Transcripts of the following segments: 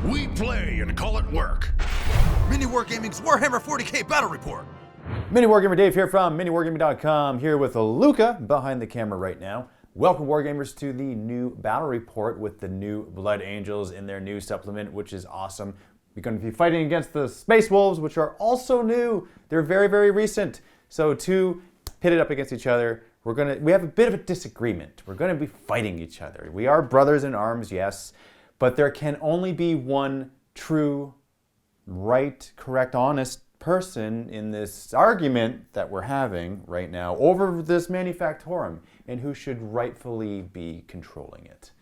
We play and call it work. MiniWarGaming's Warhammer 40k Battle Report. MiniWargamer Dave here from MiniWargaming.com, here with Luka behind the camera right now. Welcome, Wargamers, to the new Battle Report with the new Blood Angels in their new supplement, which is awesome. We're going to be fighting against the Space Wolves, which are also new. They're very, very recent. So to pit it up against each other, we have a bit of a disagreement. We're going to be fighting each other. We are brothers in arms, yes, but there can only be one true, right, correct, honest person in this argument that we're having right now over this manufactorum and who should rightfully be controlling it.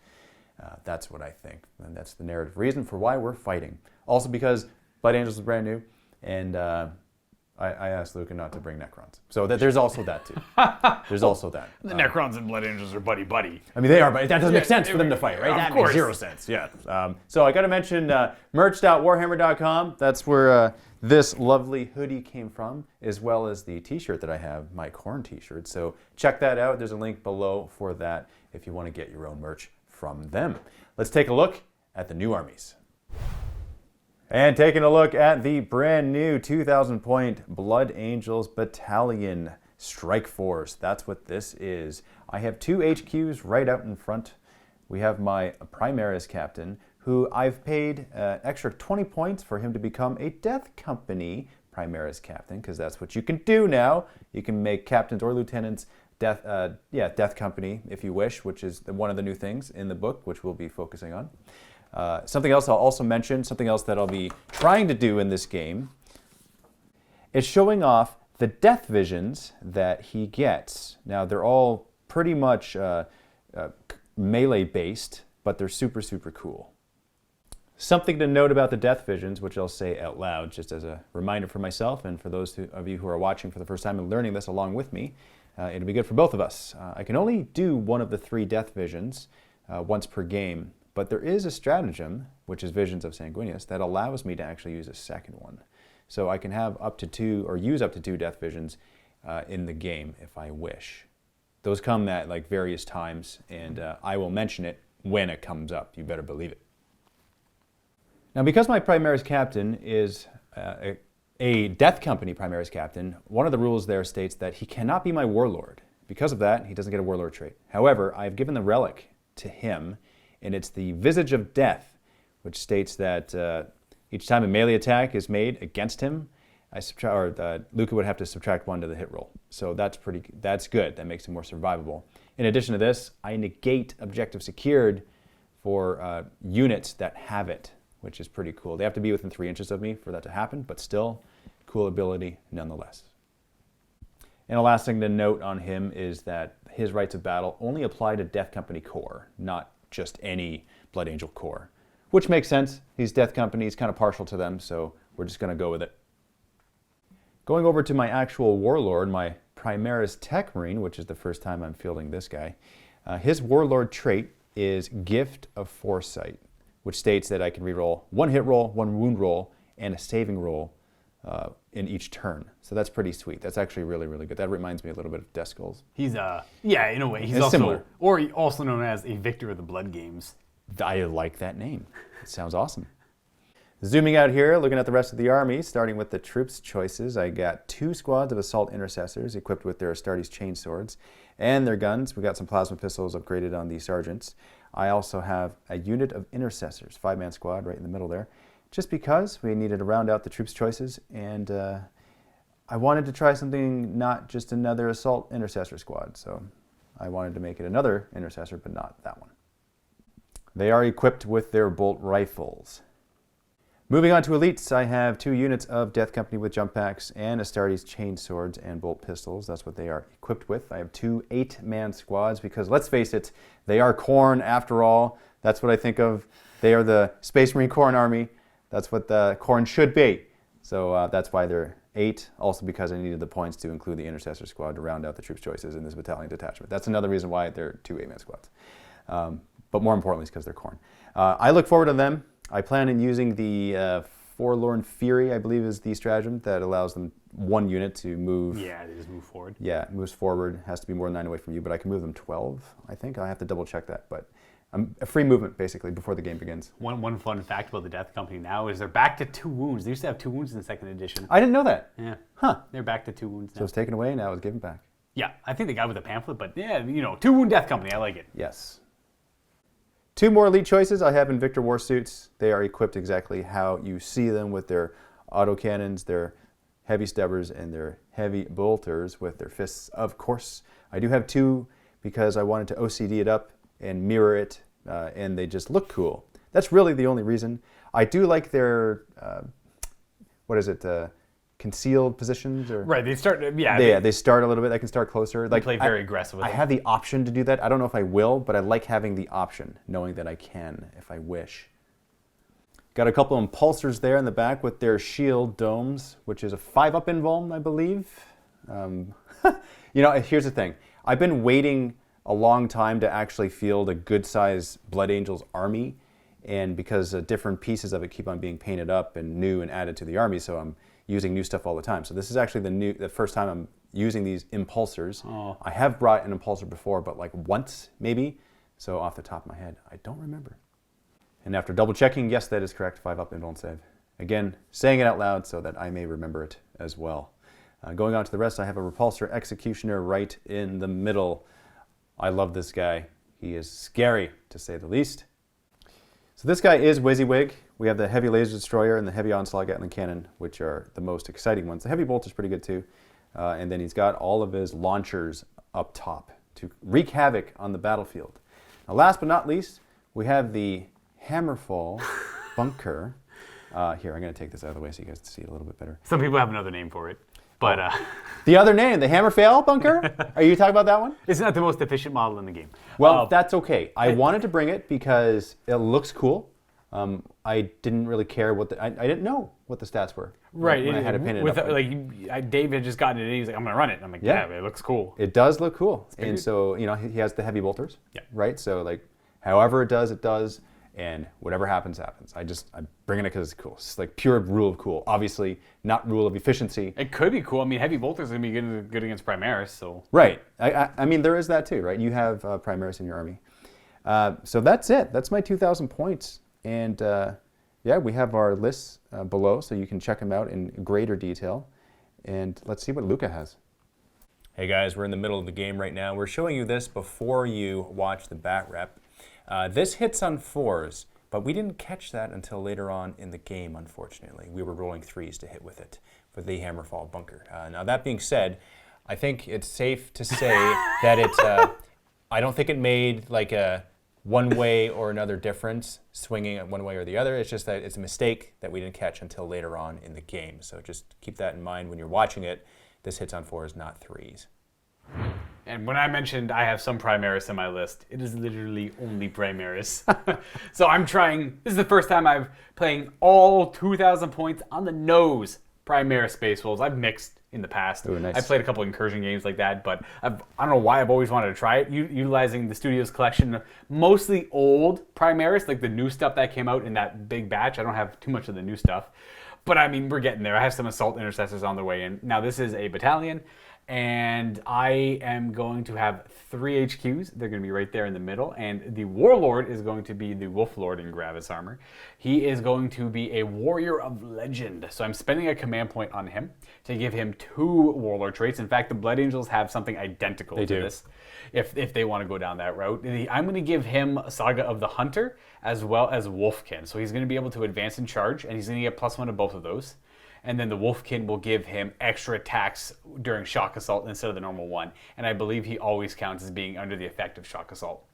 That's what I think, and that's the narrative reason for why we're fighting. Also because Blood Angels is brand new, and I asked Luka not to bring Necrons. So there's also that too. There's also that. The Necrons and Blood Angels are buddy-buddy. I mean, they are, but that doesn't make sense for them to fight, right? That makes zero sense, yeah. So I got to mention merch.warhammer.com. That's where this lovely hoodie came from, as well as the t-shirt that I have, my corn t-shirt. So check that out. There's a link below for that if you want to get your own merch from them. Let's take a look at the new armies. And taking a look at the brand new 2,000 point Blood Angels Battalion Strike Force. That's what this is. I have two HQs right out in front. We have my Primaris captain, who I've paid an extra 20 points for him to become a Death Company Primaris captain, because that's what you can do now. You can make captains or lieutenants Death Company if you wish, which is one of the new things in the book, which we'll be focusing on. Something else I'll also mention, something else that I'll be trying to do in this game, is showing off the death visions that he gets. Now, they're all pretty much melee based, but they're super, super cool. Something to note about the death visions, which I'll say out loud just as a reminder for myself and for those of you who are watching for the first time and learning this along with me, it'll be good for both of us. I can only do one of the three death visions once per game. But there is a stratagem, which is Visions of Sanguinius, that allows me to actually use a second one. So I can have up to two, or use up to two death visions in the game if I wish. Those come at like various times, and I will mention it when it comes up. You better believe it. Now, because my Primaris captain is a Death Company Primaris captain, one of the rules there states that he cannot be my warlord. Because of that, he doesn't get a warlord trait. However, I've given the relic to him, and it's the Visage of Death, which states that each time a melee attack is made against him, Luka would have to subtract 1 to the hit roll. So that's good. That makes him more survivable. In addition to this, I negate objective secured for units that have it, which is pretty cool. They have to be within 3 inches of me for that to happen, but still, cool ability nonetheless. And the last thing to note on him is that his rights of battle only apply to Death Company Corps, not just any Blood Angel Corps, which makes sense. He's Death Company, he's kind of partial to them, so we're just going to go with it. Going over to my actual warlord, my Primaris Tech Marine, which is the first time I'm fielding this guy, his warlord trait is Gift of Foresight, which states that I can reroll 1 hit roll, 1 wound roll, and a saving roll in each turn. So that's pretty sweet. That's actually really, really good. That reminds me a little bit of Death Skulls. He's yeah, in a way. He's also similar. Or also known as a Victor of the Blood Games. I like that name. It sounds awesome. Zooming out here, looking at the rest of the army, starting with the troops choices, I got 2 squads of Assault Intercessors equipped with their Astartes chainswords and their guns. We got some plasma pistols upgraded on the sergeants. I also have a unit of Intercessors, 5-man squad right in the middle there, just because we needed to round out the troops choices, and I wanted to try something, not just another Assault Intercessor squad, so I wanted to make it another Intercessor, but not that one. They are equipped with their bolt rifles. Moving on to elites, I have 2 units of Death Company with jump packs and Astartes chainswords and bolt pistols. That's what they are equipped with. I have 2 8-man squads because, let's face it, they are Khorne after all. That's what I think of. They are the Space Marine Khorne army. That's what the Khorne should be. So that's why they're 8. Also because I needed the points to include the Intercessor squad to round out the troops choices in this battalion detachment. That's another reason why they're 2 8-man squads. But more importantly, it's because they're Khorne. I look forward to them. I plan on using the Forlorn Fury, I believe is the stratagem that allows them 1 unit to move. Yeah, they just move forward. Yeah, it moves forward. Has to be more than 9 away from you, but I can move them 12, I think. I have to double check that, but a free movement basically before the game begins. One fun fact about the Death Company now is they're back to 2 wounds. They used to have 2 wounds in the 2nd edition. I didn't know that. Yeah. Huh. They're back to 2 wounds So now. it's taken away, now it's given back. Yeah, I think the guy with the pamphlet, but yeah, 2 wound Death Company. I like it. Yes. 2 more elite choices I have in Victor War suits. They are equipped exactly how you see them with their autocannons, their heavy stebbers, and their heavy bolters with their fists, of course. I do have 2 because I wanted to OCD it up and mirror it, and they just look cool. That's really the only reason. I do like their, concealed positions? Or Right, they start, they start a little bit. They can start closer. They play very aggressive with I them. have the option to do that. I don't know if I will, but I like having the option, knowing that I can if I wish. Got a couple of impulsors there in the back with their shield domes, which is a 5-up invuln, I believe. Here's the thing. I've been waiting a long time to actually field a good-sized Blood Angels army, and because different pieces of it keep on being painted up and new and added to the army, so I'm using new stuff all the time. So this is actually the first time I'm using these impulsors. Oh. I have brought an impulsor before, but like once maybe. So off the top of my head, I don't remember. And after double checking, yes, that is correct. 5-up invuln save. Again, saying it out loud so that I may remember it as well. Going on to the rest, I have a repulsor executioner right in the middle. I love this guy. He is scary, to say the least. So this guy is WYSIWYG. We have the heavy laser destroyer and the heavy onslaught Gatling cannon, which are the most exciting ones. The heavy bolt is pretty good too. And then he's got all of his launchers up top to wreak havoc on the battlefield. Now, last but not least, we have the Hammerfall bunker. Here, I'm going to take this out of the way so you guys can see it a little bit better. Some people have another name for it, but The other name, the Hammerfall bunker? Are you talking about that one? it's not the most efficient model in the game. Well, that's okay. I wanted to bring it because it looks cool. I didn't really care I didn't know what the stats were. Right, when I had it painted up. Dave had just gotten it in. He's like, I'm gonna run it. I'm like, yeah, it looks cool. It does look cool. bigger. And so, he has the heavy bolters. Yeah. Right? So, like, however it does. And whatever happens, happens. I'm bringing it because it's cool. It's like pure rule of cool. Obviously, not rule of efficiency. It could be cool. I mean, heavy bolters are gonna be good against Primaris, so. Right. I mean, there is that too, right? You have Primaris in your army. So that's it. That's my 2,000 points. And we have our lists below, so you can check them out in greater detail. And let's see what Luka has. Hey guys, we're in the middle of the game right now. We're showing you this before you watch the bat rep. This hits on 4s, but we didn't catch that until later on in the game, unfortunately. We were rolling 3s to hit with it for the Hammerfall bunker. Now that being said, I think it's safe to say that I don't think it made like a one way or another difference, swinging it one way or the other. It's just that it's a mistake that we didn't catch until later on in the game. So just keep that in mind when you're watching it. This hits on 4s, not 3s. And when I mentioned I have some Primaris in my list, it is literally only Primaris. So I'm trying, this is the first time I'm playing all 2,000 points on the nose Primaris Space Wolves. I've mixed in the past. Ooh, nice. I've played a couple incursion games like that, but I don't know why I've always wanted to try it. Utilizing the studio's collection of mostly old Primaris, like the new stuff that came out in that big batch. I don't have too much of the new stuff. But I mean, we're getting there. I have some Assault Intercessors on the way in. Now this is a battalion, and I am going to have 3 HQs. They're going to be right there in the middle, and the Warlord is going to be the Wolf Lord in Gravis armor. He is going to be a Warrior of Legend, so I'm spending a command point on him to give him 2 Warlord traits. In fact, the Blood Angels have something identical to this, if they want to go down that route. I'm going to give him Saga of the Hunter as well as Wolfkin, so he's going to be able to advance and charge, and he's going to get +1 to both of those. And then the Wolfkin will give him extra attacks during Shock Assault instead of the normal 1. And I believe he always counts as being under the effect of Shock Assault.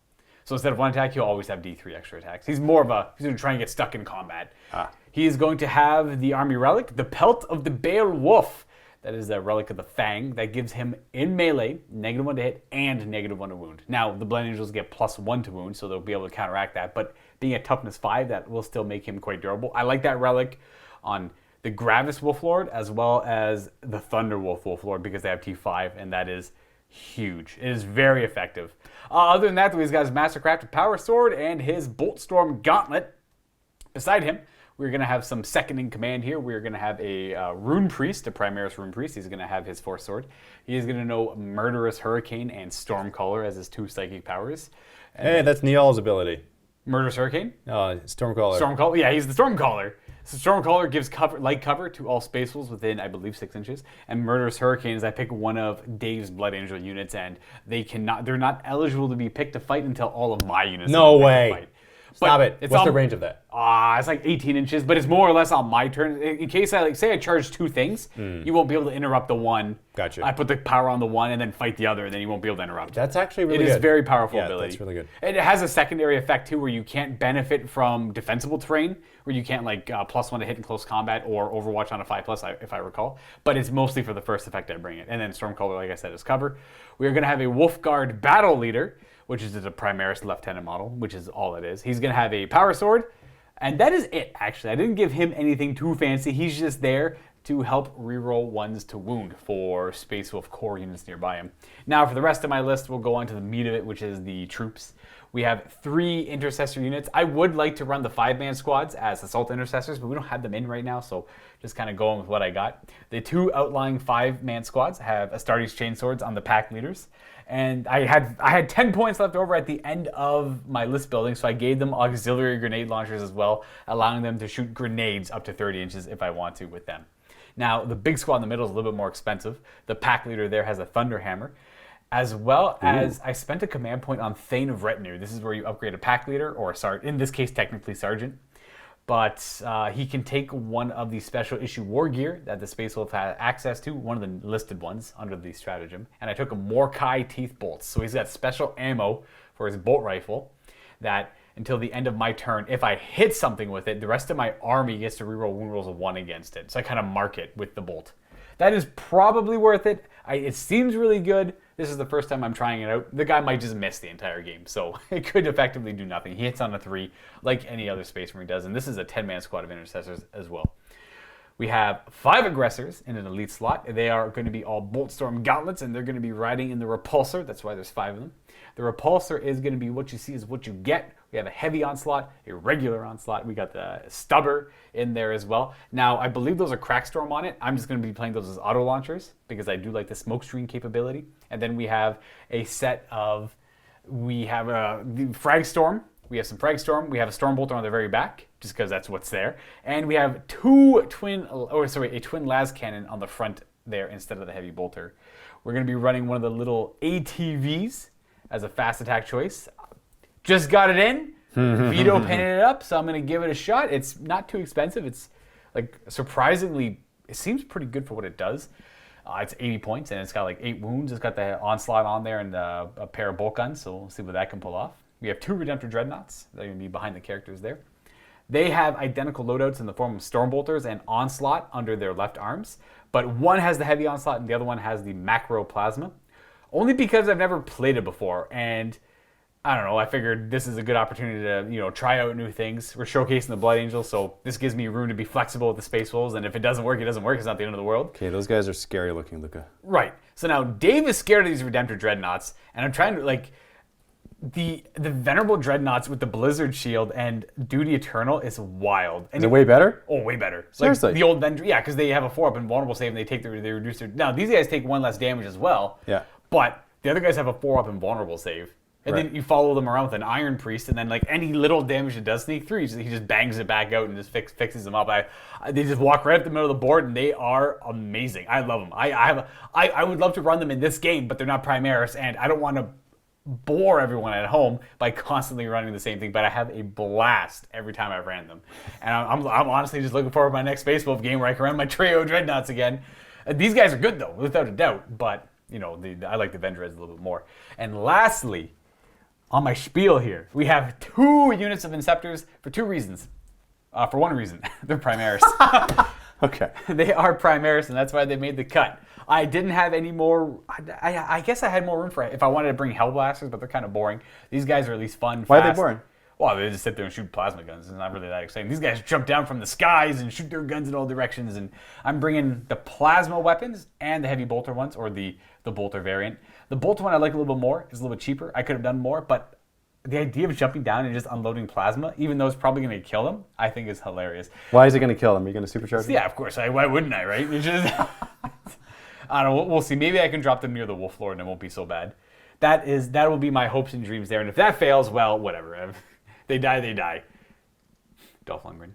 So instead of 1 attack, he'll always have D3 extra attacks. He's more of he's going to try and get stuck in combat. He is going to have the Army Relic, the Pelt of the Beowulf. That is the Relic of the Fang. That gives him, in melee, -1 to hit and -1 to wound. Now, the Blood Angels get +1 to wound, so they'll be able to counteract that. But being at toughness 5, that will still make him quite durable. I like that Relic on the Gravis Wolflord as well as the Thunderwolf Wolflord because they have T5, and that is huge. It is very effective. Other than that, he's got his Mastercrafted Power Sword and his Boltstorm Gauntlet. Beside him, we're going to have some second in command here. We're going to have a Rune Priest, a Primaris Rune Priest. He's going to have his Force Sword. He's going to know Murderous Hurricane and Stormcaller as his 2 psychic powers. Hey, that's Niall's ability. Murderous Hurricane. Stormcaller. Stormcaller. Yeah, he's the Stormcaller. So Stormcaller gives light cover to all space wolves within, I believe, 6 inches. And Murderous Hurricane is I pick one of Dave's Blood Angel units, and they're not eligible to be picked to fight until all of my units. No are picked to way. fight. Stop But it. What's the range of that? It's like 18 inches, but it's more or less on my turn. In case I say I charge 2 things, you won't be able to interrupt the one. Gotcha. I put the power on the one and then fight the other, and then you won't be able to interrupt. That's actually really good. It is very powerful ability. That's really good. And it has a secondary effect too, where you can't benefit from defensible terrain, where you can't like +1 to hit in close combat or Overwatch on a 5+, if I recall. But it's mostly for the first effect I bring it. And then Stormcaller, like I said, is cover. We are going to have a Wolfguard Battle Leader, which is a Primaris Lieutenant model, which is all it is. He's going to have a Power Sword, and that is it, actually. I didn't give him anything too fancy. He's just there to help reroll 1s to wound for Space Wolf core units nearby him. Now, for the rest of my list, we'll go on to the meat of it, which is the troops. We have 3 Intercessor units. I would like to run the 5-man squads as Assault Intercessors, but we don't have them in right now, so just kind of going with what I got. The 2 outlying 5-man squads have Astartes Chainswords on the pack leaders. And I had 10 points left over at the end of my list building, so I gave them auxiliary grenade launchers as well, allowing them to shoot grenades up to 30 inches if I want to with them. Now, the big squad in the middle is a little bit more expensive. The pack leader there has a Thunderhammer, as well as I spent a command point on Thane of Retinue. This is where you upgrade a pack leader, or a sergeant, in this case technically sergeant. But he can take one of the special issue war gear that the Space Wolf has access to, one of the listed ones under the stratagem. And I took a Morkai Teeth Bolts. So he's got special ammo for his bolt rifle that until the end of my turn, if I hit something with it, the rest of my army gets to reroll wound rolls of 1 against it. So I kind of mark it with the bolt. That is probably worth it. It seems really good. This is the first time I'm trying it out. The guy might just miss the entire game, so it could effectively do nothing. He hits on a 3 like any other Space Marine does, and this is a 10-man squad of Intercessors as well. We have 5 aggressors in an elite slot. They are going to be all Boltstorm gauntlets, and they're going to be riding in the Repulsor. That's why there's 5 of them. The Repulsor is going to be what you see is what you get. We have a heavy onslaught, a regular onslaught. We got the stubber in there as well. Now, I believe those are Crackstorm on it. I'm just going to be playing those as auto launchers because I do like the smokescreen capability. And then we have a set of, we have the Fragstorm. We have some Fragstorm. We have a Stormbolter on the very back, just because that's what's there. And we have a twin las cannon on the front there instead of the heavy bolter. We're going to be running one of the little ATVs as a fast attack choice. Just got it in. Vito painted it up, so I'm going to give it a shot. It's not too expensive. It's like surprisingly, it seems pretty good for what it does. It's 80 points, and it's got like 8 wounds. It's got the onslaught on there and a pair of bolt guns, so we'll see what that can pull off. We have 2 Redemptor Dreadnoughts. They're going to be behind the characters there. They have identical loadouts in the form of Stormbolters and Onslaught under their left arms, but one has the heavy Onslaught and the other one has the Macro Plasma. Only because I've never played it before, and I don't know, I figured this is a good opportunity to, try out new things. We're showcasing the Blood Angel, so this gives me room to be flexible with the Space Wolves, and if it doesn't work, it doesn't work. It's not the end of the world. Okay, those guys are scary looking, Luka. Right. So now Dave is scared of these Redemptor Dreadnoughts, and I'm trying to, the Venerable Dreadnoughts with the Blizzard Shield and Duty Eternal is wild. And is it way better? Oh, way better. Seriously? Like the old Vendor, yeah, because they have a 4-up and vulnerable save, and they reduce their. Now these guys take 1 less damage as well. Yeah. But the other guys have a 4-up and vulnerable save, and then you follow them around with an Iron Priest, and then any little damage that does sneak through, he just bangs it back out and just fixes them up. They just walk right up the middle of the board, and they are amazing. I love them. I would love to run them in this game, but they're not Primaris, and I don't want to bore everyone at home by constantly running the same thing, but I have a blast every time I ran them. And I'm honestly just looking forward to my next Space Wolf game where I can run my trio of Dreadnoughts again. These guys are good though, without a doubt, but I like the Vendreds a little bit more. And lastly, on my spiel here, we have 2 units of Inceptors for 2 reasons. For one reason, they're Primaris. Okay. They are Primaris, and that's why they made the cut. I didn't have any more. I guess I had more room for it if I wanted to bring Hellblasters, but they're kind of boring. These guys are at least fun. Why fast. are they boring? Well, they just sit there and shoot plasma guns. It's not really that exciting. These guys jump down from the skies and shoot their guns in all directions. And I'm bringing the plasma weapons and the heavy bolter ones, or the bolter variant. The bolter one I like a little bit more. It's a little bit cheaper. I could have done more, but the idea of jumping down and just unloading plasma, even though it's probably going to kill them, I think is hilarious. Why is it going to kill them? Are you going to supercharge them? Yeah, of course. Why wouldn't I, right? It's just, I don't know. We'll see. Maybe I can drop them near the Wolf Lord and it won't be so bad. That will be my hopes and dreams there. And if that fails, well, whatever. They die, they die. Dolph Lundgren.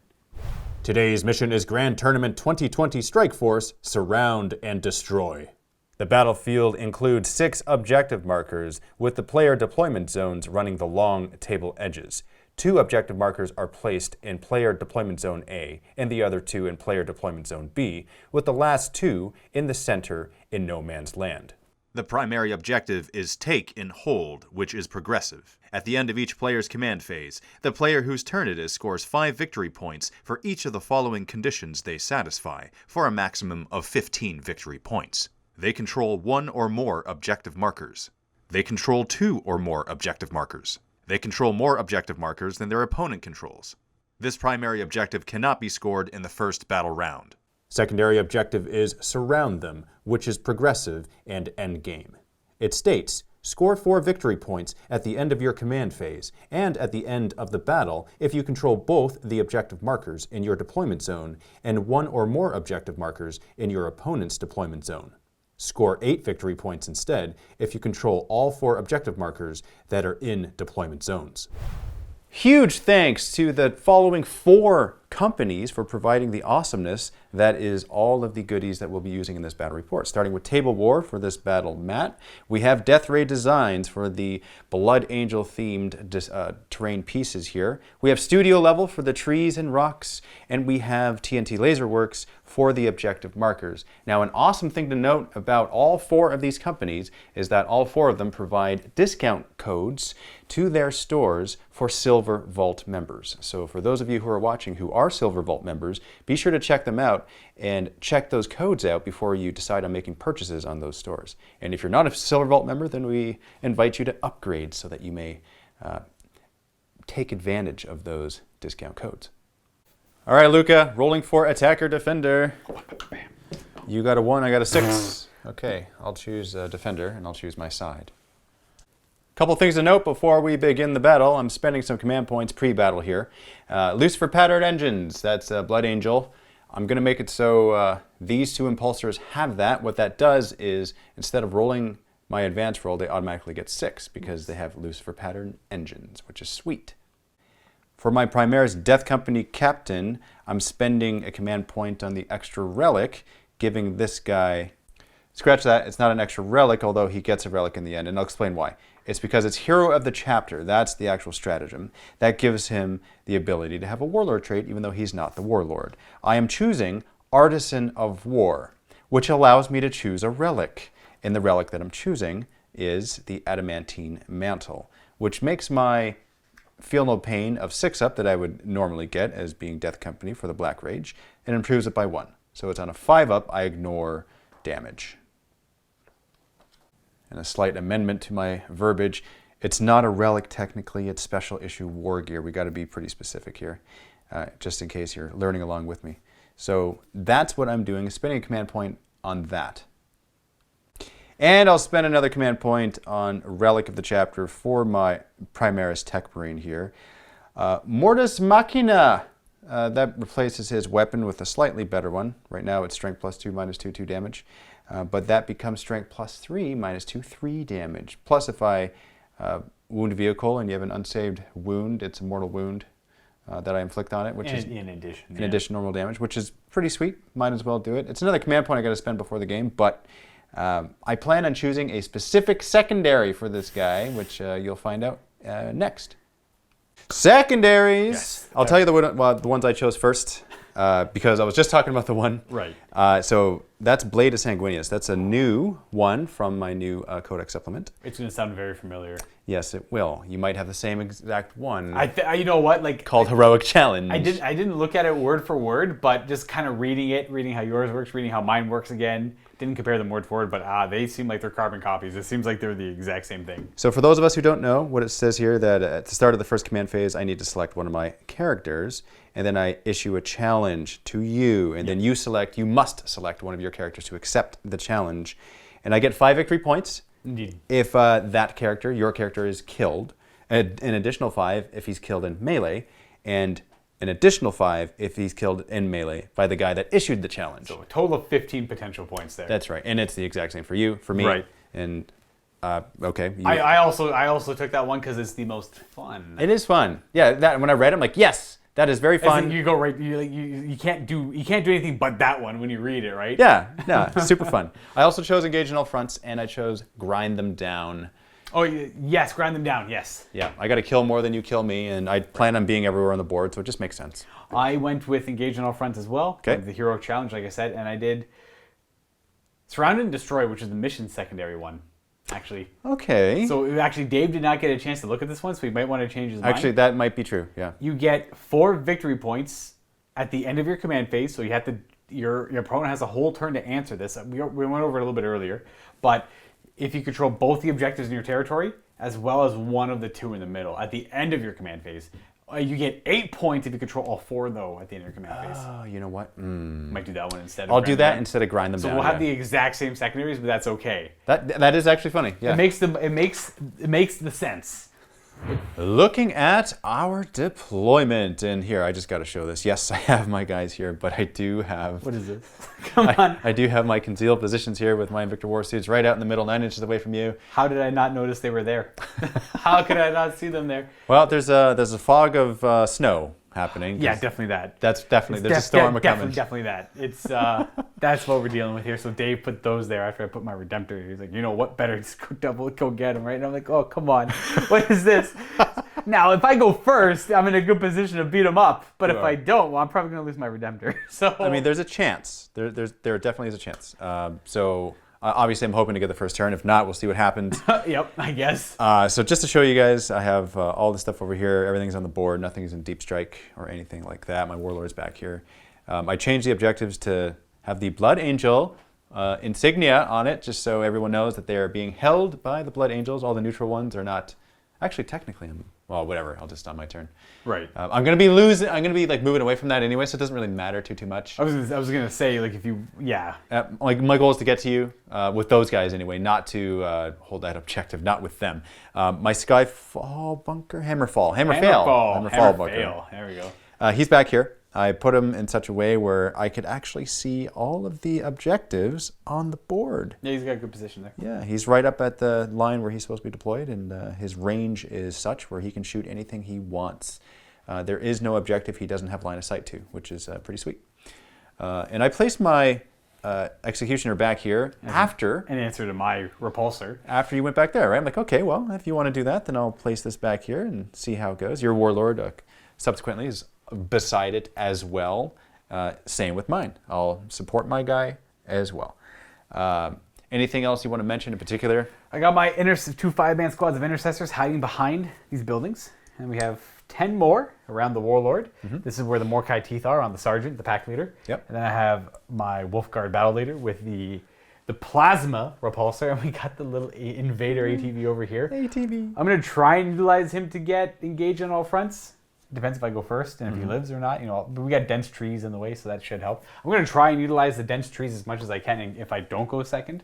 Today's mission is Grand Tournament 2020 Strike Force, Surround and Destroy. The battlefield includes 6 objective markers, with the player deployment zones running the long table edges. 2 objective markers are placed in player deployment zone A, and the other 2 in player deployment zone B, with the last 2 in the center in no man's land. The primary objective is Take and Hold, which is progressive. At the end of each player's command phase, the player whose turn it is scores 5 victory points for each of the following conditions they satisfy, for a maximum of 15 victory points. They control 1 or more objective markers. They control 2 or more objective markers. They control more objective markers than their opponent controls. This primary objective cannot be scored in the first battle round. Secondary objective is Surround them, which is progressive and endgame. It states, score 4 victory points at the end of your command phase, and at the end of the battle if you control both the objective markers in your deployment zone and 1 or more objective markers in your opponent's deployment zone. Score 8 victory points instead if you control all 4 objective markers that are in deployment zones. Huge thanks to the following 4 companies for providing the awesomeness that is all of the goodies that we'll be using in this battle report. Starting with Table War for this battle mat. We have Death Ray Designs for the Blood Angel themed terrain pieces here. We have Studio Level for the trees and rocks. And we have TNT Laserworks for the objective markers. Now, an awesome thing to note about all 4 of these companies is that all 4 of them provide discount codes to their stores for Silver Vault members. So for those of you who are watching who are Silver Vault members, be sure to check them out and check those codes out before you decide on making purchases on those stores. And if you're not a Silver Vault member, then we invite you to upgrade so that you may take advantage of those discount codes. All right, Luka, rolling for attacker defender. You got a 1, I got a 6. Okay, I'll choose defender and I'll choose my side. Couple things to note before we begin the battle. I'm spending some command points pre-battle here. Lucifer Patterned Engines, that's Blood Angel. I'm going to make it so these 2 impulsors have that. What that does is instead of rolling my advance roll, they automatically get 6 because they have Lucifer Patterned Engines, which is sweet. For my Primaris Death Company Captain, I'm spending a command point on the extra relic, giving this guy... Scratch that, it's not an extra relic, although he gets a relic in the end, and I'll explain why. It's because it's Hero of the Chapter, that's the actual stratagem. That gives him the ability to have a Warlord trait, even though he's not the Warlord. I am choosing Artisan of War, which allows me to choose a relic. And the relic that I'm choosing is the Adamantine Mantle, which makes my Feel No Pain of 6 up that I would normally get as being Death Company for the Black Rage, and improves it by 1. So it's on a 5 up, I ignore damage. And a slight amendment to my verbiage. It's not a relic technically, it's special issue war gear. We got to be pretty specific here, just in case you're learning along with me. So that's what I'm doing, spending a command point on that. And I'll spend another command point on Relic of the Chapter for my Primaris Tech Marine here. Mortis Machina. That replaces his weapon with a slightly better one. Right now it's strength +2, -2, 2 damage. But that becomes strength +3, -2, 3 damage. Plus if I wound a vehicle and you have an unsaved wound, it's a mortal wound that I inflict on it, which is in addition normal damage, which is pretty sweet. Might as well do it. It's another command point I got to spend before the game, but I plan on choosing a specific secondary for this guy, which you'll find out next. Secondaries! Yes. I'll tell you the ones I chose first, because I was just talking about the one. Right. So that's Blade of Sanguinius. That's a new one from my new Codex supplement. It's going to sound very familiar. Yes, it will. You might have the same exact one. You know what? Called Heroic Challenge. I didn't look at it word for word, but just kind of reading how yours works, reading how mine works again. Didn't compare them word for word, but they seem like they're carbon copies. It seems like they're the exact same thing. So for those of us who don't know, what it says here, that at the start of the first command phase, I need to select one of my characters, and then I issue a challenge to you, and then you must select one of your characters to accept the challenge. And I get 5 victory points. Indeed. If your character is killed, an additional 5 if he's killed in melee, and an additional 5 if he's killed in melee by the guy that issued the challenge. So a total of 15 potential points there. That's right, and it's the exact same for you, for me, right. and Okay. I also took that one because it's the most fun. It is fun. Yeah. That when I read it, I'm like, yes, that is very fun. You go right. You can't do anything but that one when you read it, right? Yeah. No. Super fun. I also chose engage on all fronts, and I chose grind them down. Oh yes, grind them down. Yes. Yeah. I got to kill more than you kill me, and I plan on being everywhere on the board, so it just makes sense. I went with engage on all fronts as well. Okay. The hero challenge, like I said, and I did surround and destroy, which is the mission secondary one. Actually. Okay. So actually, Dave did not get a chance to look at this one, so he might want to change his mind. Actually, that might be true. Yeah. You get 4 victory points at the end of your command phase, so you have to. Your opponent has a whole turn to answer this. We went over it a little bit earlier, but if you control both the objectives in your territory as well as one of the 2 in the middle at the end of your command phase, you get 8 points if you control all 4 though at the end of your command phase. Oh, you know what? Might do that one instead. I'll do that instead of grind them down. So we'll have the exact same secondaries, but that's okay. That is actually funny. Yeah. It makes the sense. Looking at our deployment, and here I just got to show this. Yes, I have my guys here, but I do have. What is this? Come on. I do have my concealed positions here with my Invictor War suits right out in the middle, 9 inches away from you. How did I not notice they were there? How could I not see them there? Well, there's a fog of snow happening. Yeah, definitely that. That's definitely there's a storm coming. Definitely that. It's that's what we're dealing with here. So Dave put those there after I put my Redemptor. He's like, you know what? Better just go get them, right? And I'm like, oh come on, what is this? Now, if I go first, I'm in a good position to beat him up. But if I don't, well, I'm probably going to lose my Redemptor. So I mean, there's a chance. There definitely is a chance. Obviously, I'm hoping to get the first turn. If not, we'll see what happens. Yep, I guess. So just to show you guys, I have all the stuff over here. Everything's on the board. Nothing's in deep strike or anything like that. My Warlord's back here. I changed the objectives to have the Blood Angel insignia on it, just so everyone knows that they are being held by the Blood Angels. All the neutral ones are not. Actually, technically, well, whatever. I'll just on my turn. Right. I'm gonna be losing. I'm gonna be like moving away from that anyway, so it doesn't really matter too much. I was gonna say like if you like my goal is to get to you with those guys anyway, not to hold that objective, not with them. My Skyfall bunker, Hammerfall bunker. There we go. He's back here. I put him in such a way where I could actually see all of the objectives on the board. Yeah, he's got a good position there. Yeah, he's right up at the line where he's supposed to be deployed, and his range is such where he can shoot anything he wants. There is no objective he doesn't have line of sight to, which is pretty sweet. And I placed my executioner back here after... In answer to my repulsor. After you went back there, right? I'm like, okay, well, if you want to do that, then I'll place this back here and see how it goes. Your Warlord subsequently is beside it as well. Same with mine. I'll support my guy as well. Anything else you want to mention in particular? I got my 2 5-man squads of intercessors hiding behind these buildings, and we have 10 more around the Warlord. This is where the Morkai teeth are on the Sergeant, the pack leader. Yep. And then I have my Wolfguard battle leader with the plasma repulsor, and we got the little invader ATV over here. ATV. I'm going to try and utilize him to get engaged on all fronts. Depends if I go first and if he lives or not. You know, but we got dense trees in the way, so that should help. I'm going to try and utilize the dense trees as much as I can if I don't go second.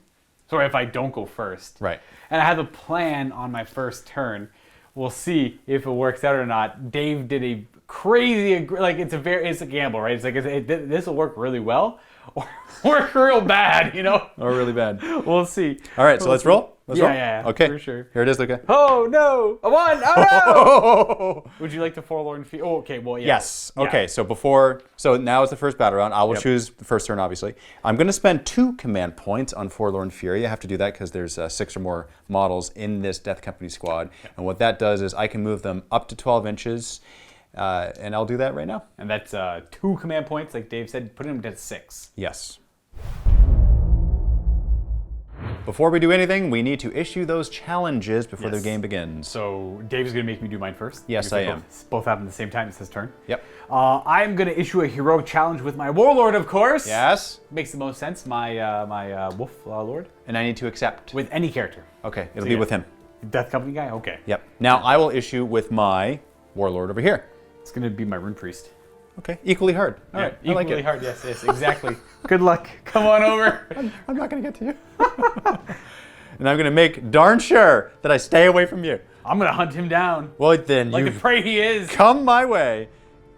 Sorry, if I don't go first. Right. And I have a plan on my first turn. We'll see if it works out or not. Dave did a crazy, like it's a gamble, right? It's like this will work really well or work real bad, you know? Or really bad. We'll see. All right, so let's roll. Let's roll. Yeah, okay. For sure. Here it is, Luka. Oh no! A 1! Oh no! Would you like to forlorn fear? Oh, okay. Well, yeah. Yes. Okay. Yeah. So now is the first battle round. I will choose the first turn, obviously. I'm going to spend 2 command points on Forlorn Fury. I have to do that because there's 6 or more models in this Death Company squad, and what that does is I can move them up to 12 inches, and I'll do that right now. And that's 2 command points, like Dave said. Put them to 6. Yes. Before we do anything, we need to issue those challenges before the game begins. So Dave's going to make me do mine first. Yes, I am. Both happen at the same time. It's his turn. Yep. I'm going to issue a heroic challenge with my Warlord, of course. Yes. Makes the most sense. My Wolf Lord. And I need to accept. With any character. Okay, it'll be with him. Death Company guy? Okay. Yep. Now I will issue with my Warlord over here. It's going to be my Rune Priest. Okay, equally hard. All right, I like it. Equally hard, yes, exactly. Good luck. Come on over. I'm not going to get to you. And I'm going to make darn sure that I stay away from you. I'm going to hunt him down. Well, then like the prey he is. Come my way.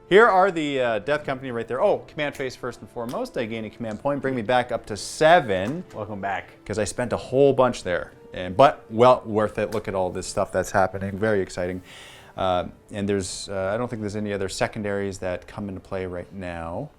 Here are the Death Company right there. Oh, command phase first and foremost. I gain a command point. Bring me back up to 7. Welcome back. Because I spent a whole bunch there. But well worth it. Look at all this stuff that's happening. Very exciting. And there's, I don't think there's any other secondaries that come into play right now.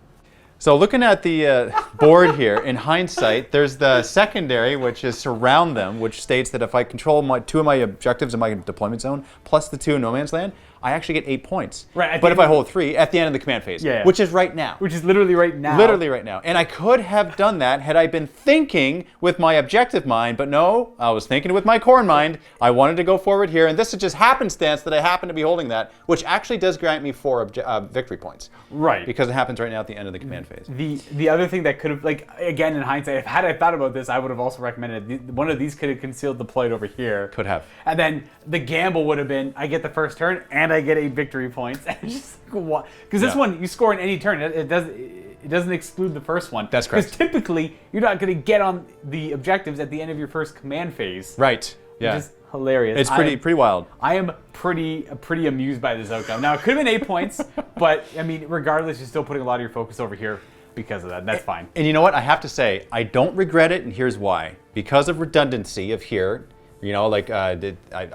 So looking at the board here, in hindsight, there's the secondary, which is surround them, which states that if I control 2 of my objectives in my deployment zone, plus the 2 in no man's land, I actually get 8 points. Right. But if I hold 3 at the end of the command phase, which is right now. Which is literally right now. Literally right now. And I could have done that had I been thinking with my objective mind, but no, I was thinking with my core mind. I wanted to go forward here, and this is just happenstance that I happen to be holding that, which actually does grant me 4 victory points. Right. Because it happens right now at the end of the command phase. The other thing that could have, like, again, in hindsight, had I thought about this, I would have also recommended one of these could have concealed deployed over here. Could have. And then the gamble would have been, I get the first turn, and I get 8 victory points. Because this one, you score in any turn. It doesn't exclude the first one. That's correct. Because typically, you're not going to get on the objectives at the end of your first command phase. Right. Yeah. Which is hilarious. It's pretty wild. I am pretty amused by this outcome. Now, it could have been 8 points, but, I mean, regardless, you're still putting a lot of your focus over here because of that. That's fine. And you know what? I have to say, I don't regret it, and here's why. Because of redundancy of here, you know, like I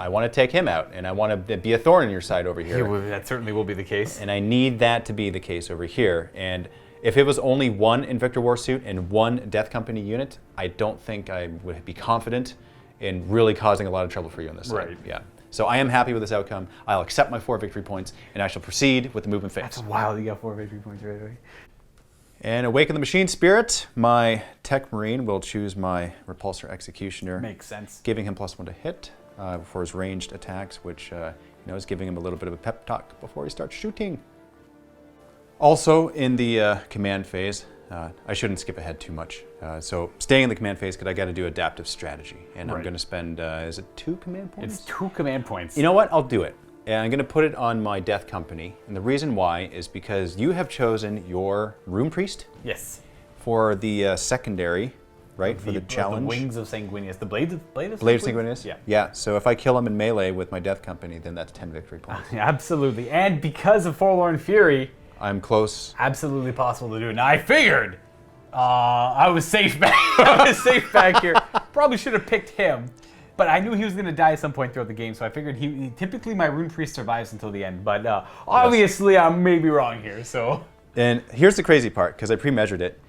want to take him out, and I want to be a thorn in your side over here. That certainly will be the case. And I need that to be the case over here. And if it was only 1 Invictor Warsuit and 1 Death Company unit, I don't think I would be confident in really causing a lot of trouble for you on this side. Right. Yeah. So I am happy with this outcome. I'll accept my 4 victory points, and I shall proceed with the movement phase. That's wild. You got 4 victory points right away. And Awaken the Machine Spirit, my Tech Marine will choose my Repulsor Executioner. Makes sense. Giving him +1 to hit for his ranged attacks, which is giving him a little bit of a pep talk before he starts shooting. Also in the command phase, I shouldn't skip ahead too much. So staying in the command phase, because I got to do adaptive strategy. And I'm going to spend, is it 2 command points? It's 2 command points. You know what? I'll do it. And I'm going to put it on my Death Company. And the reason why is because you have chosen your Rune Priest. Yes. For the secondary, right? For the challenge. The Wings of Sanguinius. The Blade of Sanguinius? Yeah. Yeah. So if I kill him in melee with my Death Company, then that's 10 victory points. Absolutely. And because of Forlorn Fury, I'm close. Absolutely possible to do it. Now I figured I was safe back. I was safe back here. Probably should have picked him. But I knew he was going to die at some point throughout the game, so I figured he typically my Rune Priest survives until the end. But obviously, I may be wrong here. So. And here's the crazy part, because I pre-measured it.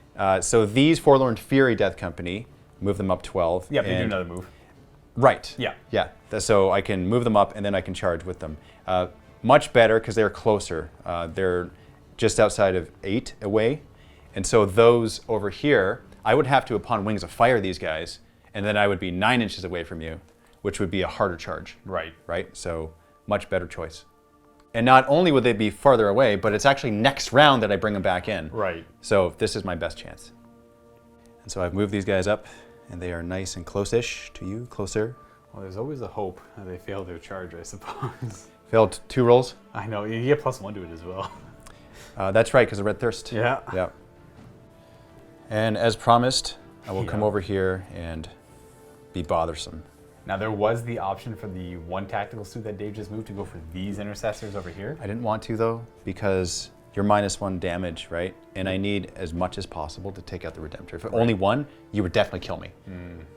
So these Forlorn Fury Death Company, move them up 12. Yep, they do another move. Right. Yeah. Yeah. So I can move them up, and then I can charge with them. Much better, because they're closer. They're just outside of 8 away. And so those over here, I would have to, upon Wings of Fire, these guys. And then I would be 9 inches away from you, which would be a harder charge. Right. Right? So much better choice. And not only would they be farther away, but it's actually next round that I bring them back in. Right. So this is my best chance. And so I've moved these guys up, and they are nice and close-ish to you, closer. Well, there's always a hope that they fail their charge, I suppose. Failed 2 rolls. I know. You get +1 to it as well. That's right, because of Red Thirst. Yeah. Yeah. And as promised, I will come over here and be bothersome. Now there was the option for the 1 tactical suit that Dave just moved to go for these intercessors over here. I didn't want to though, because you're -1 damage, right? And I need as much as possible to take out the Redemptor. If only 1, you would definitely kill me.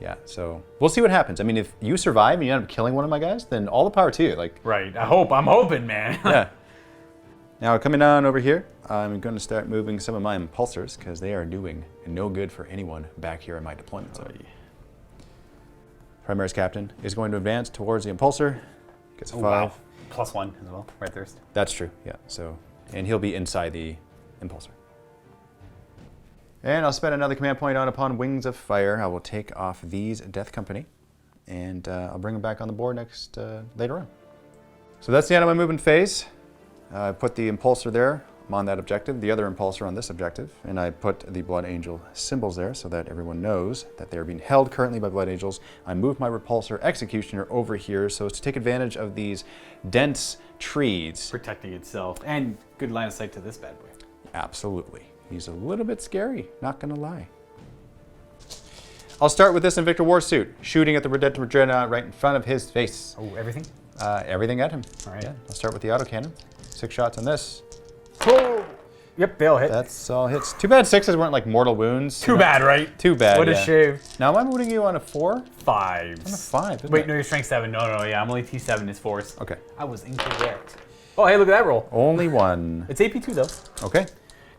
Yeah, so we'll see what happens. I mean, if you survive and you end up killing one of my guys, then all the power to you. Like. Right. I'm hoping, man. Yeah. Now coming down over here, I'm going to start moving some of my impulsors because they are doing no good for anyone back here in my deployment zone. Primaris Captain is going to advance towards the impulsor. Gets a 5. Wow. +1 as well. Red Thirst. That's true. Yeah. So, and he'll be inside the impulsor. And I'll spend another command point on upon Wings of Fire. I will take off these Death Company, and I'll bring them back on the board next later on. So that's the end of my movement phase. I put the impulsor there. I'm on that objective, the other impulsor on this objective, and I put the Blood Angel symbols there so that everyone knows that they're being held currently by Blood Angels. I moved my Repulsor Executioner over here so as to take advantage of these dense trees. Protecting itself, and good line of sight to this bad boy. Absolutely. He's a little bit scary, not gonna lie. I'll start with this Invictor Warsuit, shooting at the Redemptor Dreadnought right in front of his face. Oh, everything? Everything at him. All right. Yeah. I'll start with the autocannon. 6 shots on this. Oh! Yep, they'll hit. That's all hits. Too bad 6s weren't like mortal wounds. Too bad, right? Too bad. What a shame. Now, am I wounding you on a 4? 5s. On a 5. Isn't Wait, it? no, you're strength 7. No, yeah, I'm only T7 is 4s. Okay. I was incorrect. Oh, hey, look at that roll. Only 1. It's AP2 though. Okay.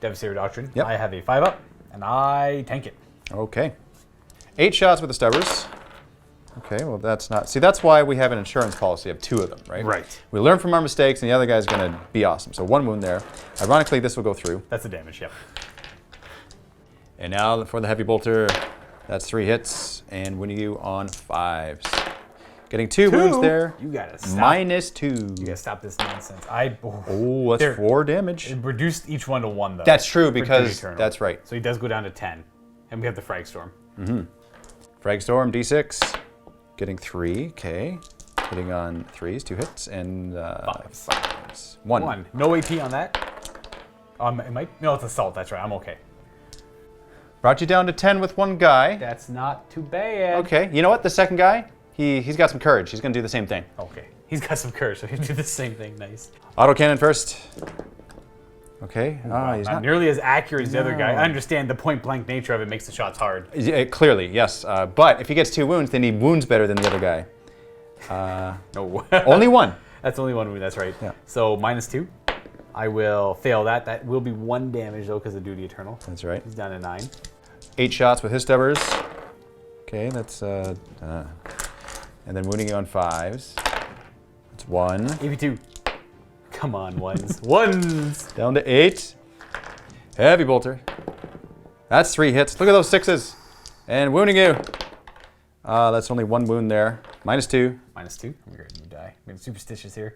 Devastator Doctrine. Yep. I have a 5 up, and I tank it. Okay. 8 shots with the stubbers. Okay, well that's not... See, that's why we have an insurance policy of 2 of them, right? Right. We learn from our mistakes, and the other guy's going to be awesome. So 1 wound there. Ironically, this will go through. That's the damage, yep. And now for the heavy bolter. That's 3 hits, and winning you on 5s. Getting 2 wounds there. You gotta stop. -2. You gotta stop this nonsense. Oh, that's 4 damage. It reduced each one to 1 though. That's true, for because Eternal. that's right. So he does go down to 10, and we have the Frag Storm. Fragstorm, D6. Getting 3, okay. Hitting on 3s, 2 hits, and 5s. 1. No AP on that. It might. No, it's assault. That's right. I'm okay. Brought you down to 10 with 1 guy. That's not too bad. Okay, you know what? The second guy, he's got some courage. He's going to do the same thing. Okay. He's got some courage, so he'll do the same thing. Nice. Autocannon first. Okay. He's Not nearly as accurate as the other guy. I understand the point-blank nature of it makes the shots hard. Clearly, yes. But if he gets 2 wounds, then he wounds better than the other guy. No. Only 1. That's only 1 wound. That's right. Yeah. So -2. I will fail that. That will be 1 damage though, because of Duty Eternal. That's right. He's down to 9. 8 shots with his stubbers. Okay, that's and then wounding you on 5s. That's 1. AP2. Come on, ones. Ones! Down to 8. Heavy bolter. That's 3 hits. Look at those 6s. And wounding you. That's only 1 wound there. -2. -2. I'm going to die. I'm being superstitious here.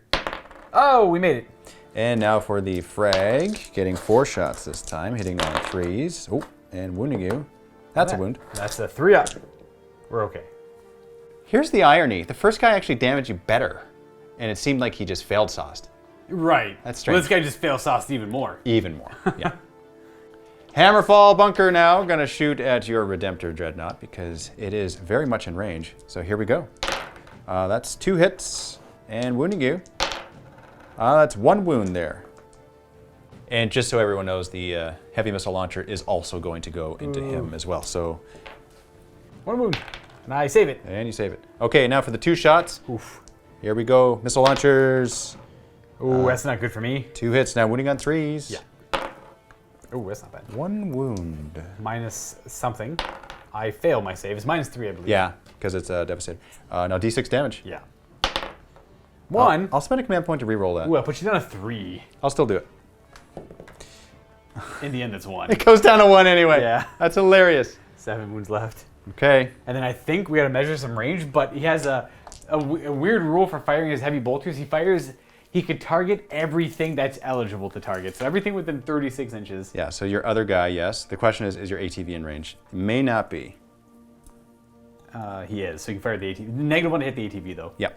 Oh, we made it. And now for the frag. Getting 4 shots this time. Hitting on 3s. Oh, and wounding you. That's a wound. That's a 3 up. We're okay. Here's the irony. The first guy actually damaged you better. And it seemed like he just failed sauced. Right. That's strange. Well, this guy just fail sauced even more. Even more, yeah. Hammerfall Bunker now. Going to shoot at your Redemptor Dreadnought because it is very much in range. So here we go. That's 2 hits and wounding you. That's 1 wound there. And just so everyone knows, the heavy missile launcher is also going to go into him as well. So 1 wound. And I save it. And you save it. Okay, now for the 2 shots. Oof. Here we go. Missile launchers. Ooh, that's not good for me. 2 hits now, wounding on 3s. Yeah. Ooh, that's not bad. 1 wound. Minus something. I fail my save. It's -3, I believe. Yeah, because it's devastated. Now D6 damage. Yeah. 1. I'll spend a command point to reroll that. Ooh, I put you down to 3. I'll still do it. In the end, it's 1. It goes down to 1 anyway. Yeah. That's hilarious. 7 wounds left. Okay. And then I think we got to measure some range, but he has a weird rule for firing his heavy bolters. He could target everything that's eligible to target. So everything within 36 inches. Yeah, so your other guy, yes. The question is your ATV in range? May not be. He is, so you can fire the ATV. -1 to hit the ATV, though. Yeah.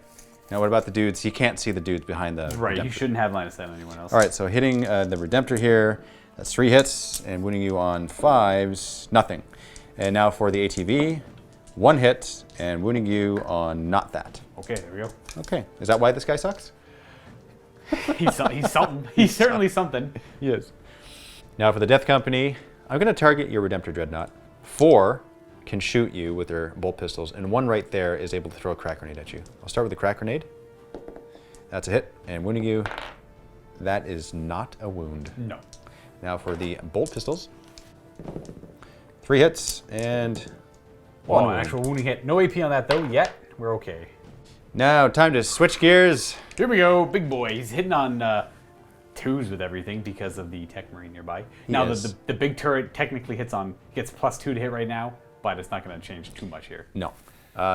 Now what about the dudes? He can't see the dudes behind the Right, Redemptor. you shouldn't have line of sight on anyone else. All right, so hitting the Redemptor here. That's 3 hits and wounding you on 5s. Nothing. And now for the ATV. 1 hit and wounding you on not that. Okay, there we go. Okay. Is that why this guy sucks? He's something. He's certainly something. He is. Now for the Death Company, I'm going to target your Redemptor Dreadnought. 4 can shoot you with their bolt pistols, and 1 right there is able to throw a crack grenade at you. I'll start with the crack grenade. That's a hit, and wounding you. That is not a wound. No. Now for the bolt pistols. 3 hits, and 1 Oh, wound. an actual wounding hit. No AP on that, though, yet. We're okay. Now, time to switch gears. Here we go, big boy. He's hitting on 2s with everything because of the Tech Marine nearby. Now, the big turret technically gets +2 to hit right now, but it's not going to change too much here. No.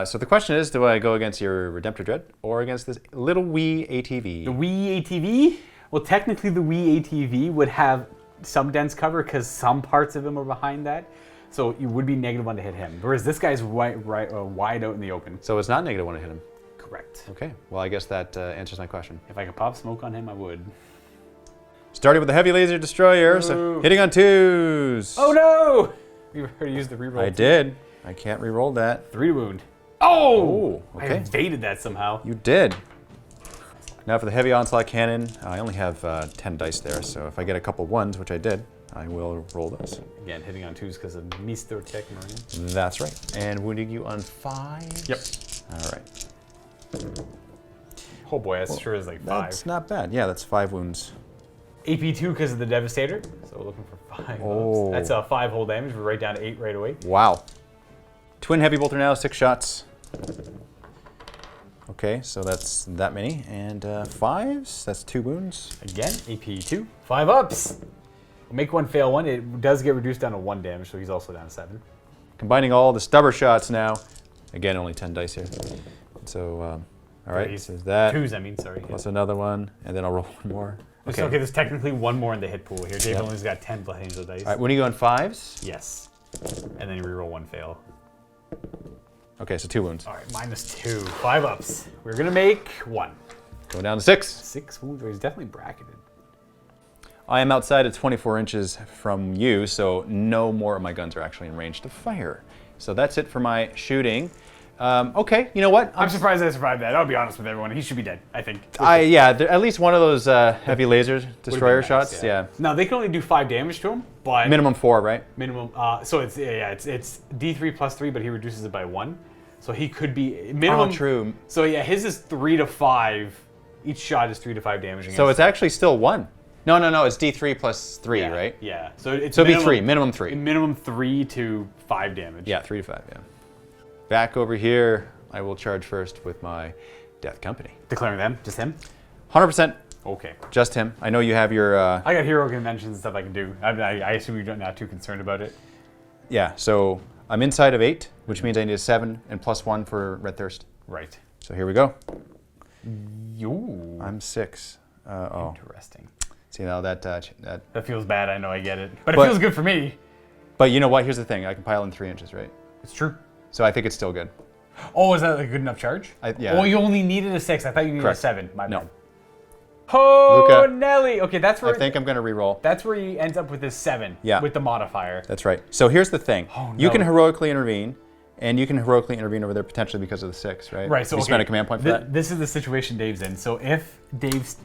So the question is, do I go against your Redemptor Dread or against this little wee ATV? The wee ATV? Well, technically the wee ATV would have some dense cover because some parts of him are behind that. So you would be -1 to hit him. Whereas this guy's wide out in the open. So it's not -1 to hit him. Correct. Okay, well I guess that answers my question. If I could pop smoke on him, I would. Starting with the heavy laser destroyer, so hitting on 2s. Oh no! You already used the reroll. I did. I can't reroll that. 3 wound. Oh! okay. I evaded that somehow. You did. Now for the heavy onslaught cannon, I only have 10 dice there, so if I get a couple ones, which I did, I will roll those. Again, hitting on 2s because of Mr. Tech Marine. That's right. And wounding you on 5. Yep. All right. Oh boy, that sure is like 5. That's not bad. Yeah, that's 5 wounds. AP 2 because of the Devastator. So we're looking for 5. Oh. That's a 5 whole damage. We're right down to 8 right away. Wow. Twin heavy bolter now, 6 shots. Okay, so that's that many. And 5s, that's 2 wounds. Again, AP 2. 5 ups. Make 1, fail 1. It does get reduced down to 1 damage, so he's also down to 7. Combining all the stubber shots now. Again, only 10 dice here. So, all right, He's so that. 2s, I mean, sorry. Plus another one, and then I'll roll 1 more. Okay, there's technically 1 more in the hit pool here. Dave only's got 10 angel dice. All right, when are you on 5s? Yes. And then you reroll 1 fail. Okay, so 2 wounds. All right, -2. 5 ups. We're going to make 1. Going down to 6. 6 wounds. He's definitely bracketed. I am outside at 24 inches from you, so no more of my guns are actually in range to fire. So that's it for my shooting. Okay, you know what? I'm surprised I survived that. I'll be honest with everyone. He should be dead, I think. Yeah, at least one of those heavy laser destroyer nice, shots. Yeah. Now they can only do 5 damage to him, but Minimum 4, right? minimum. So it's it's D3 plus 3, but he reduces it by 1. So he could be minimum. Oh, true. So yeah, his is 3 to 5. Each shot is 3 to 5 damage. So it's actually still 1. No, it's D3 plus 3, yeah, right? Yeah. So it's So it'd be 3, minimum 3. Minimum 3 to 5 damage. Yeah, 3 to 5, yeah. Back over here, I will charge first with my Death Company. Declaring them, just him. 100%, Okay. just him. I know you have your, I got hero conventions and stuff I can do. I assume you're not too concerned about it. yeah, so I'm inside of 8, which means I need a 7 and plus 1 for Red Thirst. Right. So here we go. Yo. I'm 6. Oh, Interesting. see now that That feels bad. I know. I get it, but it But- feels good for me. But you know what? Here's the thing. I can pile in 3 inches, right? It's true. So I think it's still good. Oh, is that a good enough charge? Yeah. Oh, you only needed a 6. I thought you needed Correct. a 7. My No. bad. Oh, Luka. Nelly. Okay, that's where I think I'm going to re-roll. that's where he ends up with his 7. Yeah. With the modifier. That's right. So here's the thing. Oh, You no. can heroically intervene, and you can heroically intervene over there potentially because of the 6, right? Right. So you okay, spend a command point for that. This is the situation Dave's in. So if Dave's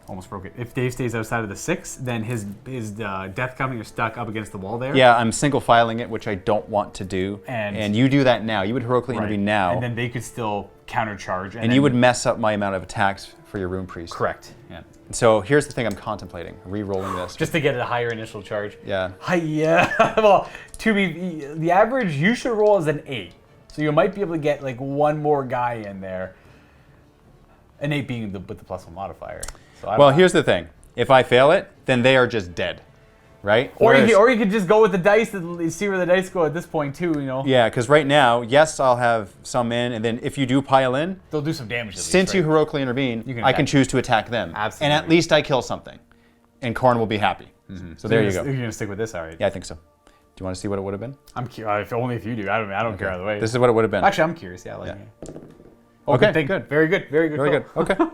almost broke it. If Dave stays outside of the 6, then his Death Company are stuck up against the wall there. Yeah, I'm single filing it, which I don't want to do. And you do that now. You would heroically Right. intervene now, And then they could still countercharge. and you would mess up my amount of attacks for your Rune Priest. correct. Yeah. So here's the thing I'm contemplating: re-rolling this. Just to get a higher initial charge. Yeah. Yeah. Well, the average you should roll is an 8, so you might be able to get like 1 more guy in there. An 8 being with the +1 modifier. So I don't Well, know. here's the thing: if I fail it, then they are just dead, right? Or Whereas- you could just go with the dice and see where the dice go at this point too. You know. Yeah, because right now, yes, I'll have some in, and then if you do pile in, They'll do some damage. At since least, you right? heroically intervene, You can I can attack. choose to attack them. Absolutely. And at least I kill something. And Korn will be happy. So there you go. You're gonna stick with this, all right? Yeah, I think so. Do you want to see what it would have been? I'm curious. Only if you do. I don't care either way. This is what it would have been. Actually, I'm curious. Yeah. Like, Yeah. Oh, Okay, good thing. good. Very good. Very good. Very call. good. Okay.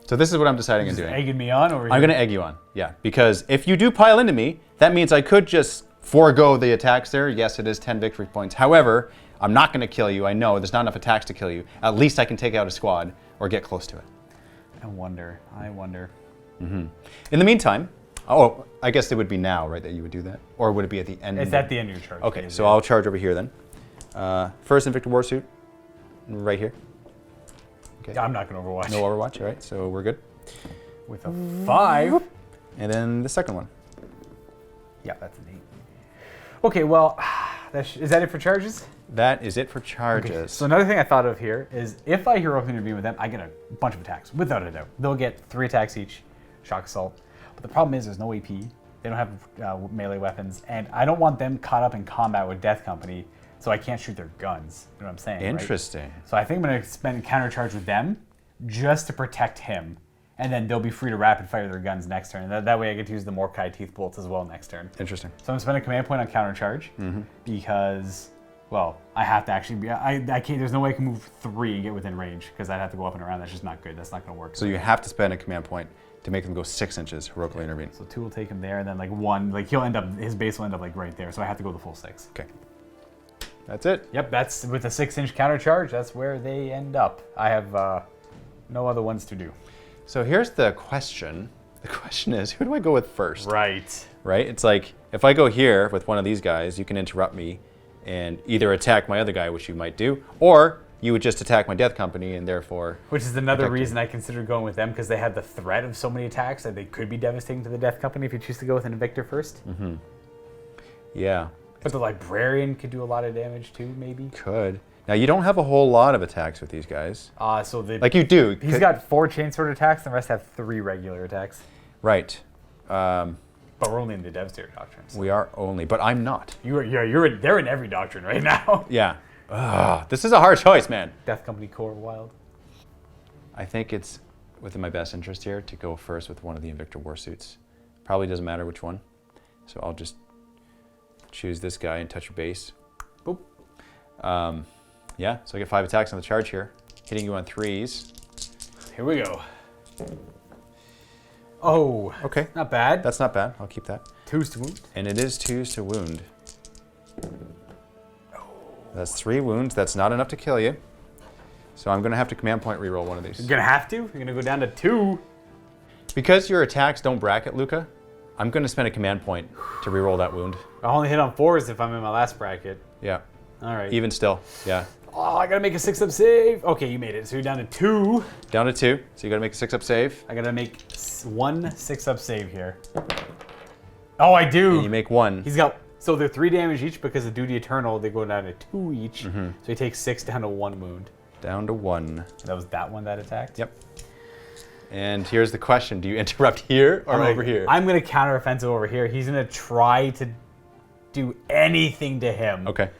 So this is what I'm deciding on Just doing. egging me on over here. I'm going to egg you on. Yeah, because if you do pile into me, that means I could just forego the attacks there. Yes, it is 10 victory points. However, I'm not going to kill you. I know there's not enough attacks to kill you. At least I can take out a squad or get close to it. I wonder. In the meantime, oh, I guess it would be now, right, that you would do that? Or would it be at the end? It's at the end of your charge. Okay, phase, so yeah. I'll charge over here then. First Invicta Warsuit, right here. Okay. I'm not gonna Overwatch. No Overwatch, all right, so we're good. With a 5. And then the second one. Yeah, that's an 8. Okay, well, is that it for charges? That is it for charges. Okay, so another thing I thought of here is if I heroically intervene with them, I get a bunch of attacks, without a doubt. They'll get 3 attacks each, shock assault. But the problem is there's no AP. They don't have melee weapons, and I don't want them caught up in combat with Death Company, so I can't shoot their guns. You know what I'm saying? right? Interesting. So I think I'm going to spend countercharge with them just to protect him. And then they'll be free to rapid fire their guns next turn. And that way I get to use the Morkai Teeth Bolts as well next turn. Interesting. So I'm going to spend a command point on countercharge because, well, I have to actually be, I can't, there's no way I can move 3 and get within range because I'd have to go up and around. That's just not good. That's not going to work. So you have to spend a command point to make them go 6 inches heroically intervene. So 2 will take him there, and then like 1, like he'll end up, his base will end up like right there. So I have to go the full 6. Okay. That's it. Yep, that's with a 6-inch countercharge. That's where they end up. I have No other ones to do. So here's the question. The question is, who do I go with first? Right. Right? It's like, if I go here with one of these guys, you can interrupt me and either attack my other guy, which you might do, or you would just attack my death company and therefore... Which is another reason I considered going with them, because they have the threat of so many attacks that they could be devastating to the death company if you choose to go with an Invictor first. Mm-hmm. Yeah. But the Librarian could do a lot of damage too, maybe. Could. Now, you don't have a whole lot of attacks with these guys. So they... Like you do. He's got 4 chainsword attacks, and the rest have 3 regular attacks. Right. But we're only in the Devastator doctrines. We are only, but I'm not. They're in every doctrine right now. Yeah. This is a hard choice, man. Death Company Core Wild. I think it's within my best interest here to go first with one of the Invictor Warsuits. Probably doesn't matter which one. So I'll just choose this guy and touch your base. Boop. Yeah, so I get 5 attacks on the charge here. Hitting you on 3s. Here we go. Oh, okay. Not bad. That's not bad. I'll keep that. 2s to wound. And it is 2s to wound. That's 3 wounds. That's not enough to kill you. So I'm going to have to command point reroll one of these. You're going to have to? You're going to go down to 2. Because your attacks don't bracket, Luka, I'm going to spend a command point to reroll that wound. I only hit on 4s if I'm in my last bracket. Yeah. All right. Even still, yeah. Oh, I got to make a 6-up save. Okay, you made it. So you're down to 2. Down to 2. So you got to make a 6-up save. I got to make 1 6-up save here. Oh, I do. And you make 1. He's got... So they're 3 damage each because of Duty Eternal. They go down to 2 each. So he takes 6 down to 1 wound. Down to 1. That was that one that attacked? Yep. And here's the question. Do you interrupt here or over here? I'm going to counter-offensive over here. He's going to try to do anything to him. Okay.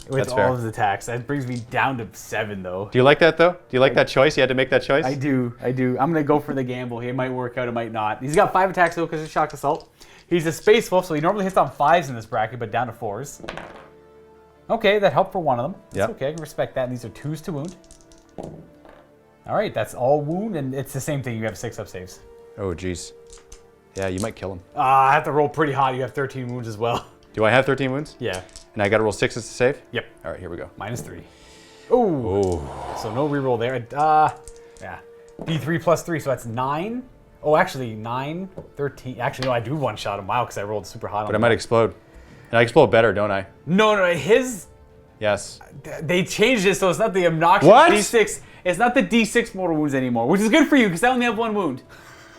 With That's all fair. of his attacks. That brings me down to 7, though. Do you like that, though? Do you like that choice? You had to make that choice? I do. I'm going to go for the gamble. It might work out, it might not. He's got 5 attacks, though, because of Shock Assault. He's a Space Wolf, so he normally hits on 5s in this bracket, but down to 4s. Okay, that helped for one of them. That's okay, I can respect that. And these are 2s to wound. All right, that's all wound, and it's the same thing. You have 6-up saves. Oh, jeez. Yeah, you might kill him. I have to roll pretty hot. You have 13 wounds as well. Do I have 13 wounds? Yeah. And I got to roll 6s to save? Yep. All right, here we go. -3. Ooh. So no reroll there. Yeah. D3 plus 3, so that's 9. Oh, actually, 9, 13. Actually, no, I do one-shot him. Wow, because I rolled super hot on him. But I might explode. And I explode better, don't I? No, his... Yes. They changed it, so it's not the obnoxious What? D6. It's not the D6 mortal wounds anymore, which is good for you, because I only have 1 wound.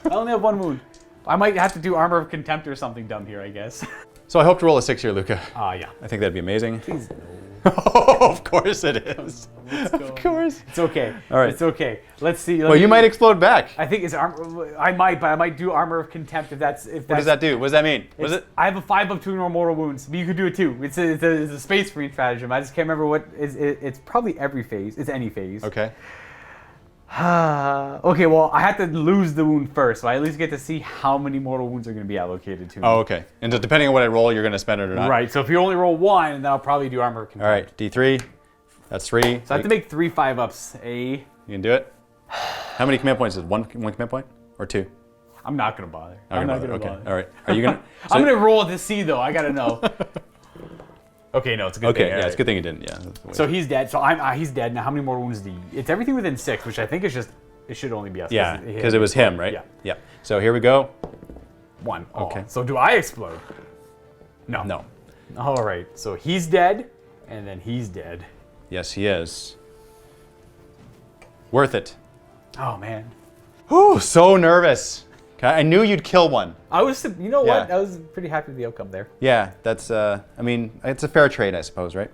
I only have 1 wound. I might have to do Armor of Contempt or something dumb here, I guess. So I hope to roll a 6 here, Luka. Yeah. I think that'd be amazing. Please no. Of course it is. Of course. It's okay. All right. It's okay. Let's see. Well, you might explode back. I think it's armor. I might do Armor of Contempt if that's. What does that do? What does that mean? Was it? I have a 5 to ignore mortal wounds, but you could do it too. It's a Space Marine stratagem. I just can't remember what is. It's probably every phase. It's any phase. Okay. Okay, well, I have to lose the wound first, so I at least get to see how many mortal wounds are going to be allocated to me. Oh, okay. And so depending on what I roll, you're going to spend it or not? Right, so if you only roll 1, then I'll probably do Armor of Contempt. All right, D3. That's 3. So I have to make 3 5-ups. You can do it? How many command points is it? One command point? Or 2? I'm not going to bother. I'm not going to bother. All right. Are you going to? I'm going to roll to see, though. I got to know. Okay, no, it's a good thing. Okay, yeah, it's a good thing you didn't. Yeah. So he's dead. So he's dead. Now, how many more wounds do you... It's everything within 6, which I think is just... It should only be us. Yeah, because it was him, right? Yeah. Yeah. So here we go. 1. Okay. So do I explode? No. No. All right. So he's dead, and then he's dead. Yes, he is. Worth it. Oh, man. Whew, so nervous. I knew you'd kill one. I was... You know what? Yeah. I was pretty happy with the outcome there. Yeah, that's, I mean, it's a fair trade, I suppose, right?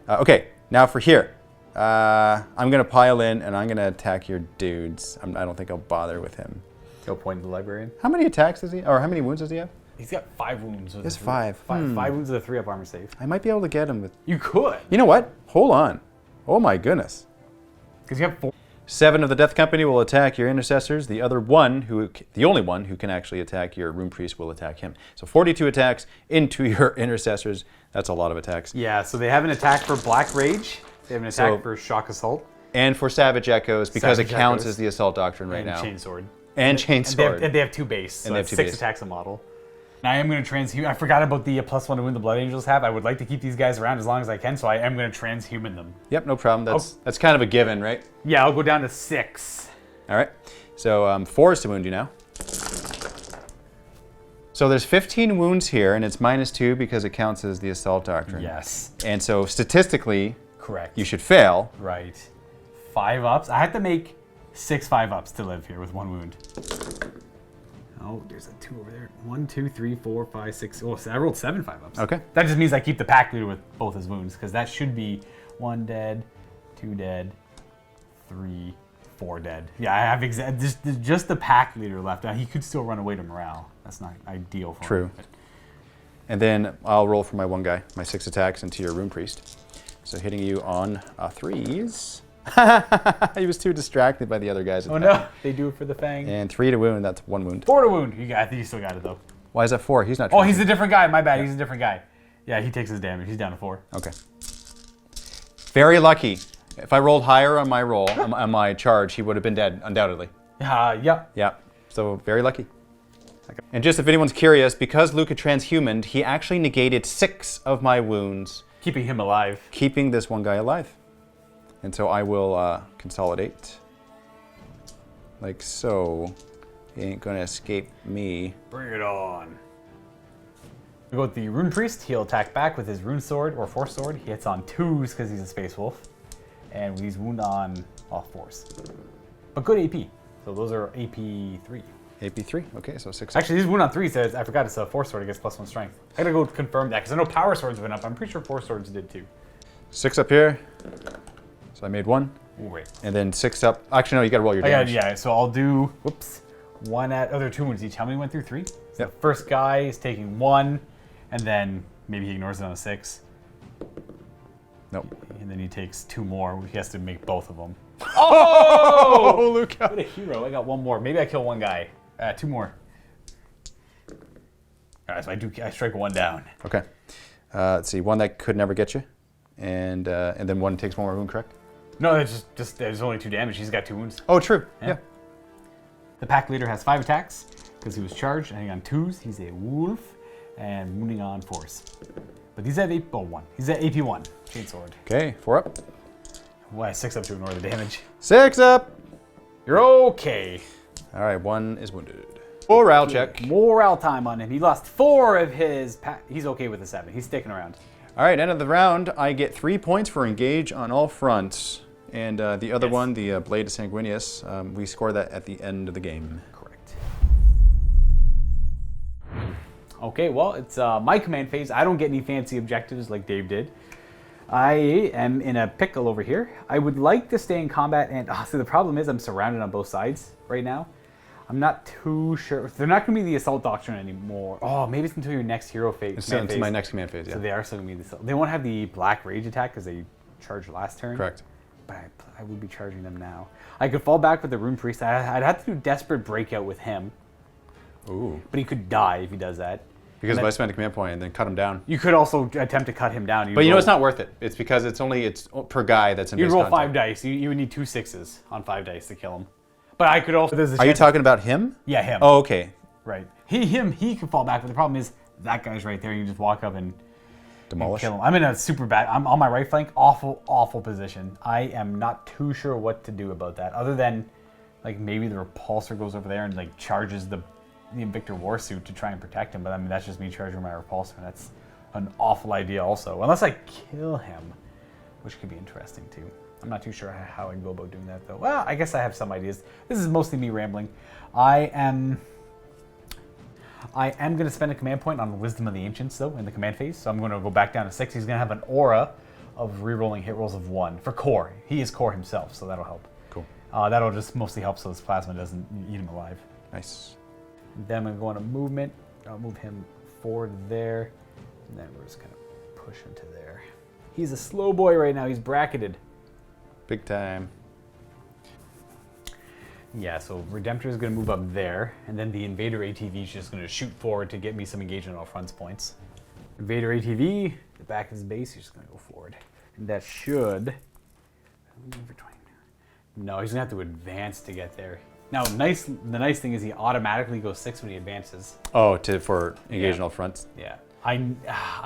Okay, now for here. I'm going to pile in, and I'm going to attack your dudes. I don't think I'll bother with him. Go point to the librarian. How many attacks does he, or how many wounds does he have? He's got 5 wounds. He has 5. 5 wounds with a 3-up armor save. I might be able to get him with... You could. You know what? Hold on. Oh my goodness. Because you have 4. 7 of the Death Company will attack your intercessors. The only one who can actually attack your Rune Priest will attack him. So 42 attacks into your intercessors. That's a lot of attacks. Yeah, so they have an attack for Black Rage. They have an attack for Shock Assault. And for Savage Echoes, because Savage it counts Echoes. as the Assault Doctrine right And now. Chainsword. And Chainsword. And they have 2 base. So And they have that's 2 6 base. attacks a model. Now I am going to transhuman. I forgot about the +1 to win the Blood Angels have. I would like to keep these guys around as long as I can, so I am going to transhuman them. Yep, no problem. That's kind of a given, right? Yeah, I'll go down to 6. All right. So 4 is to wound you now. So there's 15 wounds here, and it's -2 because it counts as the assault doctrine. Yes. And so statistically, Correct. you should fail. Right. 5 ups. I have to make 6 5-ups to live here with 1 wound. Oh, there's a 2 over there. 1, 2, 3, 4, 5, 6. Oh, so I rolled 7 5-ups. Okay. That just means I keep the pack leader with both his wounds, because that should be 1 dead, 2 dead, 3, 4 dead. Yeah, I have just the pack leader left. Now, he could still run away to morale. That's not ideal for True. him. But And then I'll roll for my 1 guy, my 6 attacks into your Rune Priest. So hitting you on 3s. He was too distracted by the other guys. oh no, they do it for the fang. And 3 to wound, that's 1 wound. 4 to wound. I think you still got it though. Why is that 4? He's not Oh, trying he's to- a different guy. My bad. He's a different guy. Yeah, he takes his damage. He's down to 4. Okay. Very lucky. If I rolled higher on my roll, on my charge, he would have been dead, undoubtedly. Yeah. Yeah, so very lucky. And just if anyone's curious, because Luka transhumaned, he actually negated 6 of my wounds, Keeping him alive. keeping this 1 guy alive. And so I will consolidate. Like so. He ain't gonna escape me. Bring it on. We go with the Rune Priest. He'll attack back with his Rune Sword or Force Sword. He hits on 2s because he's a Space Wolf. And he's wound on all 4s. But good AP. So those are AP 3. AP3, okay, so 6. Actually, he's wound on 3 says, I forgot it's a Force Sword. It gets +1 strength. I gotta go confirm that because I know Power Swords went up. I'm pretty sure Force Swords did too. 6 up here. So I made 1. Oh, wait. And then 6 up. Actually, no, you gotta roll your damage. Yeah, so I'll do, whoops, 1 at other 2 wounds each. How many went through 3? So Yep. the first guy is taking 1, and then maybe he ignores it on a 6. Nope. And then he takes 2 more. He has to make both of them. Oh, Luka. What a hero. I got 1 more. Maybe I kill 1 guy. 2 more. All right, so I strike 1 down. Okay. Let's see, 1 that could never get you. And then 1 takes 1 more wound, correct? No, it's just there's only 2 damage. He's got 2 wounds. Oh, true. Yeah. The pack leader has 5 attacks because he was charged. I think on 2s, he's a wolf and wounding on 4s. But he's at 1. He's at AP1. Chainsword. Okay, 4 up. Why 6 up to ignore the damage? 6 up. You're okay. All right, 1 is wounded. Morale check. Morale time on him. He lost 4 of his pack. He's okay with the 7. He's sticking around. All right, end of the round, I get 3 points for engage on all fronts. And the other Yes. one, the Blade of Sanguinius, we score that at the end of the game. Correct. Okay, well, it's my command phase. I don't get any fancy objectives like Dave did. I am in a pickle over here. I would like to stay in combat, and so the problem is I'm surrounded on both sides right now. I'm not too sure. They're not going to be the Assault Doctrine anymore. Oh, maybe it's until your next hero phase. It's my next command phase, yeah. So they are still going to be the Assault. They won't have the Black Rage attack because they charged last turn. Correct. But I would be charging them now. I could fall back with the Rune Priest. I'd have to do Desperate Breakout with him. Ooh. But he could die if he does that. Because And if I then- spend a command point and then cut him down. You could also attempt to cut him down. But you know, it's not worth it. It's because it's per guy that's in You'd base roll contact. 5 dice. You would need 2 6s on 5 dice to kill him. But I could also. Are you talking about him? Yeah, him. Oh, okay. Right. He could fall back, but the problem is that guy's right there. You just walk up and Demolish. kill him. I'm in a super bad. I'm on my right flank. Awful position. I am not too sure what to do about that, other than like maybe the repulsor goes over there and like charges the Invictor Warsuit to try and protect him. But I mean that's just me charging my repulsor. And that's an awful idea also, unless I kill him, which could be interesting too. I'm not too sure how I can go about doing that though. Well, I guess I have some ideas. This is mostly me rambling. I am going to spend a command point on Wisdom of the Ancients though in the command phase. So I'm going to go back down to 6. He's going to have an aura of rerolling hit rolls of 1 for core. He is core himself, so that'll help. Cool. That'll just mostly help so this plasma doesn't eat him alive. Nice. Then I'm going to go on a movement. I'll move him forward there. And then we're just going to push him to there. He's a slow boy right now. He's bracketed. Big time. Yeah, so Redemptor is going to move up there, and then the Invader ATV is just going to shoot forward to get me some engagement on all fronts points. Invader ATV, the back of his base, he's just going to go forward. And that should... No, he's going to have to advance to get there. Now, the nice thing is he automatically goes 6 when he advances. Oh, for engage on all fronts? Yeah. I'm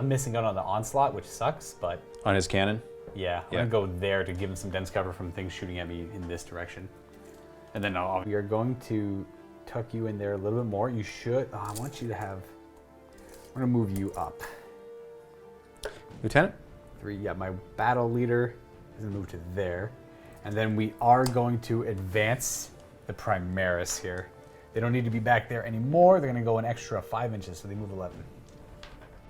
missing out on the Onslaught, which sucks, but... On his cannon? Yeah, I'm going to go there to give him some dense cover from things shooting at me in this direction. And then we are going to tuck you in there a little bit more. You should, I want you to have, I'm gonna move you up. Lieutenant? 3, yeah, my battle leader is gonna move to there. And then we are going to advance the Primaris here. They don't need to be back there anymore. They're gonna go an extra 5 inches, so they move 11.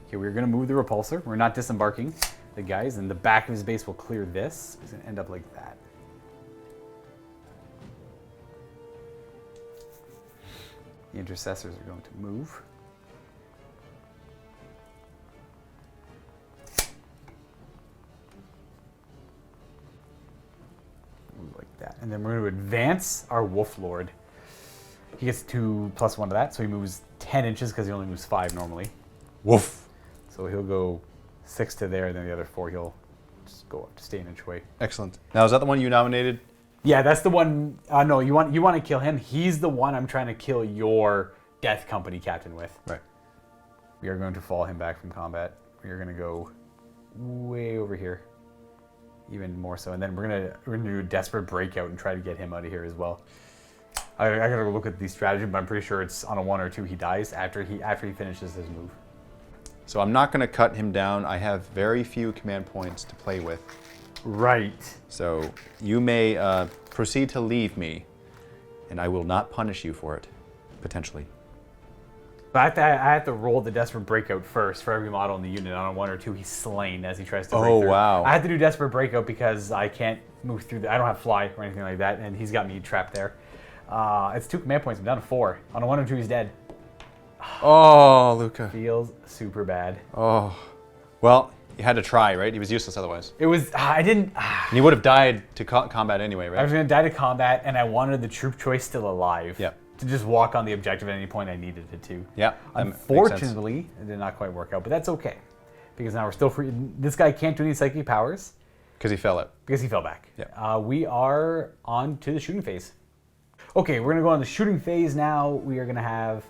Okay, we're gonna move the repulsor. We're not disembarking the guys, and the back of his base will clear this. It's gonna end up like that. The intercessors are going to move. Move like that. And then we're going to advance our Wolf Lord. He gets 2+1 to that, so he moves 10 inches because he only moves 5 normally. Woof. So he'll go 6 to there, and then the other 4 he'll just go up to stay an inch away. Excellent. Now, is that the one you nominated? Yeah, that's the one. No, you want to kill him. He's the one I'm trying to kill your Death Company captain with. Right. We are going to fall him back from combat. We are going to go way over here, even more so, and then we're gonna do a desperate breakout and try to get him out of here as well. I gotta look at the strategy, but I'm pretty sure it's on a 1 or 2 he dies after he finishes his move. So I'm not going to cut him down. I have very few command points to play with. Right. So you may proceed to leave me, and I will not punish you for it, potentially. But I have to roll the desperate breakout first for every model in the unit. On a 1 or 2, he's slain as he tries to break through. Oh, wow. I have to do desperate breakout because I can't move through. I don't have fly or anything like that, and he's got me trapped there. It's 2 command points. I'm down to 4. On a 1 or 2, he's dead. Oh, Luka. Feels super bad. Oh. Well, you had to try, right? He was useless otherwise. It was, I didn't. And he would have died to combat anyway, right? I was going to die to combat, and I wanted the troop choice still alive. Yep. To just walk on the objective at any point I needed it to. Yeah. Unfortunately, it did not quite work out, but that's okay. Because now we're still free. This guy can't do any psychic powers. Because he fell out. Because he fell back. Yeah. We are on to the shooting phase. Okay, we're going to go on the shooting phase now. We are going to have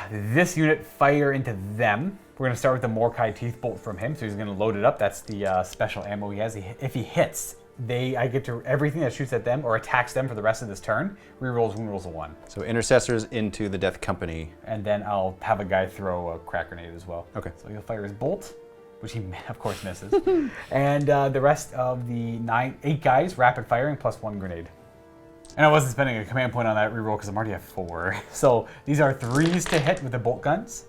this unit fire into them. We're going to start with the Morkai Teeth Bolt from him, so he's going to load it up. That's the special ammo he has. If he hits, I get to everything that shoots at them or attacks them for the rest of this turn. Rerolls wound rolls a 1. So intercessors into the Death Company. And then I'll have a guy throw a crack grenade as well. Okay. So he'll fire his bolt, which he of course misses. And the rest of the 8 guys rapid firing +1 grenade. And I wasn't spending a command point on that reroll because I'm already at 4. So these are 3s to hit with the bolt guns.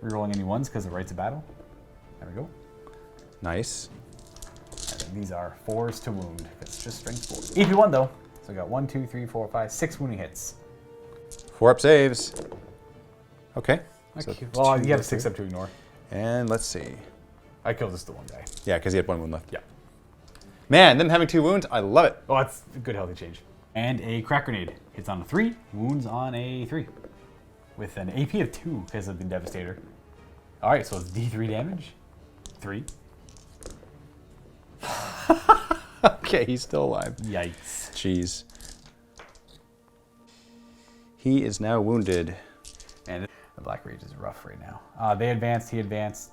Rerolling any 1s because of rights of battle. There we go. Nice. And then these are 4s to wound. It's just strength 4. AP1 though. So I got 1, 2, 3, 4, 5, 6 wounding hits. 4 up saves. Okay. So well, you have 6 up to ignore. And let's see. I killed just the one guy. Yeah, because he had 1 wound left. Yeah. Man, them having 2 wounds, I love it. Oh, that's a good healthy change. And a crack grenade. Hits on a 3, wounds on a 3. With an AP of 2 because of the Devastator. Alright, so it's D3 damage. 3. Okay, he's still alive. Yikes. Jeez. He is now wounded. And the Black Rage is rough right now. They advanced, he advanced.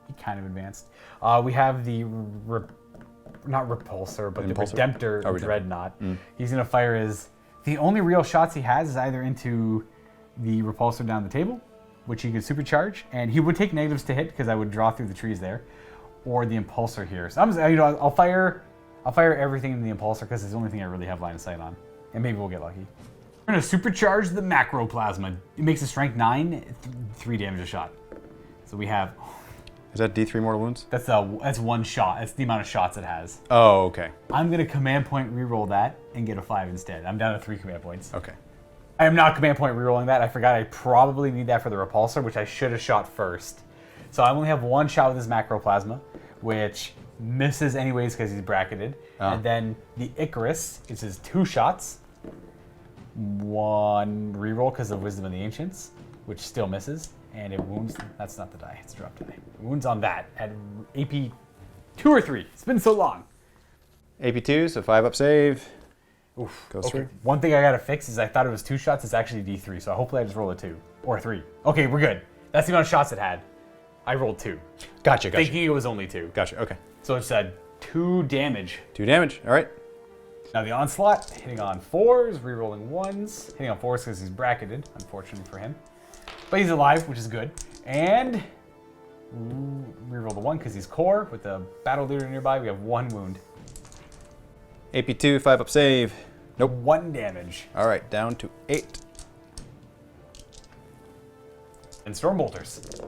He kind of advanced. We have the, not Repulsor, but the Redemptor Dreadnought. He's going to fire his, the only real shots he has is either into the Repulsor down the table, which he could supercharge, and he would take negatives to hit because I would draw through the trees there, or the Impulsor here. So I'm just, I'll fire everything in the Impulsor because it's the only thing I really have line of sight on, and maybe we'll get lucky. We're gonna supercharge the Macroplasma. It makes a strength 9, 3 damage a shot. So we have. Is that D3 mortal wounds? That's 1 shot. That's the amount of shots it has. Oh, okay. I'm gonna command point reroll that and get a 5 instead. I'm down to 3 command points. Okay. I am not command point rerolling that. I forgot I probably need that for the Repulsor, which I should have shot first. So I only have 1 shot with his Macroplasma, which misses anyways because he's bracketed. And then the Icarus is his 2 shots. 1 reroll because of Wisdom of the Ancients, which still misses. And it wounds, that's not the die, it's a drop die. It wounds on that at AP 2 or 3. It's been so long. AP2, so 5 up save. Oof. Goes through. One thing I gotta fix is I thought it was 2 shots, it's actually D3, so hopefully I just roll a 2. Or 3. Okay, we're good. That's the amount of shots it had. I rolled 2. Gotcha. Thinking it was only 2. Gotcha, okay. So it's 2 damage. 2 damage, all right. Now the Onslaught, hitting on 4s, rerolling 1s. Hitting on 4s because he's bracketed, unfortunately for him. But he's alive, which is good. And reroll the 1 because he's core. With the battle leader nearby, we have 1 wound. AP2, 5-up save. Nope. 1 damage. All right, down to 8. And Stormbolters.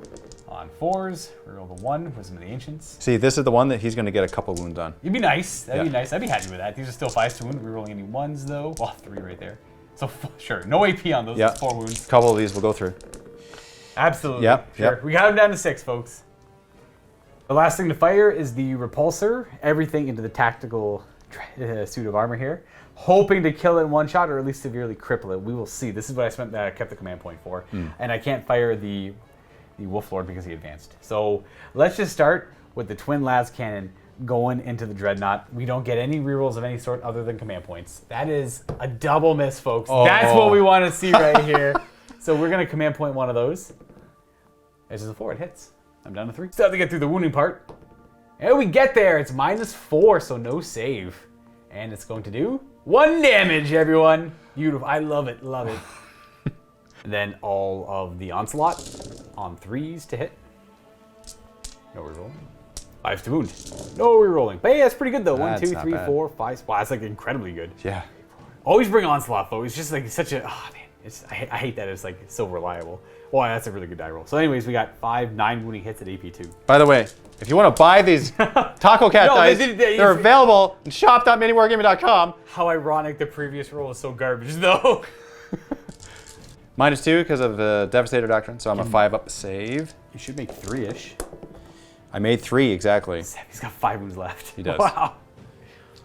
On 4s, reroll the 1, Wisdom of the Ancients. See, this is the one that he's going to get a couple wounds on. You'd be nice. That'd be Yeah. nice. I'd be happy with that. These are still 5s to wound. Rerolling any 1s though. Well, 3 right there. So sure, no AP on those. Yeah. It's 4 wounds. A couple of these we'll go through. Absolutely. Yep, Sure. yep. We got him down to 6, folks. The last thing to fire is the Repulsor. Everything into the tactical suit of armor here. Hoping to kill it in 1 shot or at least severely cripple it. We will see. This is what I kept the command point for. And I can't fire the Wolf Lord because he advanced. So let's just start with the Twin Las Cannon going into the Dreadnought. We don't get any rerolls of any sort other than command points. That is a double miss, folks. Oh. That's what we want to see right here. So we're going to command point 1 of those. This is a 4. It hits. I'm down to 3. Still have to get through the wounding part. And we get there. It's -4, so no save. And it's going to do 1 damage, everyone. Beautiful. I love it. Love it. Then all of the Onslaught on 3s to hit. No rerolling. 5s to wound. No rerolling. But yeah, it's pretty good though. 1, That's 2, not 3, bad. 4, 5. Wow, that's like incredibly good. Yeah. Always bring Onslaught, folks. It's just like such a, oh man. I hate that it's like so reliable. Well, that's a really good die roll. So anyways, we got 5, 9 wounding hits at AP2. By the way, if you want to buy these Taco Cat No, dice, they- they're available in shop.miniwargaming.com. How ironic the previous roll was so garbage though. -2 because of the Devastator Doctrine, so I'm a 5-up save. You should make 3-ish. I made 3 exactly. He's got 5 wounds left. He does. Wow.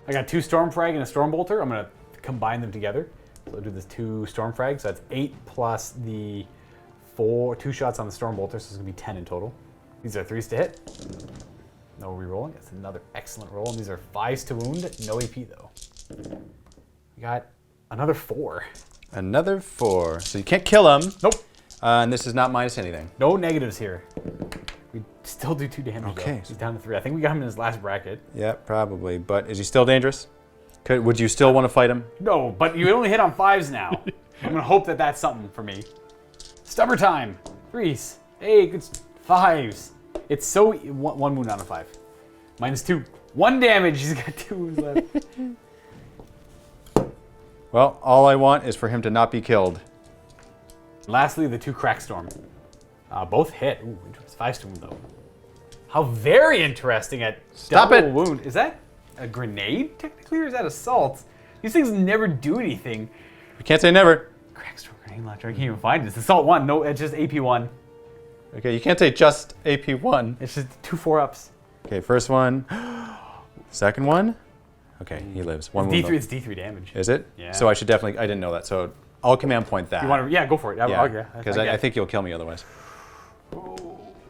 I got 2 Stormfrag and a Stormbolter. I'm going to combine them together. So I'll do this 2 Stormfrag. So that's 8 plus the 2 shots on the Stormbolter. So it's going to be 10 in total. These are 3s to hit. No rerolling. That's another excellent roll. And these are 5s to wound. No AP though. We got another 4. Another 4. So you can't kill him. Nope. And this is not minus anything. No negatives here. We still do 2 damage Okay. though. He's down to 3. I think we got him in his last bracket. Yeah, probably. But is he still dangerous? Would you still want to fight him? No, but you only hit on 5s now. I'm gonna hope that that's something for me. Stubber time. 3s. Hey, good 5s. It's so 1 wound on a 5. -2. 1 damage. He's got 2 wounds left. Well, all I want is for him to not be killed. Lastly, the 2 Crackstorm. Both hit. Ooh, interesting. 5s to wound though. How very interesting at Stop double it. wound. Is that a grenade technically, or is that assault? These things never do anything. We can't say never. Crackstorm grenade launcher. I can't even find it. It's assault 1. No, it's just AP1. Okay, you can't say just AP1. It's just 2 4-ups. Okay, first one. Second one. Okay, he lives. 1 wound. D3. It's D3 damage. Is it? Yeah. So I should definitely. I didn't know that. So I'll command point that. You want to? Yeah, go for it. Yeah, because I think you'll kill me otherwise.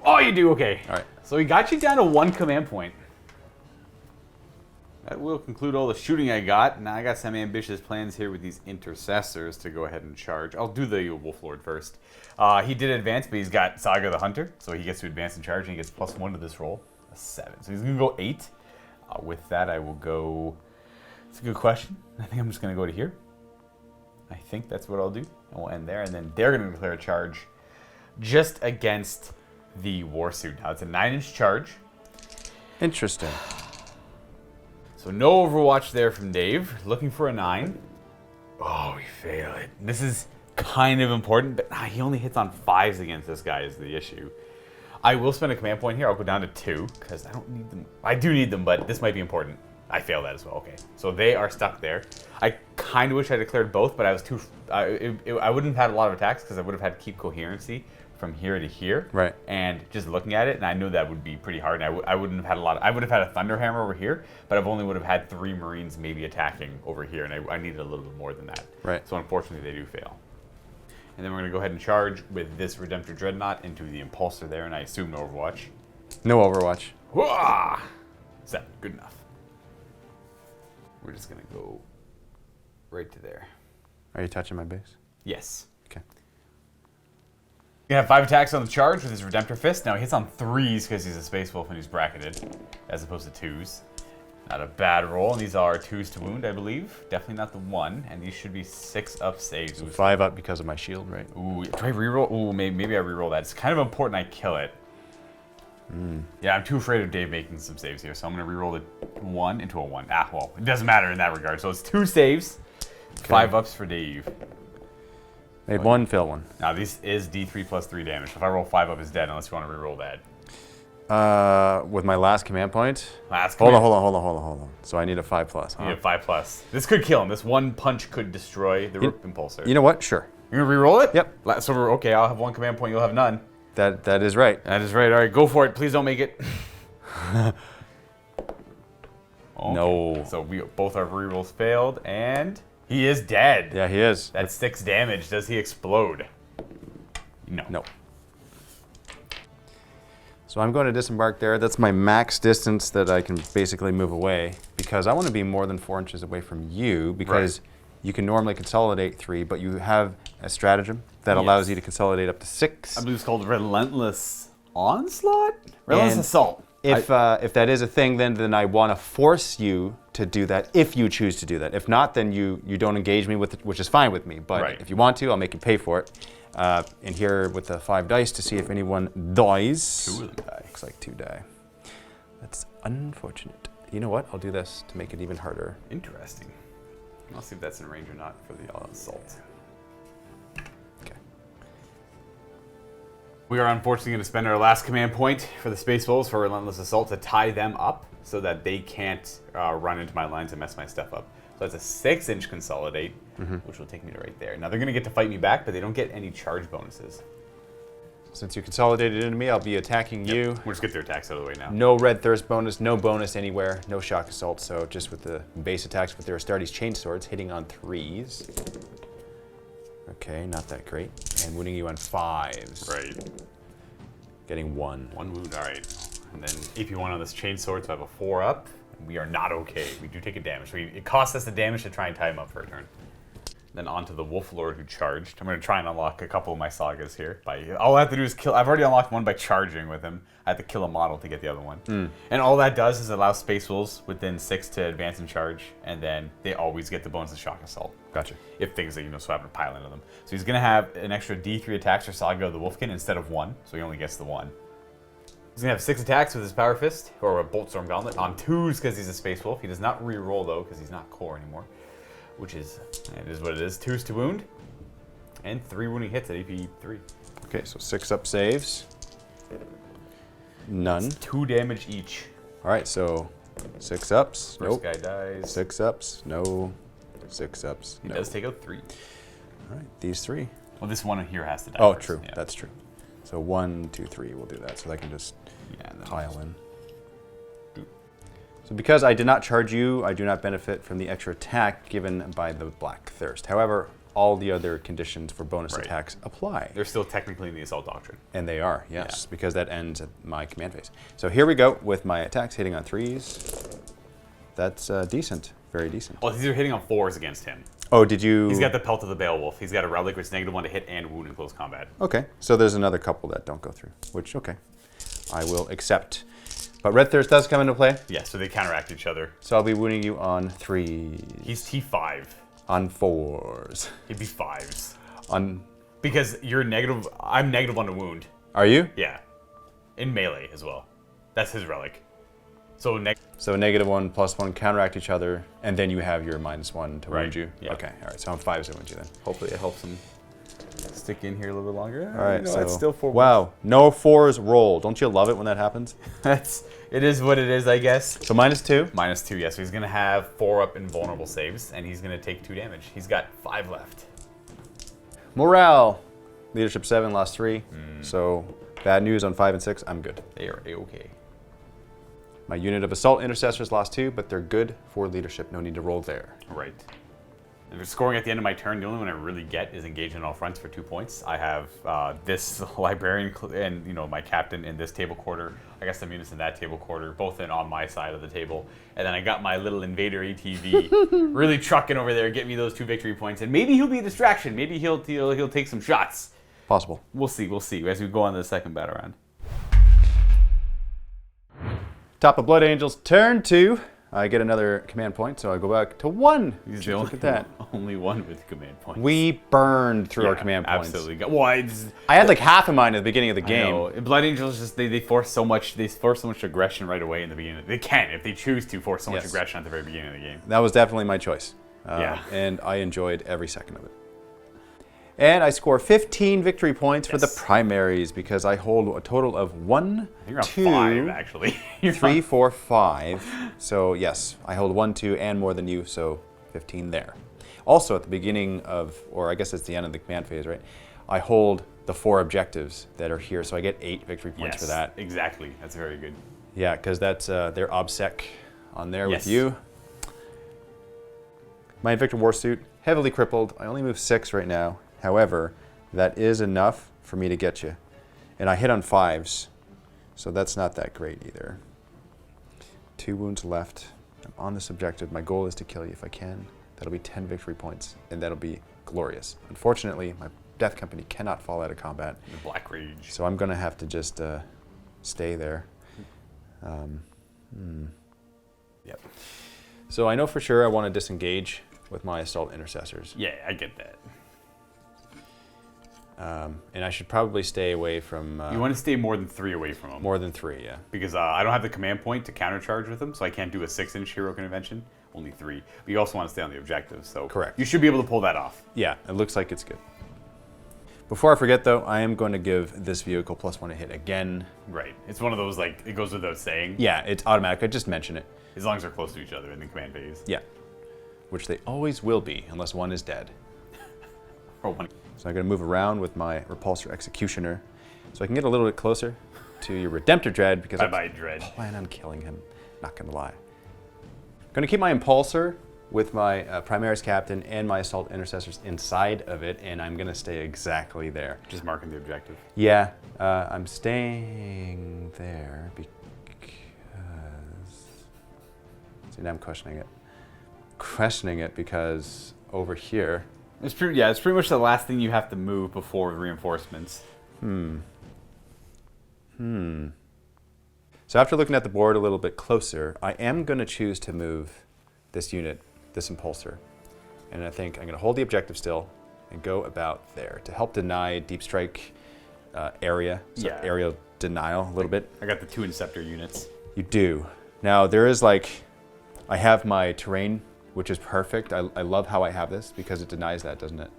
Oh, you do? Okay. All right. So we got you down to 1 command point. That will conclude all the shooting I got. Now I got some ambitious plans here with these intercessors to go ahead and charge. I'll do the Wolf Lord first. He did advance, but he's got Saga the Hunter, so he gets to advance and charge, and he gets +1 to this roll. A 7. So he's going to go 8. With that, I will go... It's a good question. I think I'm just going to go to here. I think that's what I'll do. And we'll end there, and then they're going to declare a charge just against the Warsuit. Now, it's a 9-inch charge. Interesting. So no Overwatch there from Dave. Looking for a 9. Oh, we fail it. This is kind of important, but he only hits on 5s against this guy is the issue. I will spend a command point here. I'll go down to 2, because I don't need them. I do need them, but this might be important. I failed that as well. Okay, so they are stuck there. I kind of wish I declared both, but I was too... I wouldn't have had a lot of attacks, because I would have had to keep coherency from here to here. Right. And just looking at it, and I knew that would be pretty hard, and I wouldn't have had a lot. I would have had a Thunderhammer over here, but I only would have had 3 Marines maybe attacking over here, and I needed a little bit more than that. Right. So unfortunately, they do fail. And then we're going to go ahead and charge with this Redemptor Dreadnought into the Impulsor there, and I assume no Overwatch. No Overwatch. Whoa! 7. Good enough. We're just going to go right to there. Are you touching my base? Yes. Okay. He have 5 attacks on the charge with his Redemptor Fist. Now he hits on 3s because he's a Space Wolf and he's bracketed, as opposed to 2s. Not a bad roll. And these are 2s to wound, I believe. Definitely not the 1. And these should be 6-up saves. So 5 up because of my shield, right? Ooh, do I reroll? Ooh, maybe I reroll that. It's kind of important I kill it. Yeah, I'm too afraid of Dave making some saves here, so I'm going to reroll the 1 into a 1. Ah, well, it doesn't matter in that regard. So it's 2 saves, 5 ups for Dave. Made 1, fail 1. Now, this is D3 plus 3 damage. If I roll 5 up, it's dead unless you want to reroll that. With my last command point. Hold on. So I need a 5+. Huh? You have 5+. This could kill him. This 1 punch could destroy the Rook Impulsor. You know what? Sure. You're going to reroll it? Yep. So okay, I'll have 1 command point, you'll have none. That is right. That is right. All right, go for it. Please don't make it. Okay. No. So both our rerolls failed, and he is dead. Yeah, he is. That's 6 damage. Does he explode? No. No. So I'm going to disembark there. That's my max distance that I can basically move away because I want to be more than 4 inches away from you because you can normally consolidate 3, but you have a stratagem that allows you to consolidate up to 6. I believe it's called Relentless Onslaught? Relentless Assault. If that is a thing, then I want to force you to do that if you choose to do that. If not, then you don't engage me with it, which is fine with me. But if you want to, I'll make you pay for it. And here with the 5 dice to see if anyone dies. 2 of them die. Looks like 2 die. That's unfortunate. You know what? I'll do this to make it even harder. Interesting. I'll see if that's in range or not for the assault. Okay. We are unfortunately going to spend our last command point for the Space Wolves for Relentless Assault to tie them up so that they can't run into my lines and mess my stuff up. So that's a 6-inch consolidate, which will take me to right there. Now they're going to get to fight me back, but they don't get any charge bonuses. Since you consolidated into me, I'll be attacking you. We'll just get their attacks out of the way now. No red thirst bonus, no bonus anywhere, no shock assault. So just with the base attacks with their Astartes chain swords, hitting on 3s. Okay, not that great. And wounding you on 5s. Right. Getting 1. 1 wound, all right. And then AP1 on this chain sword, so I have a 4 up. We are not okay. We do take a damage. It costs us the damage to try and tie him up for a turn. Then on to the Wolf Lord who charged. I'm going to try and unlock a couple of my sagas here. All I have to do is kill. I've already unlocked one by charging with him. I have to kill a model to get the other one. And all that does is allow Space Wolves within 6 to advance and charge, and then they always get the bonus of Shock Assault. Gotcha. If things that so happen to pile into them. So he's going to have an extra D3 attacks for Saga of the Wolfkin instead of 1, so he only gets the 1. He's going to have 6 attacks with his Power Fist, or a Bolt Storm Gauntlet, on 2s because he's a Space Wolf. He does not re-roll, though, because he's not core anymore. Which is, it is what it is. 2s to wound, and 3 wounding hits at AP 3. Okay, so 6 up saves. None. It's 2 damage each. All right, so 6 ups. First guy dies. 6 ups. No. 6 ups. He No. does take out 3. All right, these 3. Well, this one here has to die. Oh, first. true. Yeah. That's true. So 1, 2, 3. We'll do that so I can just And then pile in. So because I did not charge you, I do not benefit from the extra attack given by the Black Thirst. However, all the other conditions for bonus attacks apply. They're still technically in the Assault Doctrine. And they are, yes, because that ends at my command phase. So here we go with my attacks hitting on 3s. That's decent, very decent. Well, these are hitting on 4s against him. Oh, did you? He's got the Pelt of the Beowulf. He's got a Relic, which is -1 to hit and wound in close combat. Okay, so there's another couple that don't go through, which, okay, I will accept. But Red Thirst does come into play. Yeah, so they counteract each other. So I'll be wounding you on 3s. He's T5. On 4s. He'd be 5s. On. Because you're negative. I'm -1 to wound. Are you? Yeah. In melee as well. That's his Relic. So So -1, +1 counteract each other, and then you have your -1 to wound you. Yeah. Okay, all right. So I'm 5s to wound you then. hopefully it helps him stick in here a little bit longer. All right, so it's still 4. wow, no 4s roll. Don't you love it when that happens? It is what it is, I guess. So -2. -2, yes. So he's gonna have 4 up invulnerable saves, and he's gonna take 2 damage. He's got 5 left. Morale. Leadership 7, lost 3. So bad news on 5 and 6. I'm good. They are A-okay. My unit of assault intercessors lost 2, but they're good for leadership. No need to roll there. Right. If you're scoring at the end of my turn, the only one I really get is engaged on all fronts for 2 points. I have this librarian and my captain in this table quarter. I got some units in that table quarter, both on my side of the table. And then I got my little invader ATV really trucking over there, get me those 2 victory points. And maybe he'll be a distraction. Maybe he'll take some shots. Possible. We'll see as we go on to the second battle round. Top of Blood Angels, turn 2. I get another command point, so I go back to 1. He's the Look at that. only one with command points. We burned through our command points. Absolutely. Well, I had like half of mine at the beginning of the game. Blood Angels just they force so much aggression right away in the beginning. They can, if they choose to, force so much aggression at the very beginning of the game. That was definitely my choice. And I enjoyed every second of it. And I score 15 victory points for the primaries because I hold a total of 1, 2, 5, actually. 3, 4, 5. So yes, I hold 1, 2, and more than you, so 15 there. Also at the beginning of, or I guess it's the end of the command phase, right? I hold the 4 objectives that are here, so I get 8 victory points for that. Exactly. That's very good. Yeah, because that's their OBSEC on there with you. My Invictor Warsuit, heavily crippled. I only move 6 right now. However, that is enough for me to get you. And I hit on 5s, so that's not that great either. 2 wounds left. I'm on this objective. My goal is to kill you if I can. That'll be 10 victory points, and that'll be glorious. Unfortunately, my Death Company cannot fall out of combat. The Black Rage. So I'm going to have to just stay there. Yep. So I know for sure I want to disengage with my Assault Intercessors. Yeah, I get that. And I should probably stay away from... you want to stay more than 3 away from them. More than 3, yeah. Because I don't have the command point to countercharge with them, so I can't do a 6-inch Hero Convention. Only 3. But you also want to stay on the objective, so... Correct. You should be able to pull that off. Yeah, it looks like it's good. Before I forget, though, I am going to give this vehicle +1 to hit again. Right. It's one of those, like, it goes without saying. Yeah, it's automatic. I just mention it. As long as they're close to each other in the command phase. Yeah. Which they always will be, unless one is dead. Or one. So I'm going to move around with my Repulsor Executioner so I can get a little bit closer to your Redemptor Dread because Bye-bye, Dread. plan on killing him. Not going to lie. I'm going to keep my Impulsor with my Primaris Captain and my Assault Intercessors inside of it, and I'm going to stay exactly there. Just marking the objective. Yeah, I'm staying there because... See, now I'm questioning it. Questioning it because over here... It's pretty much the last thing you have to move before reinforcements. So after looking at the board a little bit closer, I am going to choose to move this unit, this Impulsor. And I think I'm going to hold the objective still and go about there to help deny deep strike area. So aerial denial a little bit. I got the 2 Inceptor units. You do. Now there is like, I have my terrain, which is perfect. I love how I have this because it denies that, doesn't it?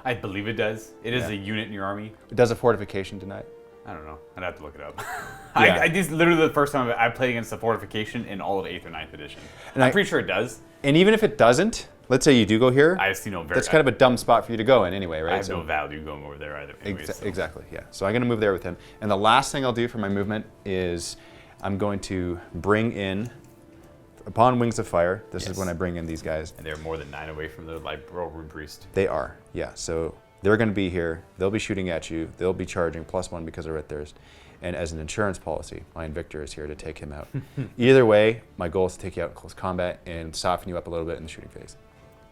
I believe it does. It is a unit in your army. Does a fortification deny it? I don't know. I'd have to look it up. Yeah. This is literally the first time I played against a fortification in all of 8th or 9th edition. And I'm pretty sure it does. And even if it doesn't, let's say you do go here, I see no value. that's kind of a dumb spot for you to go in anyway, right? I have no value going over there either. Anyways, Exactly, yeah. So I'm going to move there with him. And the last thing I'll do for my movement is I'm going to bring in, upon Wings of Fire, this is when I bring in these guys. And they're more than 9 away from the Libral Rune Priest. They are, yeah. So they're going to be here. They'll be shooting at you. They'll be charging +1 because they're at theirs. And as an insurance policy, my Invictor is here to take him out. Either way, my goal is to take you out in close combat and soften you up a little bit in the shooting phase.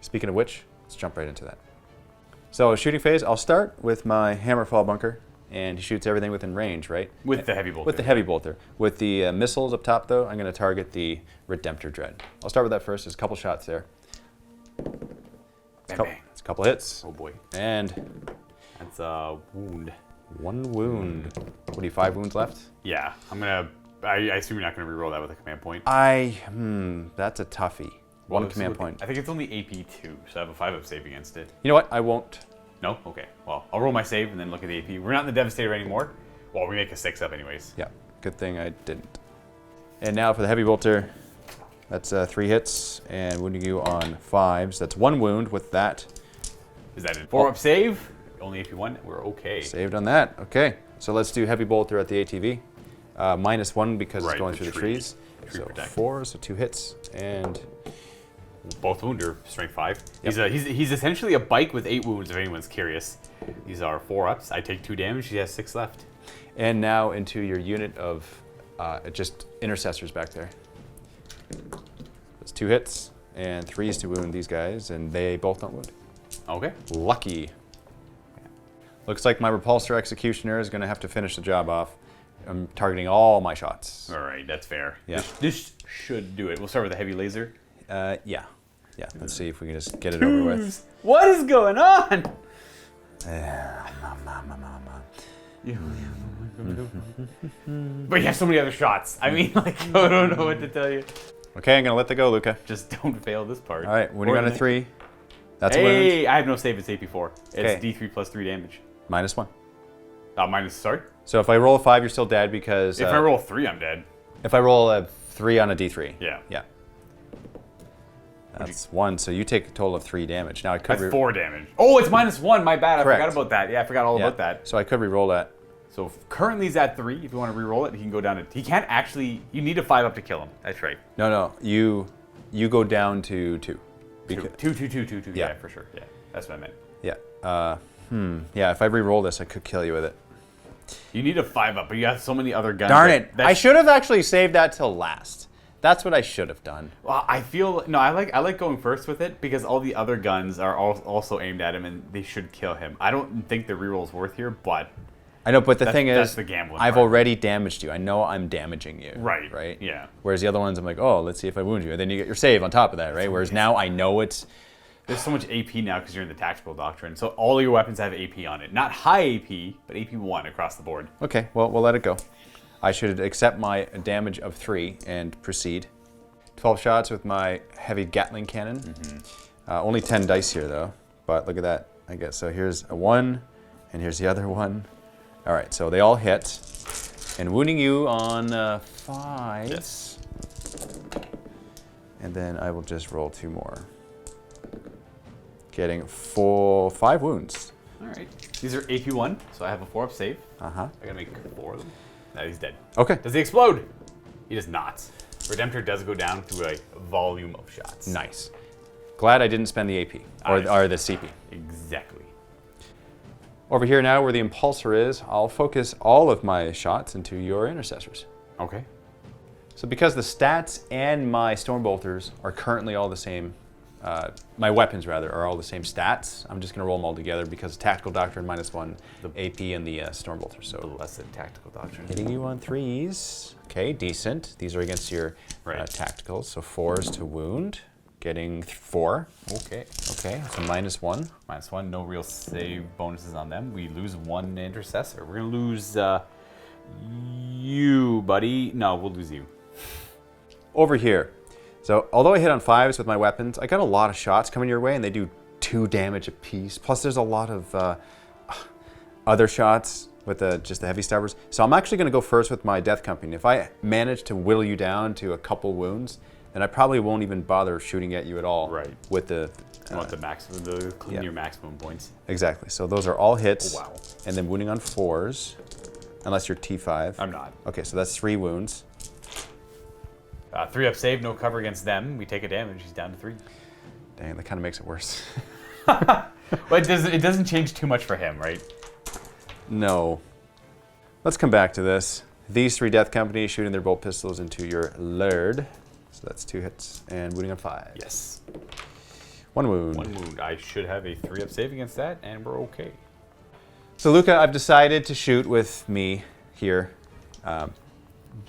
Speaking of which, let's jump right into that. So shooting phase, I'll start with my Hammerfall Bunker, and he shoots everything within range, right? With the Heavy Bolter. With the Heavy Bolter. With the missiles up top, though, I'm going to target the Redemptor Dread. I'll start with that first. There's a couple shots there. Bang, bang. It's a couple hits. Oh boy. And that's a wound. 1 wound. What do you, 5 wounds left? Yeah. I assume you're not going to reroll that with a command point. That's a toughie. One command point. I think it's only AP 2, so I have a 5-up save against it. You know what? I won't. No? Okay. Well, I'll roll my save and then look at the AP. We're not in the Devastator anymore. Well, we make a 6-up anyways. Yeah. Good thing I didn't. And now for the Heavy Bolter. That's 3 hits and wounding you on 5s. That's 1 wound with that. Is that a 4-up save? Only AP 1? We're okay. Saved on that. Okay. So let's do Heavy Bolter at the ATV. -1 because it's going through the trees. So protect. 4, so 2 hits. And both wound are strength 5. Yep. He's essentially a bike with 8 wounds if anyone's curious. These are 4-ups. I take 2 damage. He has 6 left. And now into your unit of just intercessors back there. That's 2 hits and 3s to wound these guys, and they both don't wound. Okay. Lucky. Looks like my Repulsor Executioner is going to have to finish the job off. I'm targeting all my shots. All right, that's fair. Yeah. This should do it. We'll start with the heavy laser. Yeah. Let's see if we can just get it over with. What is going on? But you have so many other shots. I mean, like, I don't know what to tell you. Okay, I'm gonna let that go, Luka. Just don't fail this part. All right, when you Or got a the- 3, that's a wound. Hey, I have no save. It's AP4. Okay. It's D3 plus 3 damage. -1. Sorry. So if I roll a 5, you're still dead because If I roll 3, I'm dead. if I roll a 3 on a D3. Yeah. Yeah. That's 1, so you take a total of 3 damage. Now I could That's 4 damage. Oh, it's -1. My bad. I Correct. forgot about that. Yeah, I forgot all yeah. about that. So I could re-roll that. So currently he's at 3. If you want to re-roll it, he can go down to. He can't actually. You need a 5 up to kill him. That's right. No, you go down to 2. Two. Yeah. Yeah, for sure. Yeah, that's what I meant. Yeah. Yeah, if I re-roll this, I could kill you with it. You need a 5 up, but you have so many other guns. Darn that- it! that I should have actually saved that till last. That's what I should have done. Well, I feel no. I like going first with it because all the other guns are also aimed at him and they should kill him. I don't think the reroll's worth here, but I know, but the thing that's is, the gambling I've part. already damaged you. I know I'm damaging you. Right. Right. Yeah. Whereas the other ones, I'm like, oh, let's see if I wound you, and then you get your save on top of that, right? Whereas now I know it's. There's so much AP now because you're in the tactical doctrine. So all your weapons have AP on it. Not high AP, but AP1 across the board. Okay, well, we'll let it go. I should accept my damage of 3 and proceed. 12 shots with my heavy Gatling cannon. Only 10 dice here, though. But look at that. I guess so. Here's a 1, and here's the other 1. All right, so they all hit. And wounding you on 5. Yes. And then I will just roll 2 more. Getting 5 wounds. All right. These are AP1, so I have a 4-up save. Uh-huh. I gotta make 4 of them. Now he's dead. Okay. Does he explode? He does not. Redemptor does go down through a volume of shots. Nice. Glad I didn't spend the AP, or the CP. Exactly. Over here now, where the impulsor is, I'll focus all of my shots into your intercessors. Okay. So because the stats and my Stormbolters are currently all the same, my weapons rather, are all the same stats, I'm just going to roll them all together because Tactical Doctrine -1, the AP, and the Stormbolter. So Blessed tactical doctrine. hitting you on 3s. Okay, decent. These are against your Right. tacticals, so 4s to wound. Getting 4. Okay. Okay, so -1. -1, no real save bonuses on them. We lose 1 intercessor. We're gonna lose you, buddy. No, we'll lose you. Over here. So although I hit on 5s with my weapons, I got a lot of shots coming your way and they do 2 damage apiece. Plus there's a lot of other shots with just the heavy stabbers. So I'm actually going to go first with my Death Company. If I manage to whittle you down to a couple wounds, then I probably won't even bother shooting at you at all. Right. With the... You want the maximum, clean yeah. your maximum points. Exactly. So those are all hits. Oh, wow. And then wounding on 4s, unless you're T5. I'm not. Okay, so that's 3 wounds. 3-up save, no cover against them. We take a damage. He's down to 3. Dang, that kind of makes it worse. But it doesn't change too much for him, right? No. Let's come back to this. These 3 Death Company shooting their bolt pistols into your laird. So that's 2 hits and wounding on 5. Yes. 1 wound. 1 wound. I should have a 3-up save against that, and we're okay. So Luka, I've decided to shoot with me here.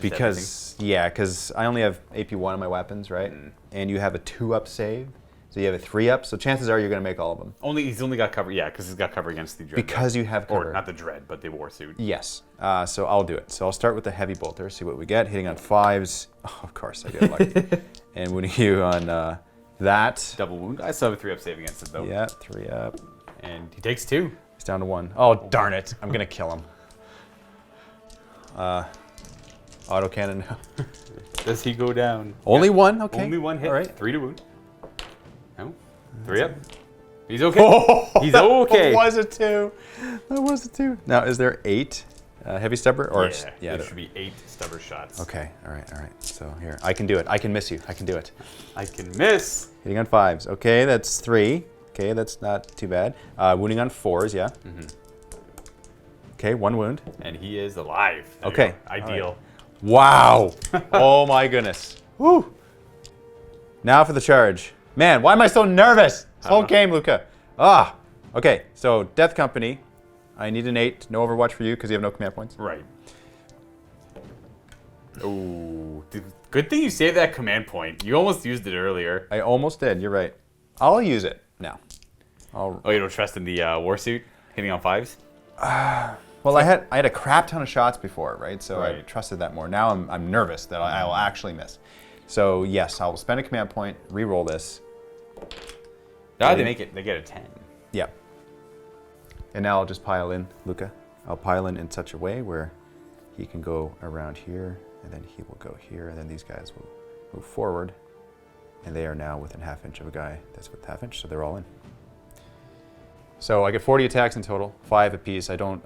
Because I only have AP1 on my weapons, right? And you have a 2-up save. So you have a 3-up, so chances are you're going to make all of them. He's only got cover, yeah, because he's got cover against the dread. Because you have cover. Or not the dread, but the war suit. Yes. So I'll do it. So I'll start with the heavy bolter, see what we get. Hitting on 5s. Oh, of course, I get lucky. And wounding you on that. Double wound. I still have a 3-up save against it, though. Yeah, 3-up. And he takes 2. He's down to 1. Oh, darn it. I'm going to kill him. Autocannon now. Does he go down? Only 1? Okay. Only 1 hit. All right. 3 to wound. No. 3-up. He's okay. He's okay. That was a 2. That was a 2. Now, is there 8 heavy stubber? Or there should be 8 stubber shots. Okay. All right. So here, I can do it. I can miss you. I can do it. I can miss. Hitting on 5s. Okay, that's 3. Okay, that's not too bad. Wounding on 4s, yeah. Okay, 1 wound. And he is alive. There Okay. you go. Ideal. Right. Wow. Oh my goodness. Woo. Now for the charge. Man, why am I so nervous? This whole game, Luka. Okay, so Death Company. I need an 8. No Overwatch for you because you have no command points. Right. Ooh, good thing you saved that command point. You almost used it earlier. I almost did. You're right. I'll use it now. Oh, you don't trust in the war suit hitting on 5s? Well, I had a crap ton of shots before, right? So I Right. trusted that more. Now I'm nervous that I will actually miss. So yes, I'll spend a command point, re-roll this. Ah, they make it. They get a 10. Yeah. And now I'll just pile in Luka. I'll pile in such a way where he can go around here, and then he will go here, and then these guys will move forward, and they are now within ½ inch of a guy that's with ½ inch, so they're all in. So I get 40 attacks in total, 5 apiece. I don't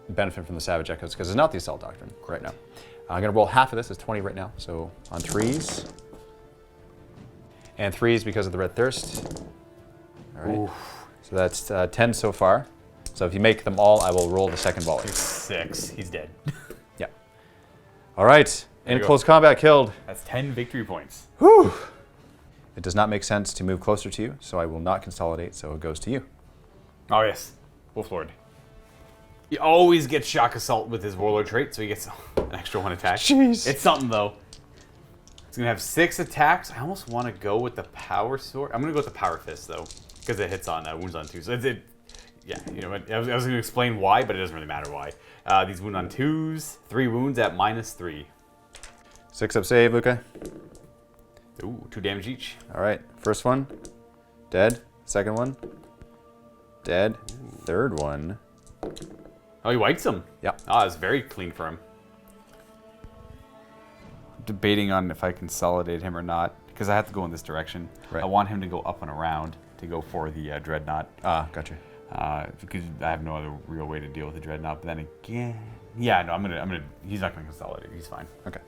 benefit from the Savage Echoes because it's not the Assault Doctrine right now. I'm going to roll half of this as 20 right now, so on 3s. And 3s because of the Red Thirst. All right. Oof. So that's 10 so far. So if you make them all, I will roll the second volley. 6. He's dead. Yeah. All right. There In you close combat killed. That's 10 victory points. Whew. It does not make sense to move closer to you, so I will not consolidate, so it goes to you. Oh, yes. Wolf Lord. He always gets Shock Assault with his Warlord trait, so he gets an extra 1 attack. Jeez. It's something, though. He's going to have 6 attacks. I almost want to go with the Power Sword. I'm going to go with the Power Fist, though, because it hits on wounds on 2. So yeah, you know what? I was going to explain why, but it doesn't really matter why. These wound on 2s, 3 wounds at -3. 6-up save, Luka. Ooh, 2 damage each. All right. First one, dead. Second one, dead. Third one. Oh, he wipes him. Yeah. Oh, it's very clean for him. I'm debating on if I consolidate him or not, because I have to go in this direction. Right. I want him to go up and around to go for the Dreadnought. Ah, gotcha. Because I have no other real way to deal with the Dreadnought. But then again, yeah, no, he's not gonna consolidate. He's fine. Okay.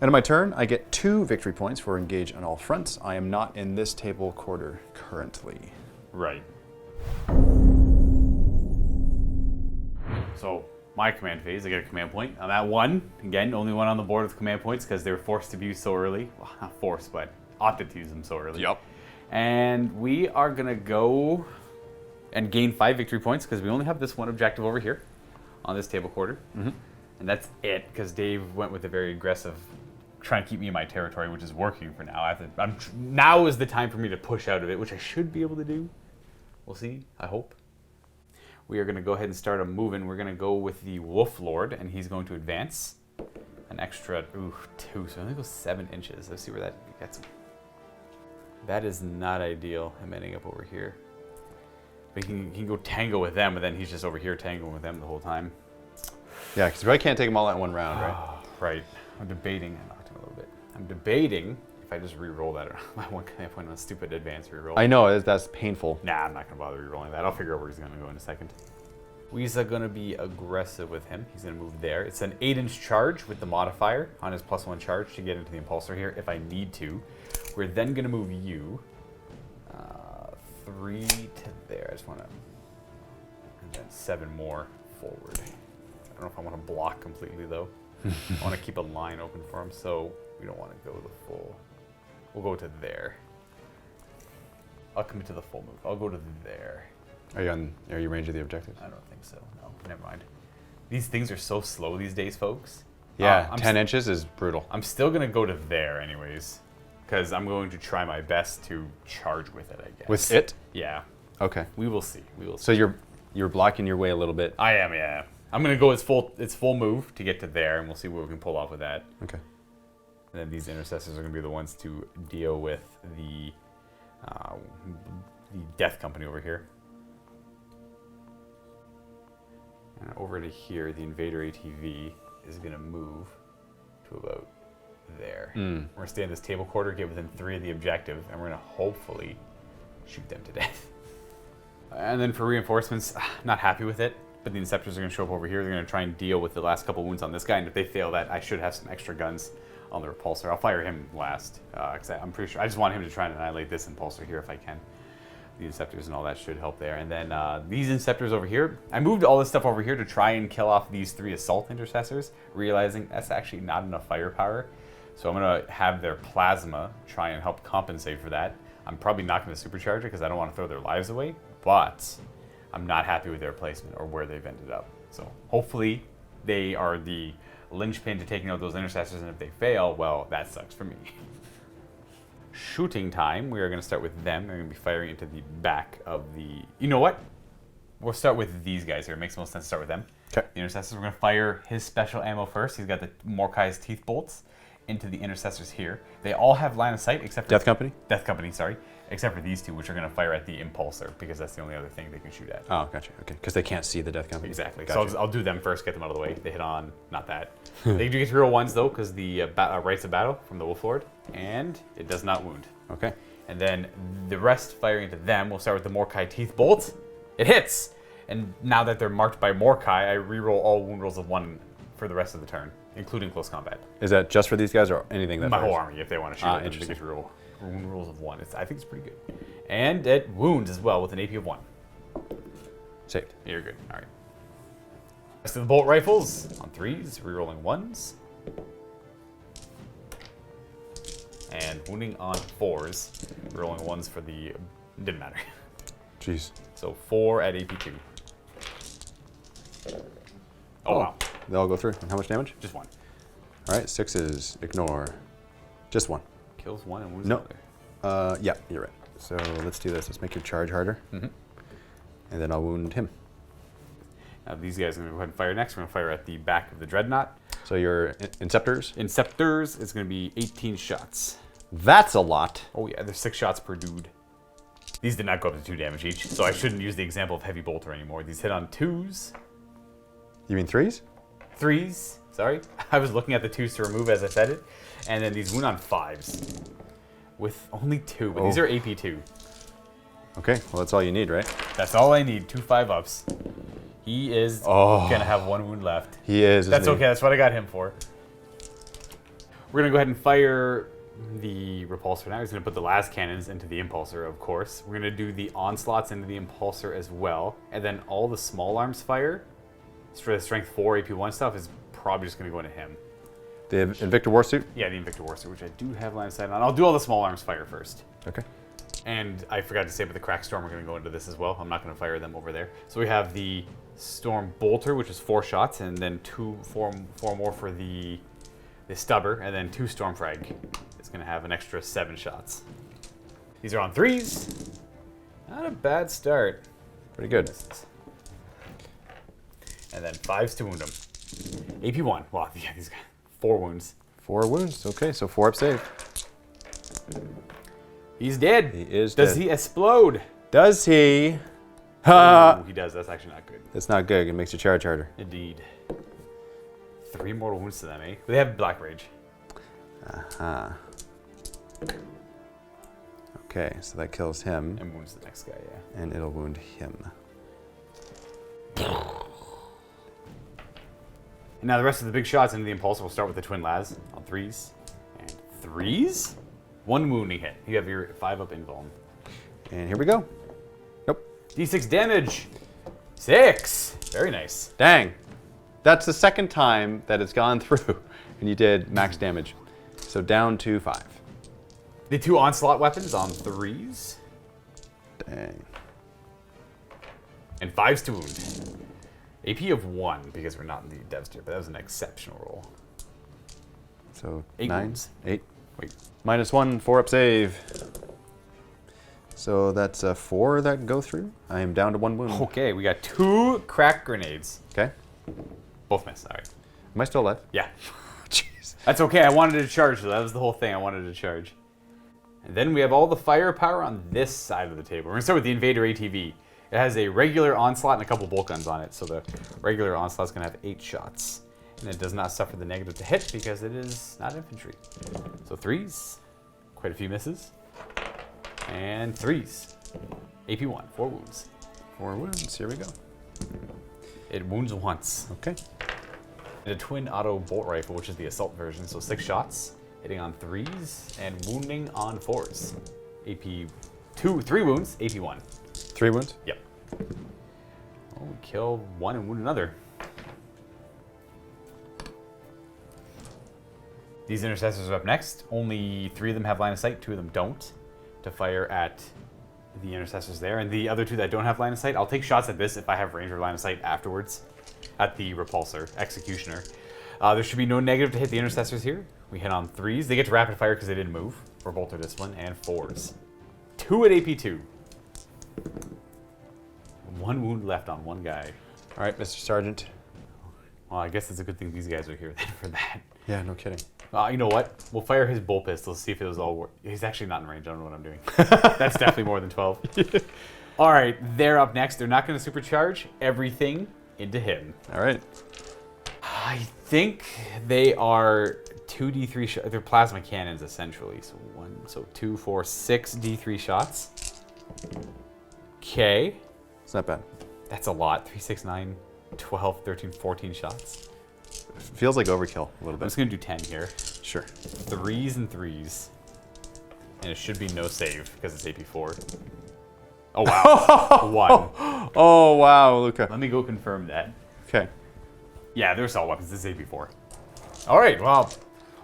End of my turn, I get 2 victory points for engage on all fronts. I am not in this table quarter currently. Right. So my command phase, I get a command point. I'm at 1. Again, only 1 on the board with command points because they were forced to be used so early. Well, not forced, but opted to use them so early. Yep. And we are gonna go and gain 5 victory points because we only have this one objective over here on this table quarter. Mm-hmm. And that's it, because Dave went with a very aggressive, trying to keep me in my territory, which is working for now. Now is the time for me to push out of it, which I should be able to do. We'll see, I hope. We are going to go ahead and start a moving. We're going to go with the Wolf Lord, and he's going to advance an extra 2. So I think it goes 7 inches. Let's see where that gets him. That is not ideal, him ending up over here. But he can go tango with them, and then he's just over here tangoing with them the whole time. Yeah, because you probably can't take them all at one round, right? Right. I'm debating. I knocked him a little bit. I'm debating if I just re-roll that. My 1 command point on a stupid advance re-roll. I know, that's painful. Nah, I'm not going to bother re-rolling that. I'll figure out where he's going to go in a second. We's going to be aggressive with him. He's going to move there. It's an 8-inch charge with the modifier on his +1 charge to get into the impulsor here if I need to. We're then going to move you 3 to there. I just want to... And then 7 more forward. I don't know if I want to block completely, though. I want to keep a line open for him, so we don't want to go the full... We'll go to there. I'll commit to the full move. I'll go to there. Are you range of the objective? I don't think so. No, never mind. These things are so slow these days, folks. Yeah, 10 inches is brutal. I'm still going to go to there anyways, because I'm going to try my best to charge with it, I guess. With it? Yeah. Okay. We will see. We will see. So you're blocking your way a little bit. I am, yeah. I'm going to go its full move to get to there, and we'll see what we can pull off with that. Okay. And then these intercessors are going to be the ones to deal with the Death Company over here. And over to here, the Invader ATV is going to move to about there. We're going to stay in this table quarter, get within 3 of the objective, and we're going to hopefully shoot them to death. And then for reinforcements, not happy with it. But the Inceptors are going to show up over here. They're going to try and deal with the last couple wounds on this guy. And if they fail that, I should have some extra guns on the repulsor. I'll fire him last. Because I'm pretty sure I just want him to try and annihilate this impulsor here if I can. The Inceptors and all that should help there. And then these Inceptors over here. I moved all this stuff over here to try and kill off these 3 Assault Intercessors, realizing that's actually not enough firepower. So I'm going to have their Plasma try and help compensate for that. I'm probably not going to supercharge it because I don't want to throw their lives away. But I'm not happy with their placement or where they've ended up. So hopefully they are the linchpin to taking out those intercessors, and if they fail, well, that sucks for me. Shooting time, we are going to start with them. They're going to be firing into the back of the... You know what? We'll start with these guys here. It makes the most sense to start with them. Okay. The intercessors, we're going to fire his special ammo first. He's got the Morkai's teeth bolts into the intercessors here. They all have line of sight except for... Death Company? Death Company, sorry. Except for these two, which are going to fire at the impulsor, because that's the only other thing they can shoot at. Oh, gotcha. Okay, because they can't see the Death Company. Exactly. Gotcha. So I'll do them first, get them out of the way. They hit on, not that. They do get real ones, though, because the Rites of Battle from the Wolf Lord, and it does not wound. Okay. And then the rest firing into them, we'll start with the Morkai Teeth Bolt. It hits! And now that they're marked by Morkai, I reroll all wound rolls of 1 for the rest of the turn, including close combat. Is that just for these guys or anything that My fires? whole army, if they want to shoot it, they interesting. just roll wound rolls of 1. I think it's pretty good. And it wounds as well with an AP of 1. Saved. Yeah, you're good. All right. Rest of the bolt rifles on 3s, rerolling 1s. And wounding on 4s, rolling 1s for the... Didn't matter. Jeez. So 4 at AP2. Oh, wow. They all go through. And how much damage? Just 1. All right, 6s. Ignore. Just 1. Kills 1 and wounds No. another. Yeah, you're right. So let's do this. Let's make your charge harder. And then I'll wound him. Now these guys are going to go ahead and fire next. We're going to fire at the back of the Dreadnought. So your Inceptors? Inceptors is going to be 18 shots. That's a lot. Oh yeah, there's 6 shots per dude. These did not go up to 2 damage each, so I shouldn't use the example of Heavy Bolter anymore. These hit on 2s. You mean 3s? 3s, sorry. I was looking at the 2s to remove as I said it. And then these wound on 5s. With only 2, but these are AP2. Okay, well that's all you need, right? That's all I need, 2 5-ups. He is gonna have 1 wound left. He is. That's okay, that's what I got him for. We're gonna go ahead and fire the repulsor now. He's gonna put the last cannons into the impulsor, of course. We're gonna do the onslaughts into the impulsor as well. And then all the small arms fire, for the strength 4 AP1 stuff, is probably just gonna go into him. The Invicta Warsuit? Yeah, the Invicta Warsuit, which I do have line of sight on. I'll do all the small arms fire first. Okay. And I forgot to say, but the Crack Storm are going to go into this as well. I'm not going to fire them over there. So we have the Storm Bolter, which is 4 shots, and then 4 more for the Stubber, and then 2 Stormfrag. It's going to have an extra 7 shots. These are on 3s. Not a bad start. Pretty good. And then 5s to wound him. AP1. Wow, yeah, these guys. 4 wounds. 4 wounds. Okay, so 4 up save. He's dead. He is Does dead. he explode? Does he? Oh, he does. That's actually not good. That's not good. It makes your charge harder. Indeed. 3 mortal wounds to them, eh? They have Black Rage. Okay, so that kills him, And wounds the next guy, yeah. and it'll wound him. And now the rest of the big shots into the Impulsor will start with the Twin Las on 3s. And 3s? 1 wounding hit. You have your 5-up invuln. And here we go. Nope. D6 damage. 6. Very nice. Dang. That's the second time that it's gone through, and you did max damage. So down to 5. The 2 Onslaught weapons on 3s. Dang. And 5s to wound. AP of 1, because we're not in the devs tier, but that was an exceptional roll. So 8 9, wounds. 8. Wait. -1, 4 up save. So that's 4 that go through. I am down to 1 wound. Okay, we got 2 crack grenades. Okay. Both missed, all right. Am I still alive? Yeah. Jeez. That's okay, I wanted to charge, though. That was the whole thing, I wanted to charge. And then we have all the firepower on this side of the table. We're gonna start with the Invader ATV. It has a regular onslaught and a couple bolt guns on it, so the regular onslaught's gonna have 8 shots. And it does not suffer the negative to hit because it is not infantry. So 3s, quite a few misses. And 3s. AP1, 4 wounds. 4 wounds, here we go. It wounds once. Okay. And a twin auto bolt rifle, which is the assault version, so 6 shots, hitting on 3s and wounding on 4s. AP 3 wounds, AP1. 3 wounds? Yep. Oh, we kill 1 and wound another. These intercessors are up next. Only 3 of them have line of sight, 2 of them don't, to fire at the intercessors there. And the other 2 that don't have line of sight, I'll take shots at this if I have range or line of sight afterwards, at the repulsor, executioner. There should be no negative to hit the intercessors here. We hit on 3s. They get to rapid fire because they didn't move. For Bolt or Discipline, and 4s. 2 at AP2. 1 wound left on 1 guy. All right, Mr. Sergeant. Well, I guess it's a good thing these guys are here then for that. Yeah, no kidding. You know what? We'll fire his bolt pistol, see if it was all work. He's actually not in range. I don't know what I'm doing. That's definitely more than 12. All right, they're up next. They're not going to supercharge everything into him. All right. I think they are 2 D3 they're plasma cannons essentially. So 2, 4, 6 D3 shots. Okay. It's not bad. That's a lot. 3, 6, 9, 12, 13, 14 shots. Feels like overkill a little I'm bit. just going to do 10 here. Sure. 3s and 3s. And it should be no save because it's AP4. Oh, wow. 1. Oh, wow, Luka. Let me go confirm that. Okay. Yeah, they're assault weapons. This is AP4. All right, well,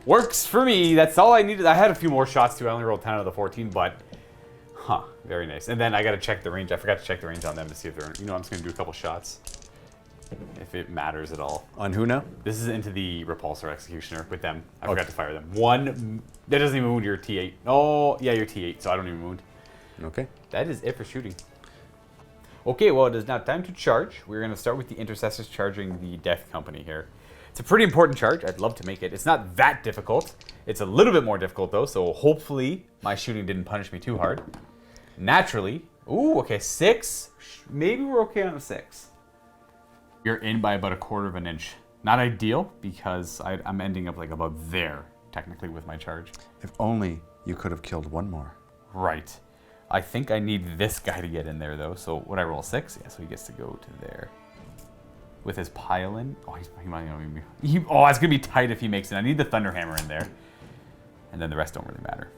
works for me. That's all I needed. I had a few more shots too. I only rolled 10 out of the 14, but very nice. And then I got to check the range. I forgot to check the range on them to see if they're, I'm just going to do a couple shots. If it matters at all. On who now? This is into the Repulsor Executioner with them. I forgot to fire them. 1, that doesn't even wound your T8. Oh, yeah, your T8, so I don't even wound. Okay. That is it for shooting. Okay, well, it is now time to charge. We're going to start with the Intercessors charging the Death Company here. It's a pretty important charge. I'd love to make it. It's not that difficult. It's a little bit more difficult, though, so hopefully my shooting didn't punish me too hard. Naturally. Ooh, okay, 6. Maybe we're okay on a 6. You're in by about 1/4 of an inch. Not ideal, because I'm ending up like about there, technically, with my charge. If only you could have killed one more. Right. I think I need this guy to get in there, though. So would I roll a 6? Yeah, so he gets to go to there. With his pile-in. Oh, he might not even be... Oh, it's going to be tight if he makes it. I need the Thunderhammer in there. And then the rest don't really matter.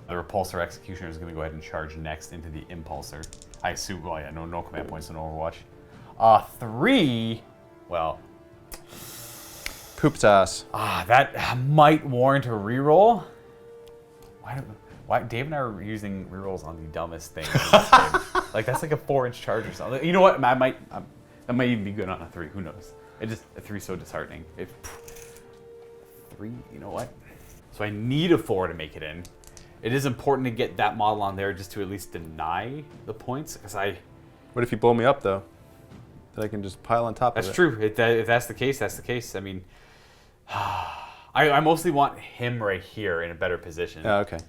The Repulsor Executioner is going to go ahead and charge next into the Impulsor. I assume... Well, yeah, no command points in Overwatch. 3... Well... Poop's ass. That might warrant a reroll. Why Dave and I are using rerolls on the dumbest things in this game. Like, that's like a 4-inch charge or something. You know what? That might even be good on a 3. Who knows? A 3's so disheartening. 3, you know what? So I need a 4 to make it in. It is important to get that model on there just to at least deny the points. Because What if you blow me up, though? That I can just pile on top of it. That's true. If that's the case, that's the case. I mean, I mostly want him right here in a better position. Yeah, okay.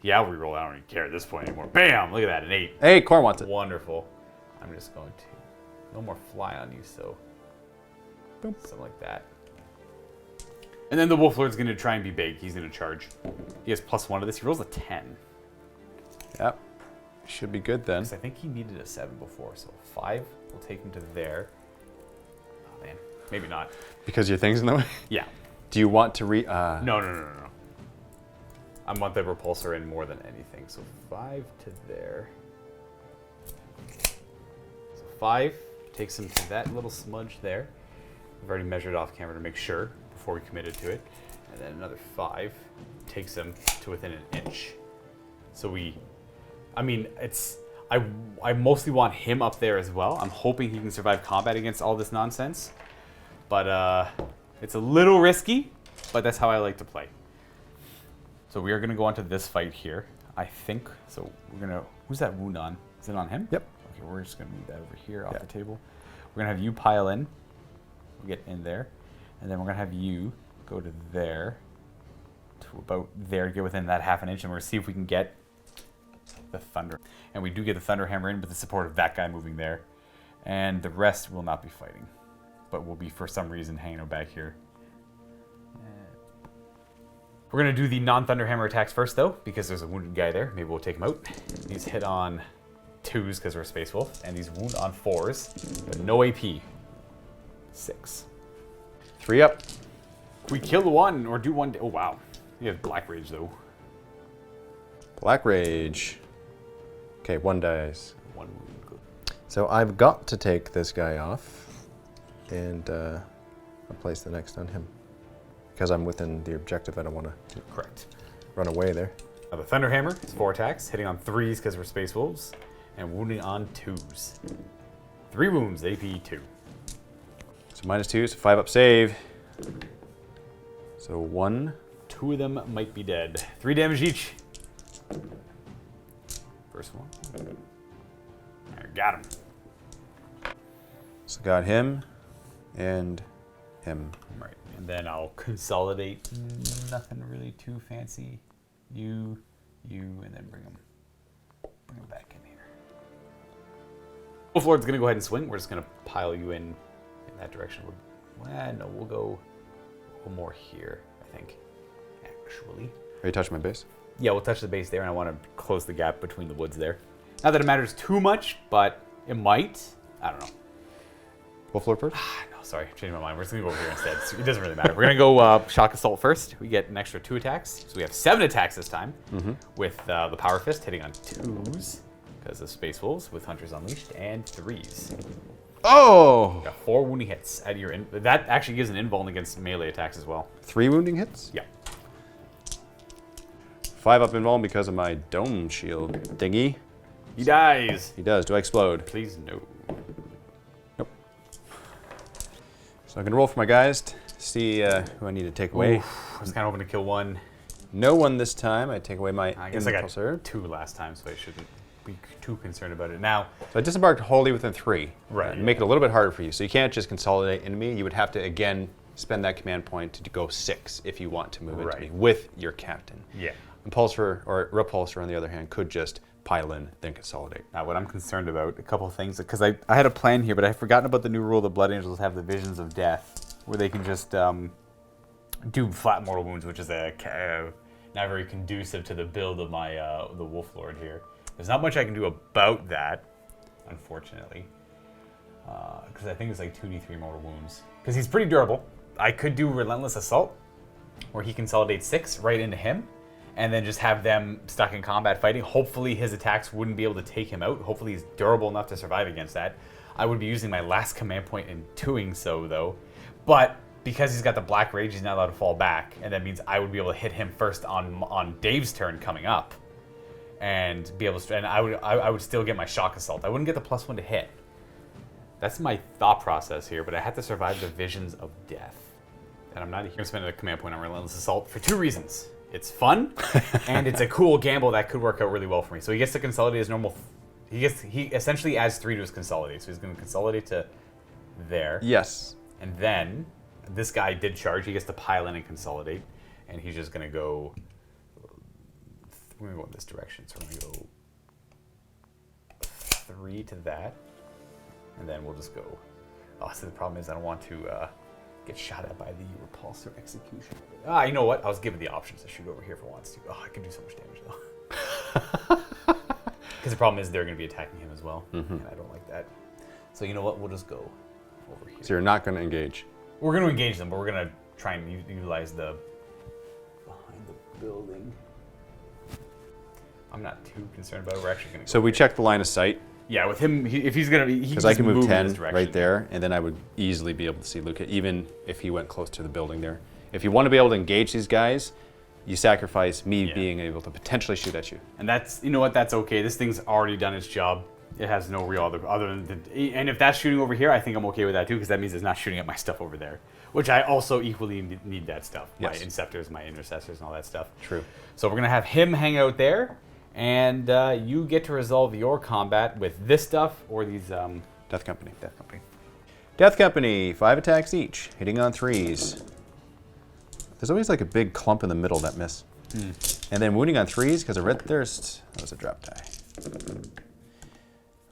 Yeah, I'll reroll. I don't even care at this point anymore. Bam! Look at that, an 8. Hey, Corn wants it. Wonderful. I'm just going to... No more fly on you, so... Boom. Something like that. And then the Wolf Lord's going to try and be big. He's going to charge. He has +1 to this. He rolls a 10. Yep. Should be good then. I think he needed a 7 before, so 5 will take him to there. Oh, man. Maybe not. Because your thing's in the way? Yeah. Do you want to No. I want the Repulsor in more than anything. So 5 to there. So 5 takes him to that little smudge there. I've already measured off camera to make sure before we committed to it. And then another 5 takes him to within an inch. So I mostly want him up there as well. I'm hoping he can survive combat against all this nonsense. But it's a little risky, but that's how I like to play. So we are going to go on to this fight here, I think. So we're going to... Who's that wound on? Is it on him? Yep. Okay, we're just going to move that over here off the table. We're going to have you pile in. We'll get in there. And then we're going to have you go to there. To about there, get within that ½ an inch. And we're going to see if we can get the Thunder. And we do get the Thunderhammer in with the support of that guy moving there. And the rest will not be fighting. But will be, for some reason, hanging out back here. We're going to do the non-Thunderhammer attacks first, though, because there's a wounded guy there. Maybe we'll take him out. He's hit on 2s because we're a Space Wolf, and he's wounded on 4s, but no AP. 6. 3 up. We kill the 1 or do 1. Oh, wow. He has Black Rage, though. Black Rage. Okay, 1 dies. 1 wound. Good. So I've got to take this guy off, and I'll place the next on him. Because I'm within the objective, I don't want to Correct. run away there. Now the Thunderhammer is 4 attacks, hitting on 3s because we're Space Wolves, and wounding on 2s. 3 wounds, AP 2. So -2, so 5 up save. So 1. 2 of them might be dead. 3 damage each. First one. There, got him. So got him and him. Right, and then I'll consolidate. Nothing really too fancy. You, and then bring them back in here. Wolf Lord's gonna go ahead and swing. We're just gonna pile you in that direction. Well, no, we'll go more here, I think. Actually. Are you touching my base? Yeah, we'll touch the base there, and I want to close the gap between the woods there. Not that it matters too much, but it might. I don't know. Wolf Lord first? No, sorry, changed my mind. We're just gonna go over here instead. So it doesn't really matter. We're gonna go Shock Assault first. We get an extra 2 attacks, so we have 7 attacks this time. With the Power Fist hitting on 2s because of Space Wolves with Hunters Unleashed, and 3s. Oh! Got 4 wounding hits at your that actually gives an invuln against melee attacks as well. 3 wounding hits? Yeah. 5 up invuln because of my dome shield thingy. He dies. He does. Do I explode? Please no. Nope. So I'm gonna roll for my guys to see who I need to take away. Oof, I was kind of hoping to kill 1. No one this time. I take away my I guess I got impulsor. 2 last time, so I shouldn't be too concerned about it now. So I disembarked wholly within 3. Right. Make it a little bit harder for you. So you can't just consolidate into me. You would have to again spend that command point to go 6 if you want to move into me with your captain. Yeah. Impulsor or repulsor, on the other hand, could just pile in, then consolidate. Now, what I'm concerned about, a couple of things, because I had a plan here, but I had forgotten about the new rule that Blood Angels have the Visions of Death, where they can just do flat mortal wounds, which is not very conducive to the build of my the Wolf Lord here. There's not much I can do about that, unfortunately, because I think it's like 2d3 mortal wounds. Because he's pretty durable. I could do Relentless Assault, where he consolidates 6 right into him, and then just have them stuck in combat fighting. Hopefully his attacks wouldn't be able to take him out. Hopefully he's durable enough to survive against that. I would be using my last command point in doing so, though. But because he's got the Black Rage, he's not allowed to fall back, and that means I would be able to hit him first on Dave's turn coming up, and be able to. And I would still get my Shock Assault. I wouldn't get the +1 to hit. That's my thought process here, but I had to survive the Visions of Death, and I'm not here to spend a command point on Relentless Assault for 2 reasons. It's fun, and it's a cool gamble that could work out really well for me. So he gets to consolidate his normal. He essentially adds 3 to his consolidate. So he's going to consolidate to there. Yes. And then this guy did charge. He gets to pile in and consolidate, and he's just going to go. We're going to go in this direction. So we're going to go 3 to that, and then we'll just go. Oh, so the problem is I don't want to get shot at by the repulsor execution. Ah, you know what? I was given the options to shoot over here for once too. Oh, I could do so much damage though. Because the problem is they're going to be attacking him as well, and I don't like that. So you know what? We'll just go over here. So you're not going to engage? We're going to engage them, but we're going to try and utilize the behind the building. I'm not too concerned about it. We're actually going to go So we check the line of sight. Yeah, with him, if he's going to be... Because I can move 10 right there, and then I would easily be able to see Luka, even if he went close to the building there. If you want to be able to engage these guys, you sacrifice me being able to potentially shoot at you. And that's, you know what, that's okay. This thing's already done its job. It has no real other than... And if that's shooting over here, I think I'm okay with that too, because that means it's not shooting at my stuff over there. Which I also equally need that stuff. Yes. My Inceptors, my Intercessors, and all that stuff. True. So we're going to have him hang out there. And you get to resolve your combat with this stuff or these... Death Company. Death Company. Death Company, 5 attacks each, hitting on 3s. There's always like a big clump in the middle that miss. And then wounding on 3s because of Red Thirst. That was a drop die.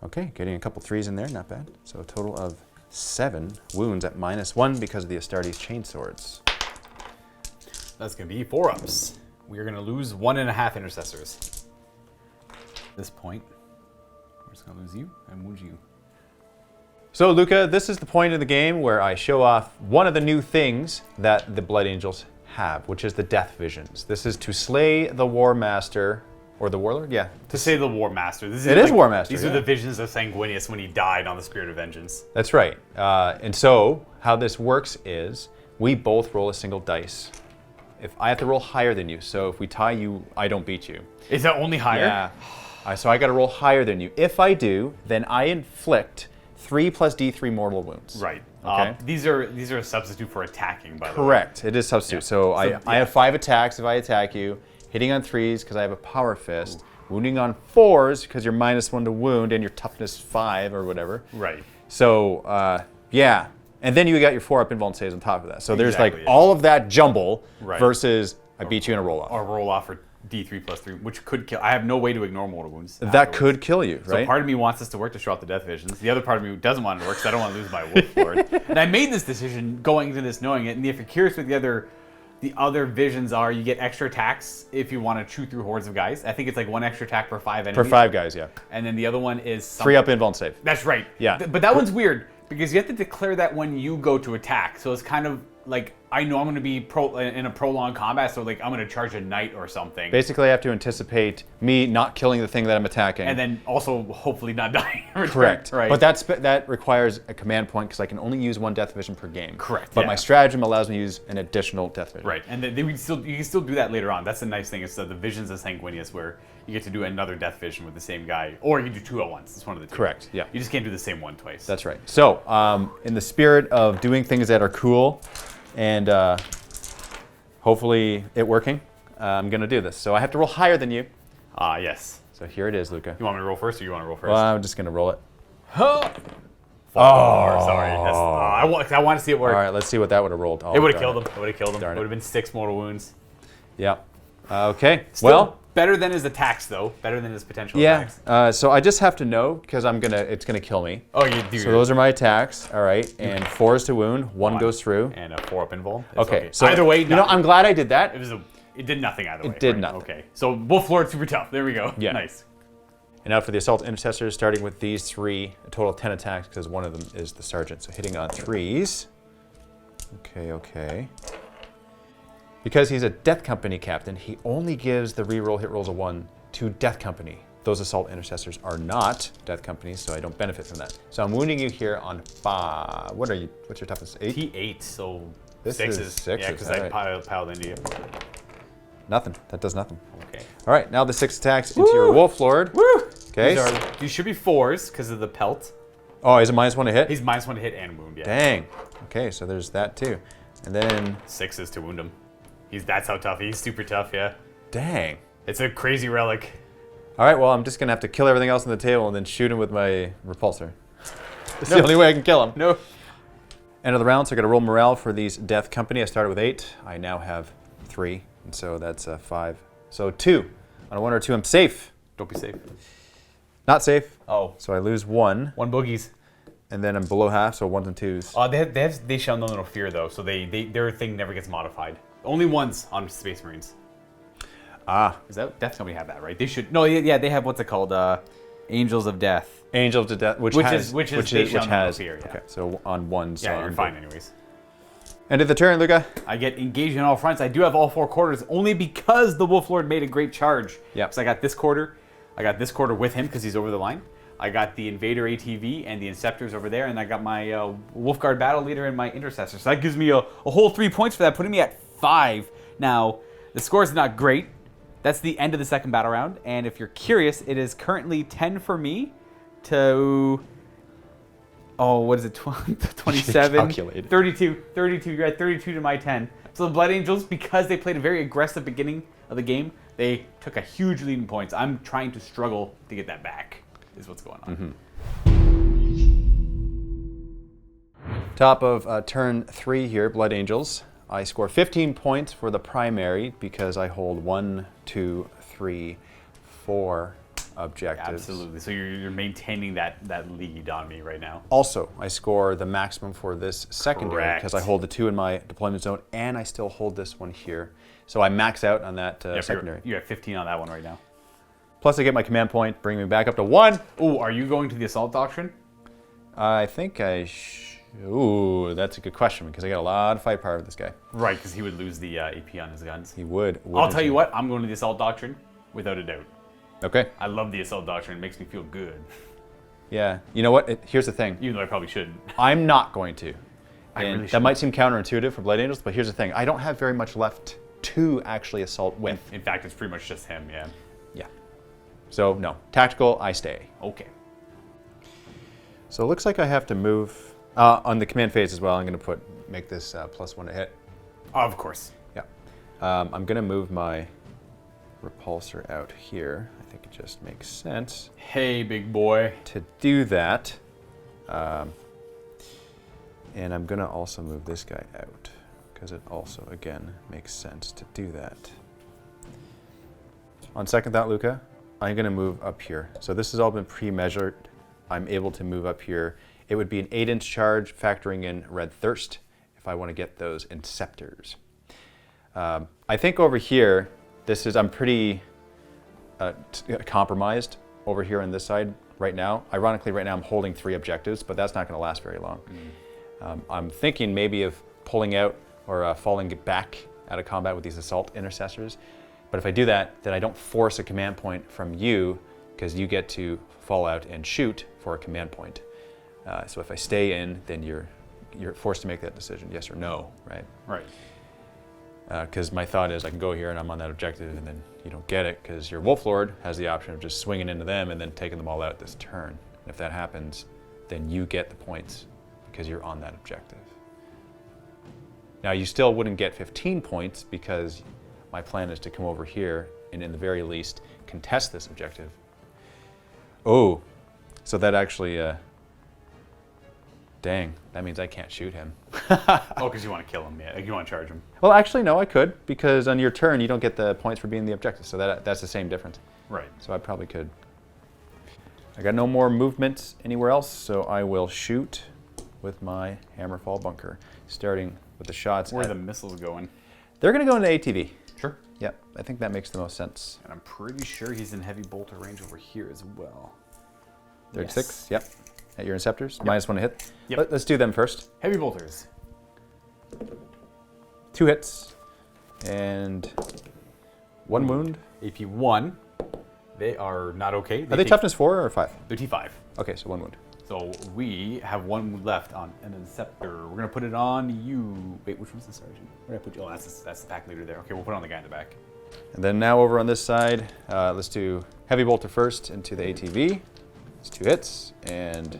Okay, getting a couple 3s in there, not bad. So a total of 7 wounds at -1 because of the Astartes Chainswords. That's going to be 4-ups. We're going to lose 1.5 Intercessors. At this point, we're just going to lose you and wound you. So Luka, this is the point of the game where I show off one of the new things that the Blood Angels have, which is the Death Visions. This is to slay the War Master, or the Warlord, yeah. To say the War Master. This It is War Master, These are the visions of Sanguinius when he died on the Spirit of Vengeance. That's right. And so how this works is we both roll a single dice. If I have to roll higher than you, so if we tie you, I don't beat you. Is that only higher? Yeah. So I got to roll higher than you. If I do, then I inflict 3 + D3 mortal wounds. Right. Okay. These are a substitute for attacking, by the way. Correct. It is substitute. Yeah. So, I yeah. have 5 attacks if I attack you, hitting on 3s because I have a power fist, wounding on 4s because you're -1 to wound and your toughness 5 or whatever. Right. So, yeah. And then you got your 4-up invuln saves on top of that. So there's like Exactly, yeah. all of that jumble Right. versus I beat you in a roll off. Or roll off for D3+3, which could kill. I have no way to ignore mortal wounds. That afterwards. could kill you, So right? part of me wants this to work to show off the death visions. The other part of me doesn't want it to work because I don't want to lose my wolf lord. And I made this decision going into this knowing it. And if you're curious what the other visions are, you get extra attacks if you want to chew through hordes of guys. I think it's like 1 extra attack per 5 enemies. For 5 guys, yeah. And then the other one is 3-up invuln save. That's right. Yeah. But that one's weird because you have to declare that when you go to attack. So it's kind of like, I know I'm going to be in a prolonged combat, so like I'm going to charge a knight or something. Basically, I have to anticipate me not killing the thing that I'm attacking. And then also hopefully not dying. in return. Correct. Right. But that requires a command point because I can only use 1 death vision per game. Correct, But yeah. my stratagem allows me to use an additional death vision. Right, and then you can still do that later on. That's the nice thing is the Visions of Sanguinius, where you get to do another death vision with the same guy, or you can do 2 at once. It's one of the 2. Correct, yeah. You just can't do the same one twice. That's right. So, in the spirit of doing things that are cool and hopefully it working, I'm going to do this. So I have to roll higher than you. Yes. So here it is, Luka. You want me to roll first, or you want to roll first? Well, I'm just going to roll it. Oh, sorry. I want to see it work. All right, let's see what that would have rolled. Oh, It would have darn killed him. It would have killed him. Darn It it. would have been 6 mortal wounds. Yeah. Okay. Still Well, better than his attacks, though. Better than his potential yeah. attacks. So I just have to know because it's gonna kill me. Oh, you do. So those are my attacks. All right, and 4 is to wound. 1 goes through. And a 4-up invuln. It's Okay. So either way, you know, I'm glad I did that. It did nothing either way. It did right? nothing. Okay. So Wolf Lord super tough. There we go. Yeah. Nice. And now for the assault intercessors, starting with these 3, a total of 10 attacks because one of them is the sergeant. So hitting on 3s. Okay. Because he's a Death Company captain, he only gives the reroll hit rolls a 1 to Death Company. Those assault intercessors are not Death Companies, so I don't benefit from that. So I'm wounding you here on 5. What are you? What's your toughness? 8? T8, so This 6s. is 6s, Yeah, because all I right. piled into you. Nothing. That does nothing. Okay. All right, now the 6 attacks into your Wolf Lord. Woo! Okay. These should be 4s because of the pelt. Oh, is it -1 to hit? He's -1 to hit and wound. Yeah. Dang. Okay, so there's that too. And then, 6s to wound him. That's how tough. He's super tough. Yeah. dang. It's a crazy relic. All right, well, I'm just gonna have to kill everything else on the table and then shoot him with my repulsor. It's the only way I can kill him. No. End of the round, so I got to roll morale for these Death Company. I started with 8. I now have 3, and so that's 5. So 2. On a 1 or 2, I'm safe. Don't be safe. Not safe. Oh. So I lose 1, 1 boogies. and then I'm below half, so 1s and 2s. They show no little fear though, so their thing never gets modified. Only 1s on Space Marines. Ah, Is that Death Company have that right? They should. No, yeah, they have what's it called? Angels of Death. Angel to Death, which has, they shall not fear, yeah. Okay, so on 1. So Yeah, you're I'm fine good. anyways. End of the turn, Luka. I get engaged on all fronts. I do have all 4 quarters only because the Wolf Lord made a great charge. Yep. So I got this quarter. I got this quarter with him because he's over the line. I got the Invader ATV and the Inceptors over there, and I got my Wolfguard Battle Leader and my Intercessor. So that gives me a whole 3 points for that, putting me at 5. Now, the score is not great. That's the end of the second battle round, and if you're curious, it is currently 10 for me to... Oh, what is it? 27, Calculated. 32. You're at 32 to my 10. So the Blood Angels, because they played a very aggressive beginning of the game, they took a huge lead in points. I'm trying to struggle to get that back, is what's going on. Top of turn 3 here, Blood Angels. I score 15 points for the primary because I hold 1, 2, 3, 4 objectives. Absolutely. So you're maintaining that lead on me right now. Also, I score the maximum for this secondary Correct. because I hold the 2 in my deployment zone and I still hold this one here. So I max out on that secondary. You're at 15 on that one right now. Plus I get my command point, bring me back up to 1. Oh, are you going to the Assault Doctrine? I think ooh, that's a good question because I got a lot of fight power with this guy. Right, because he would lose the AP on his guns. He would. I'll tell you what, I'm going to the Assault Doctrine without a doubt. Okay. I love the Assault Doctrine. It makes me feel good. Yeah. You know what? Here's the thing. Even though I probably shouldn't. I'm not going to. I really And that shouldn't. might seem counterintuitive for Blood Angels, but here's the thing. I don't have very much left to actually assault with. In fact, it's pretty much just him, yeah. Yeah. So, no. Tactical, I stay. Okay. So it looks like I have to move On the command phase as well, I'm going to make this +1 to hit. Oh, of course. Yeah. I'm going to move my repulsor out here. I think it just makes sense Hey, big boy. to do that. And I'm going to also move this guy out because it also, again, makes sense to do that. On second thought, Luka, I'm going to move up here. So this has all been pre-measured. I'm able to move up here. It would be an 8-inch charge, factoring in Red Thirst, if I want to get those Inceptors. I think over here, I'm pretty compromised over here on this side right now. Ironically, right now I'm holding 3 objectives, but that's not going to last very long. I'm thinking maybe of pulling out or falling back out of combat with these assault intercessors. But if I do that, then I don't force a command point from you, because you get to fall out and shoot for a command point. So if I stay in, then you're forced to make that decision, yes or no, right? Right. Because my thought is I can go here and I'm on that objective, and then you don't get it because your Wolf Lord has the option of just swinging into them and then taking them all out this turn. And if that happens, then you get the points because you're on that objective. Now you still wouldn't get 15 points because my plan is to come over here and in the very least contest this objective. Oh, so that actually, dang, that means I can't shoot him. Oh, because you want to kill him, yeah. You want to charge him. Well, actually, no, I could, because on your turn, you don't get the points for being the objective, so that's the same difference. Right. So I probably could. I got no more movement anywhere else, so I will shoot with my Hammerfall bunker, starting with the shots. Where are the missiles going? They're going to go into ATV. Sure. Yep, I think that makes the most sense. And I'm pretty sure he's in heavy bolter range over here as well. 36, yep. At your Inceptors, -1 to hit. Yep. Let's do them first. Heavy bolters. 2 hits, and 1 wound. AP 1. They are not okay. Are they toughness 4 or 5? They're T5. Okay, so 1 wound. So we have 1 wound left on an Inceptor. We're gonna put it on you. Wait, which one's the sergeant? Where did I put you? Oh, that's the pack leader there. Okay, we'll put it on the guy in the back. And then now over on this side, let's do Heavy Bolter first into the ATV. It's 2 hits, and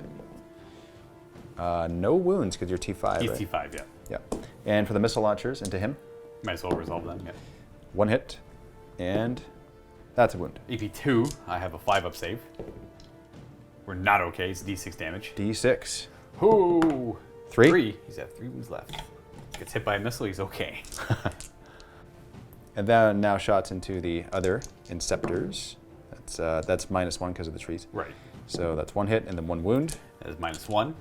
no wounds because you're T5, He's right? T5, yeah. Yeah. And for the missile launchers, into him, Might as well resolve them, yeah. 1 hit, and that's a wound. AP 2, I have a 5-up save. We're not okay, it's D6 damage. D6. Ooh! 3. He's at 3 wounds left. Gets hit by a missile, he's okay. And then now shots into the other Inceptors. That's -1 because of the trees. Right. So that's 1 hit and then 1 wound. That is -1.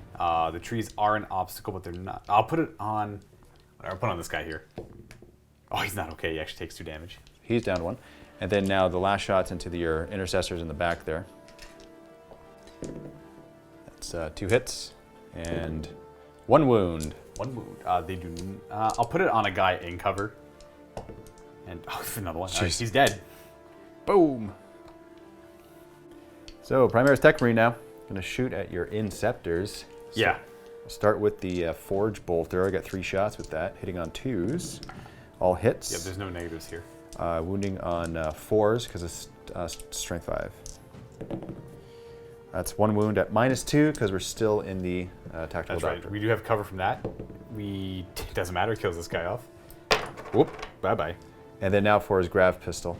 The trees are an obstacle, but they're not. I'll put it on. I'll put it on this guy here. Oh, he's not okay. He actually takes 2 damage. He's down 1. And then now the last shots into your intercessors in the back there. That's 2 hits and 1 wound. 1 wound. They do. I'll put it on a guy in cover. And oh, another one. He's dead. Boom. So Primaris Tech Marine now. Gonna shoot at your Inceptors. So Yeah. I'll start with the Forge Bolter. I got 3 shots with that, hitting on 2s. All hits. Yep, there's no negatives here. Wounding on 4s because it's strength 5. That's 1 wound at -2 because we're still in the tactical That's doctor. right. We do have cover from that. It doesn't matter. Kills this guy off. Whoop. Bye bye. And then now for his Grav Pistol.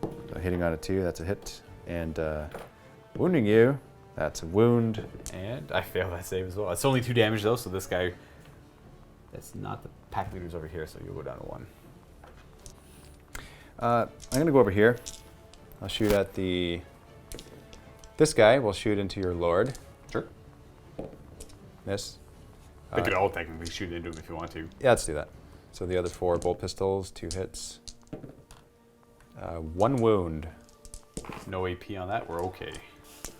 So hitting on a 2, that's a hit. And wounding you, that's a wound. And I fail that save as well. It's only 2 damage though, so this guy. That's not the pack leaders over here, so you'll go down to 1. I'm gonna go over here. I'll shoot at this guy will shoot into your Lord. Sure. Miss. They could all technically shoot into him if you want to. Yeah, let's do that. So the other 4 bolt pistols, 2 hits. 1 wound. No AP on that. We're okay.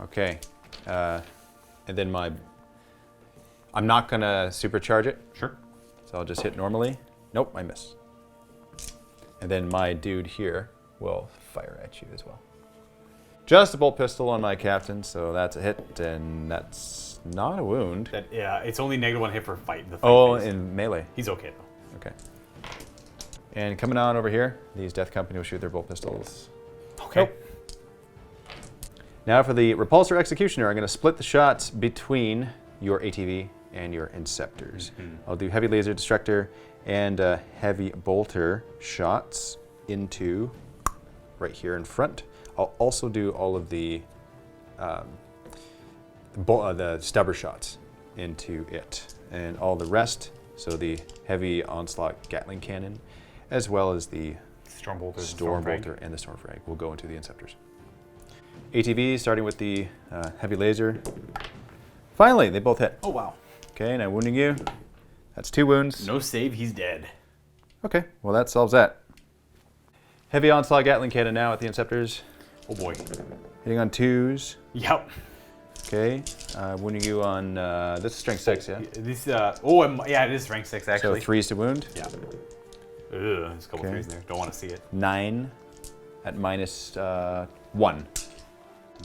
Okay. And then I'm not gonna supercharge it. Sure. So I'll just hit normally. Nope, I miss. And then my dude here will fire at you as well. Just a bolt pistol on my captain, so that's a hit, and that's not a wound. Yeah, it's only -1 hit for fight. The fight Oh, phase. in melee. He's okay though. Okay. And coming on over here, these Death Company will shoot their bolt pistols. Okay. Nope. Now for the Repulsor Executioner, I'm going to split the shots between your ATV and your Inceptors. I'll do heavy laser destructor and heavy bolter shots into right here in front. I'll also do all of the stubber shots into it, and all the rest. So the heavy onslaught Gatling cannon, as well as the Storm bolter and the storm frag will go into the Inceptors. ATV, starting with the heavy laser. Finally, they both hit. Oh, wow. Okay, now wounding you. That's 2 wounds. No save, he's dead. Okay, well that solves that. Heavy onslaught Gatling cannon now at the Inceptors. Oh boy. Hitting on 2s. Yep. Okay, wounding you on, this is strength 6, yeah? This, yeah, it is rank 6 actually. So 3s to wound. Yeah. Ugh, there's a couple Okay. 3s in there. Don't want to see it. 9 at minus 1.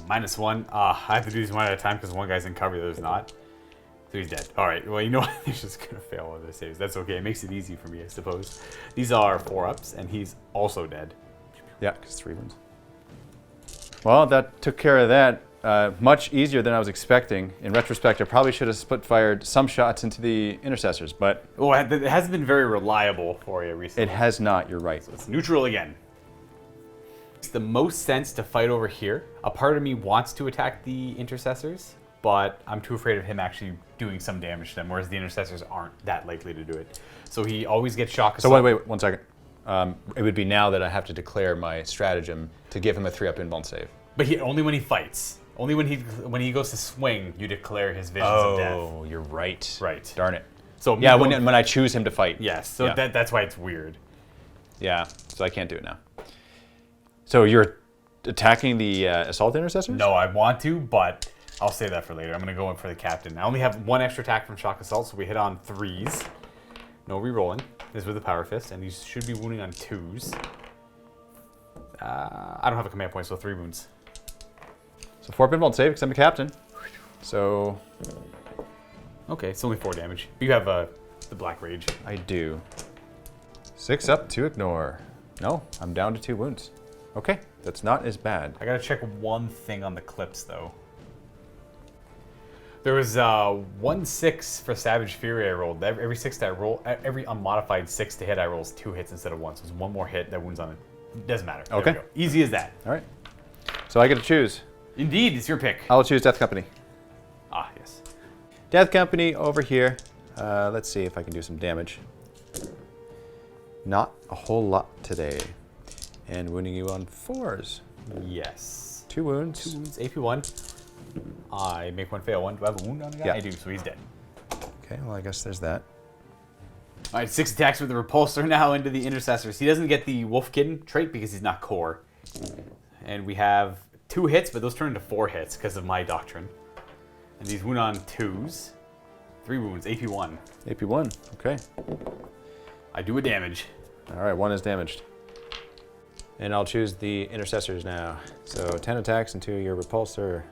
-1. I have to do these one at a time because one guy's in cover, the other's not. So he's dead. All right. Well, you know what? He's just gonna fail all their saves. That's okay. It makes it easy for me, I suppose. These are 4-ups, and he's also dead. Yeah, because 3 wounds. Well, that took care of that. Much easier than I was expecting. In retrospect, I probably should have split-fired some shots into the Intercessors, but Oh, it hasn't been very reliable for you recently. it has not, you're right. It's neutral again. It's the most sense to fight over here. A part of me wants to attack the Intercessors, but I'm too afraid of him actually doing some damage to them, whereas the Intercessors aren't that likely to do it. So he always gets shock So assault. wait, 1 second. It would be now that I have to declare my stratagem to give him a 3-up invuln save. But only when he fights. Only when he goes to swing, you declare his visions of death. Oh, you're right. Right. Darn it. So me Yeah, going- when I choose him to fight. Yes. So Yeah. that's why it's weird. Yeah, so I can't do it now. So you're attacking the assault intercessors? No, I want to, but I'll save that for later. I'm going to go in for the captain. I only have 1 extra attack from shock assault, so we hit on 3s. No re-rolling. This is with the power fist, and these should be wounding on 2s. I don't have a command point, so 3 wounds. So 4-up invuln save because I'm a captain. So Okay, it's only 4 damage. You have the Black Rage. I do. 6 up to ignore. No, I'm down to 2 wounds. Okay, that's not as bad. I gotta check one thing on the clips, though. There was 1 6 for Savage Fury I rolled. Every 6 that I roll, every unmodified 6 to hit I rolls 2 hits instead of 1. So it's 1 more hit that wounds on it. Doesn't matter. There Okay. we go. Easy as that. All right. So I get to choose. Indeed, it's your pick. I'll choose Death Company. Ah, yes. Death Company over here. Let's see if I can do some damage. Not a whole lot today. And wounding you on 4s. Yes. 2 wounds. 2 wounds, AP1. I make 1 fail. 1. Do I have a wound on the guy? Yeah. I do, so he's dead. Okay, well I guess there's that. All right, 6 attacks with the repulsor now into the Intercessors. He doesn't get the Wolfkin trait because he's not core. And we have 2 hits, but those turn into 4 hits because of my doctrine. And these wound on 2s. 3 wounds, AP1. AP1, okay. I do a damage. All right, 1 is damaged. And I'll choose the intercessors now. So 10 attacks into your repulsor.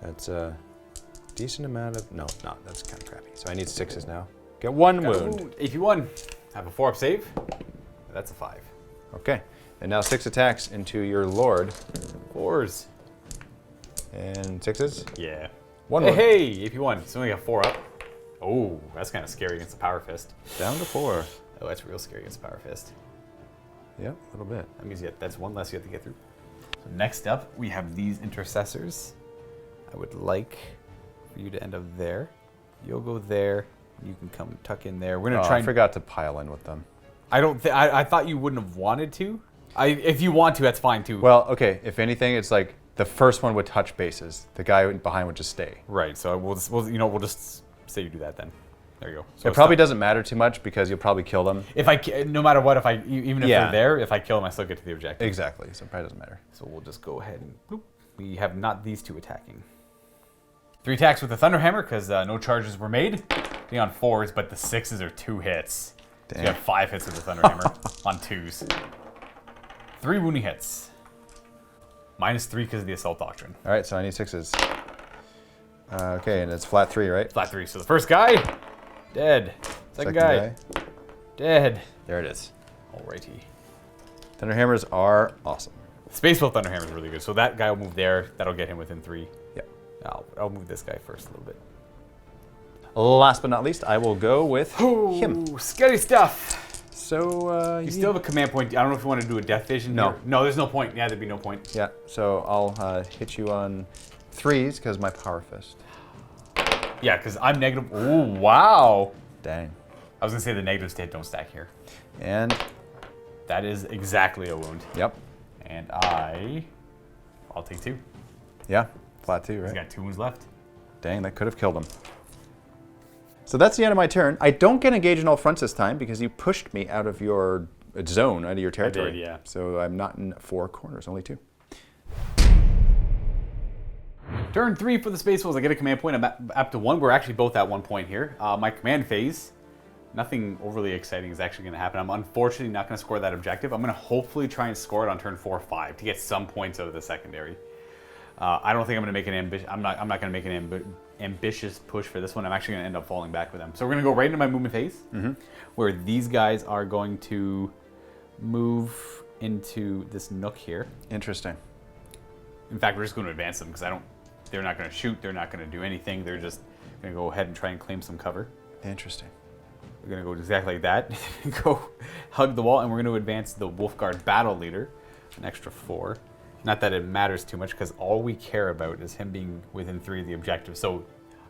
That's a decent amount of, no, not, that's kind of crappy. So I need 6s now. Get 1 Got a wound. AP1. Have a 4-up save. That's a 5. Okay, and now 6 attacks into your lord. 4s. And 6s. Yeah. 1 Hey, wound. hey, AP1. It's only got 4-up. Oh, that's kind of scary against the Power Fist. Down to 4. Oh, that's real scary against the Power Fist. Yep, a little bit. That means that's 1 less you have to get through. So next up, we have these Intercessors. I would like for you to end up there. You'll go there. You can come tuck in there. We're gonna try. I forgot to pile in with them. I thought you wouldn't have wanted to. If you want to, that's fine too. Well, okay, if anything, it's like the first one would touch bases. The guy behind would just stay. right. So we'll just say you do that then. There you go. So It probably doesn't matter too much because you'll probably kill them. no matter what, even if Yeah. they're there, if I kill them, I still get to the objective. Exactly, so it probably doesn't matter. So we'll just go ahead and boop. We have not these 2 attacking. 3 attacks with the Thunderhammer because no charges were made. Being on 4s, but the 6s are 2 hits. So you have 5 hits with the Thunderhammer on 2s. 3 wounding hits. -3 because of the Assault Doctrine. All right, so I need 6s. Okay, and it's flat 3, right? Flat 3. So the first guy, dead. Second guy, dead. There it is. Alrighty. Thunderhammers are awesome. Spacebolt Thunderhammer is really good. So that guy will move there. That'll get him within 3. Yep. I'll move this guy first a little bit. last but not least, I will go with him. Ooh, scary stuff. So You still have a command point. I don't know if you want to do a death vision. No. Here. No, there's no point. Yeah, there'd be no point. Yeah, so I'll hit you on 3s because my power fist. Yeah, because I'm negative. Oh, wow. Dang. I was going to say the negatives to hit don't stack here. And That is exactly a wound. yep. And I'll take 2. Yeah, flat 2, right? He's got 2 wounds left. Dang, that could have killed him. So that's the end of my turn. I don't get engaged in all fronts this time because you pushed me out of your zone, out of your territory. I did, yeah. So I'm not in 4 corners, only 2. Turn 3 for the Space Wolves. I get a command point. I'm up to 1. We're actually both at 1 point here. My command phase, nothing overly exciting is actually going to happen. I'm unfortunately not going to score that objective. I'm going to hopefully try and score it on turn 4 or 5 to get some points out of the secondary. I don't think I'm going to make an I'm not going to make an ambitious push for this one. I'm actually going to end up falling back with them. So we're going to go right into my movement phase, where these guys are going to move into this nook here. Interesting. In fact, we're just going to advance them because they're not going to shoot. They're not going to do anything. They're just going to go ahead and try and claim some cover. Interesting. We're going to go exactly like that. Go hug the wall, and we're going to advance the Wolfguard Battle Leader, an extra 4. Not that it matters too much, because all we care about is him being within 3 of the objective. So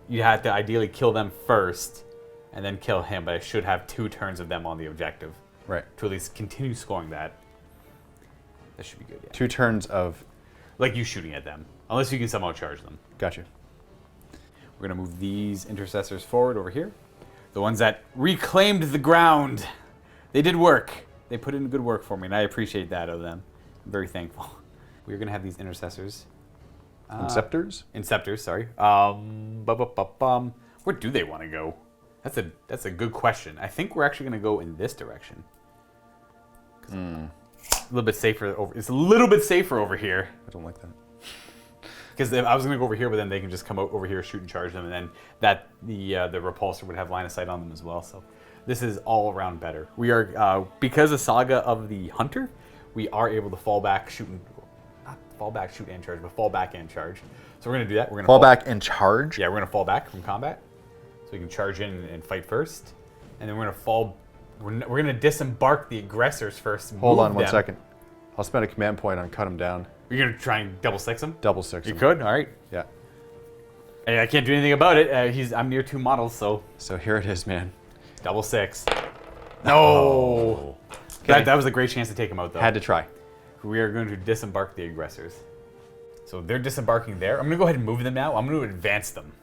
you have to ideally kill them first, and then kill him, but I should have 2 turns of them on the objective. Right. To at least continue scoring that. That should be good, yeah. 2 turns of... Like you shooting at them, unless you can somehow charge them. Gotcha. We're going to move these intercessors forward over here. The ones that reclaimed the ground. They did work. They put in good work for me, and I appreciate that of them. I'm very thankful. We're going to have these intercessors. Inceptors? Inceptors, sorry. Where do they want to go? That's a good question. I think we're actually going to go in this direction. A little bit safer over. It's a little bit safer over here. I don't like that. Because I was going to go over here, but then they can just come out over here, shoot and charge them, and then that the repulsor would have line of sight on them as well. So this is all around better. We are because of Saga of the Hunter, we are able to fall back, shoot and charge, but fall back and charge. So we're going to do that. We're going to Fall back and charge? Yeah, we're going to fall back from combat, so we can charge in and fight first, and then we're going to fall. We're going to disembark the aggressors first. Hold on 1 second. I'll spend a command point on cut him down. You're going to try and double 6 him? Double 6 You him. could? All right. Yeah. Hey, I can't do anything about it. I'm near 2 models, so So here it is, man. double 6. No! That was a great chance to take him out, though. Had to try. We are going to disembark the aggressors. So they're disembarking there. I'm going to go ahead and move them now. I'm going to advance them.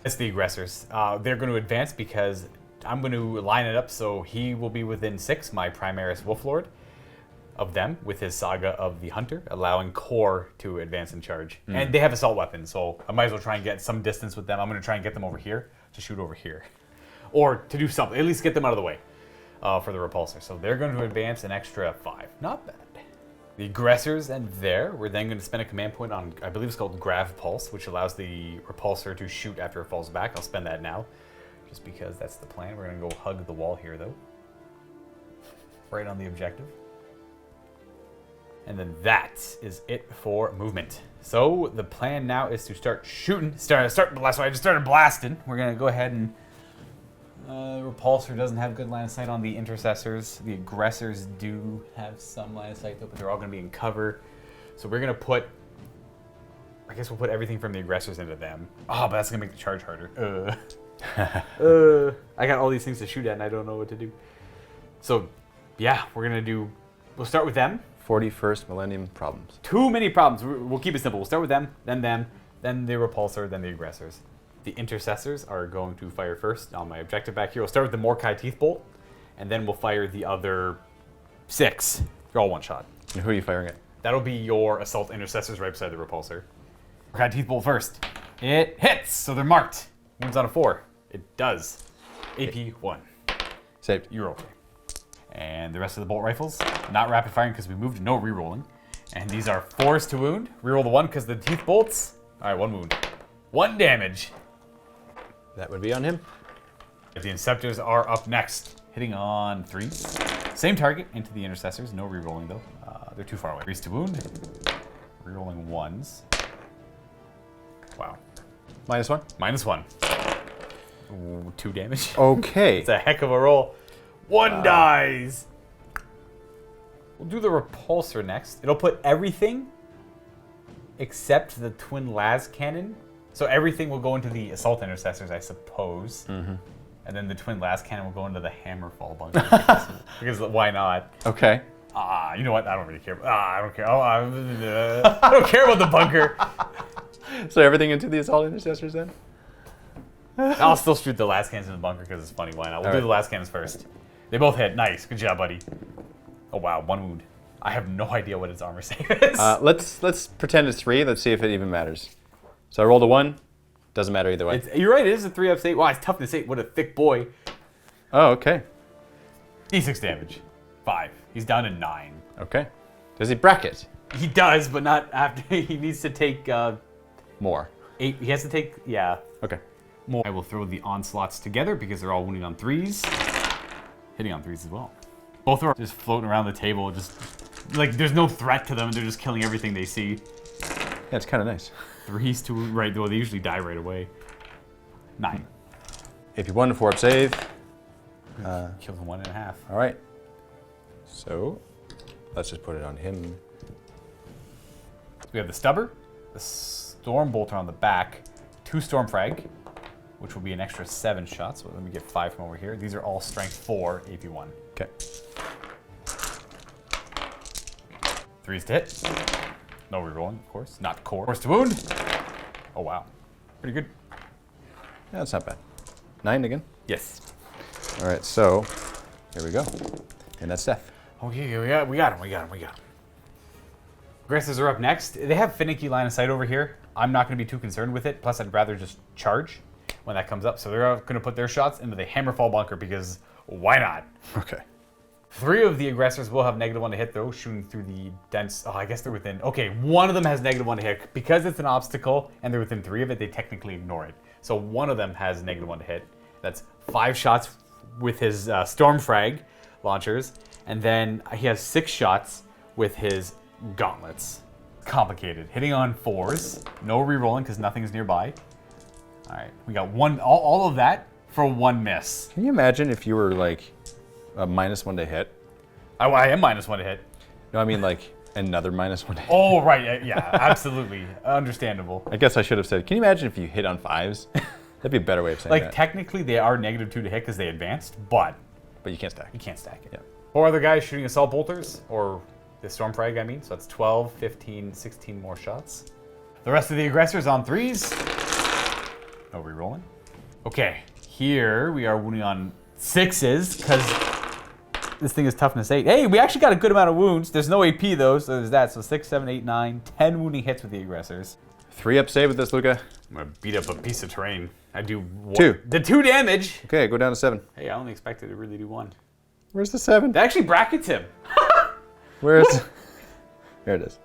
That's the aggressors. They're going to advance because I'm going to line it up so he will be within 6, my Primaris Wolflord, of them with his Saga of the Hunter, allowing Core to advance and charge. And they have assault weapons, so I might as well try and get some distance with them. I'm going to try and get them over here to shoot over here. Or to do something, at least get them out of the way for the repulsor. So they're going to advance an extra 5. Not bad. The aggressors and we're then going to spend a command point on, I believe it's called Grav Pulse, which allows the repulsor to shoot after it falls back. I'll spend that now, just because that's the plan. We're going to go hug the wall here, though. Right on the objective. And then that is it for movement. So the plan now is to start shooting. So I just started blasting. We're going to go ahead and... repulsor doesn't have good line of sight on the intercessors. The aggressors do have some line of sight, though, but they're all going to be in cover. So we're going to put... I guess we'll put everything from the aggressors into them. Oh, but that's going to make the charge harder. I got all these things to shoot at, and I don't know what to do. So, yeah, we're going to do... We'll start with them. 41st Millennium problems. Too many problems. We'll keep it simple. We'll start with them, then the repulsor, then the aggressors. The intercessors are going to fire first on my objective back here. We'll start with the Morkai Teeth Bolt, and then we'll fire the other 6. They're all one shot. And who are you firing at? That'll be your assault intercessors right beside the repulsor. Morkai Teeth Bolt first. It hits, so they're marked. Wounds on a 4. It does. AP 1. Saved. You're okay. And the rest of the bolt rifles, not rapid firing because we moved, no rerolling. And these are 4s to wound. Reroll the 1 because the teeth bolts. All right, 1 wound. 1 damage. That would be on him. The Inceptors are up next, hitting on 3. Same target into the intercessors, no rerolling though. They're too far away. 3s to wound. Rerolling 1s. Wow. -1. -1. Ooh, 2 damage. Okay. It's a heck of a roll. 1 dies. We'll do the repulsor next. It'll put everything except the twin las cannon. So everything will go into the assault intercessors, I suppose. Mm-hmm. And then the twin las cannon will go into the hammerfall bunker. because why not? Okay. You know what? I don't really care. I don't care. I don't care about the bunker. So everything into the assault intercessors then? I'll still shoot the las cannons in the bunker because it's funny. Why not? We'll do the las cannons first. They both hit. Nice. Good job, buddy. Oh, wow. 1 wound. I have no idea what its armor save is. Let's pretend it's 3. Let's see if it even matters. So I rolled a 1. Doesn't matter either way. You're right. It is a 3 up save. Wow, it's toughness 8. What a thick boy. Oh, okay. D6 damage. 5. He's down to 9. Okay. Does he bracket? He does, but not after. He needs to take More. 8. He has to take, yeah. Okay. More. I will throw the onslaughts together because they're all wounding on 3s. Hitting on 3s as well. Both are just floating around the table, just like there's no threat to them, and they're just killing everything they see. Yeah, it's kind of nice. 3s to right, well, they usually die right away. 9. If you 1 to 4 up save. Kills 1.5. All right. So let's just put it on him. We have the stubber, the storm bolter on the back, 2 storm frag, which will be an extra 7 shots. So let me get 5 from over here. These are all strength 4 AP1. Okay. 3s to hit. No rerolling, of course. Not core. Force to wound. Oh, wow. Pretty good. Yeah, that's not bad. 9 again. Yes. All right, so here we go. And that's Steph. Okay, we got him. Aggressors are up next. They have finicky line of sight over here. I'm not going to be too concerned with it. Plus, I'd rather just charge when that comes up. So they're going to put their shots into the hammerfall bunker because why not? Okay. 3 of the aggressors will have -1 to hit, though, shooting through the dense... Oh, I guess they're within... Okay, 1 of them has -1 to hit. Because it's an obstacle and they're within 3 of it, they technically ignore it. So 1 of them has -1 to hit. That's 5 shots with his storm frag launchers. And then he has 6 shots with his gauntlets. Complicated. Hitting on 4s. No re-rolling because nothing is nearby. All right, we got all of that for 1 miss. Can you imagine if you were like a -1 to hit? I am -1 to hit. No, I mean like another -1 to hit. Oh, right. Yeah, absolutely. Understandable. I guess I should have said, can you imagine if you hit on 5s? That'd be a better way of saying Like, that. technically, they are -2 to hit because they advanced, but But you can't stack. you can't stack it. Yeah. 4 other guys shooting assault bolters, or the storm frag, I mean. So that's 12, 15, 16 more shots. The rest of the aggressors on 3s. No re-rolling. Okay, here we are wounding on 6s because this thing is toughness 8. Hey, we actually got a good amount of wounds. There's no AP though, so there's that. So 6, 7, 8, 9, 10 wounding hits with the aggressors. 3 up save with this, Luka. I'm gonna beat up a piece of terrain. I do 2. The 2 damage. Okay, go down to 7. Hey, I only expected to really do 1. Where's the 7? That actually brackets him. Where's... There it is.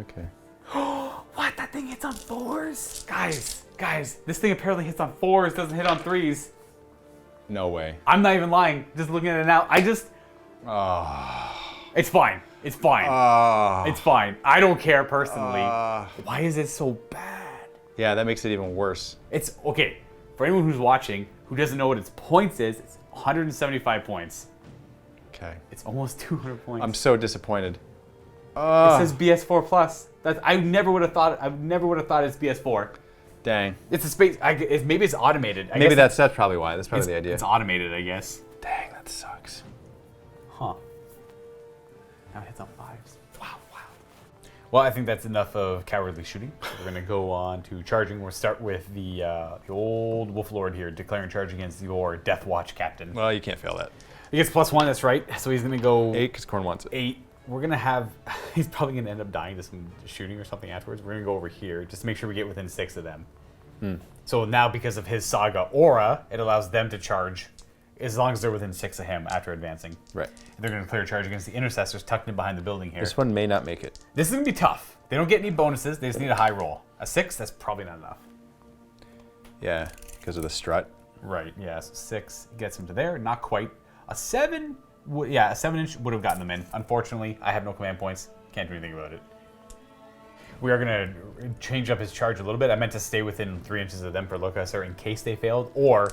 Okay. What? That thing hits on 4s? Guys, this thing apparently hits on 4s, doesn't hit on 3s. No way. I'm not even lying. Just looking at it now. It's fine. It's fine. It's fine. I don't care personally. Why is it so bad? Yeah, that makes it even worse. It's, okay, for anyone who's watching, who doesn't know what its points is, it's 175 points. Okay. It's almost 200 points. I'm so disappointed. It says BS4 plus. I never would have thought it's BS4. Dang. It's a space. Maybe it's automated. I Maybe guess that's probably why. That's probably the idea. It's automated, I guess. Dang, that sucks. Huh. Now it hits on 5s. Wow. Well, I think that's enough of cowardly shooting. We're gonna go on to charging. We'll start with the old Wolf Lord here, declaring charge against your Death Watch captain. Well, you can't fail that. He gets +1. That's right. So he's gonna go 8 because Korn wants it. 8. We're gonna have. He's probably gonna end up dying to some shooting or something afterwards. We're gonna go over here just to make sure we get within 6 of them. So now, because of his Saga aura, it allows them to charge as long as they're within 6 of him after advancing. Right. And they're gonna clear charge against the intercessors tucked in behind the building here. This one may not make it. This is gonna be tough. They don't get any bonuses. They just need a high roll. A 6, that's probably not enough. Yeah, because of the strut. Right. Yeah. So 6 gets them to there. Not quite. A 7. A 7-inch would have gotten them in. Unfortunately, I have no command points. Can't do anything about it. We are going to change up his charge a little bit. I meant to stay within 3 inches of them for Luka, sir, in case they failed, or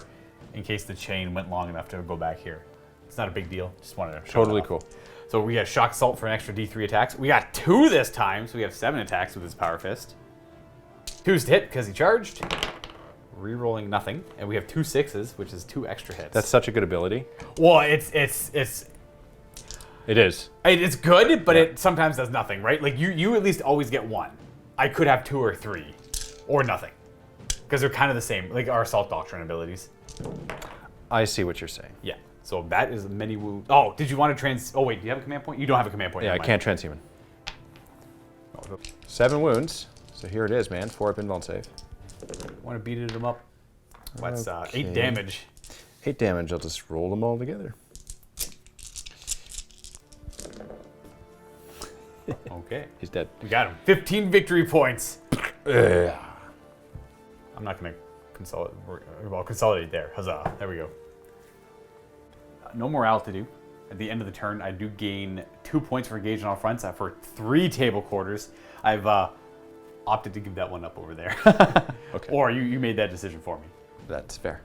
in case the chain went long enough to go back here. It's not a big deal. Just wanted to show Totally it off. cool. So we got Shock Assault for an extra D3 attacks. We got 2 this time, so we have 7 attacks with his Power Fist. 2's to hit because he charged. Rerolling nothing. And we have 2 6s, which is 2 extra hits. That's such a good ability. Well, It is. it's good, but it sometimes does nothing, right? Like you at least always get 1. I could have 2 or 3, or nothing, because they're kind of the same, like our Assault Doctrine abilities. I see what you're saying. Yeah. So that is many wounds. Oh, did you want to Oh wait, do you have a command point? You don't have a command point. Yeah, I never can't transhuman. 7 wounds. So here it is, man. 4 up invuln save. Want to beat him up? What's Okay. 8 damage? 8 damage. I'll just roll them all together. Okay. He's dead. We got him. 15 victory points. I'm not going to consolidate there. Huzzah. There we go. No morale to do. At the end of the turn, I do gain 2 points for engage on all fronts for 3 table quarters. I've opted to give that one up over there. Okay. Or you made that decision for me. That's fair.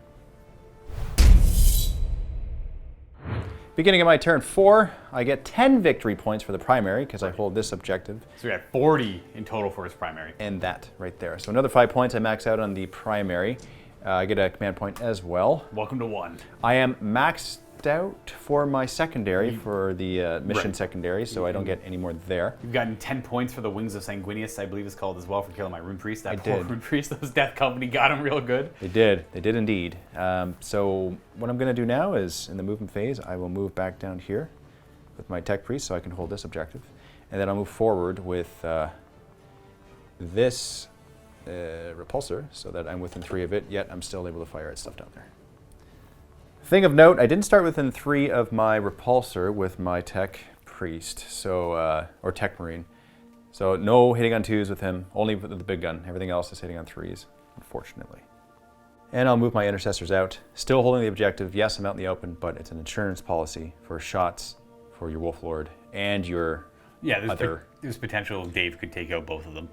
Beginning of my turn 4, I get 10 victory points for the primary because I hold this objective. So we got 40 in total for his primary. And that right there. So another 5 points. I max out on the primary. I get a command point as well. Welcome to 1. I am maxed out for my secondary, for the mission Right. secondary, so I don't get any more there. You've gotten 10 points for the Wings of Sanguinius, I believe it's called as well, for killing my Rune Priest. That poor did. Rune Priest, those Death Company got him real good. They did indeed. So what I'm going to do now is, in the movement phase, I will move back down here with my Tech Priest so I can hold this objective. And then I'll move forward with this repulsor so that I'm within 3 of it, yet I'm still able to fire at stuff down there. Thing of note, I didn't start within 3 of my repulsor with my Tech Priest, so or Tech Marine. So no hitting on 2s with him, only with the big gun. Everything else is hitting on 3s, unfortunately. And I'll move my intercessors out. Still holding the objective. Yes, I'm out in the open, but it's an insurance policy for shots for your Wolf Lord and your there's potential Dave could take out both of them.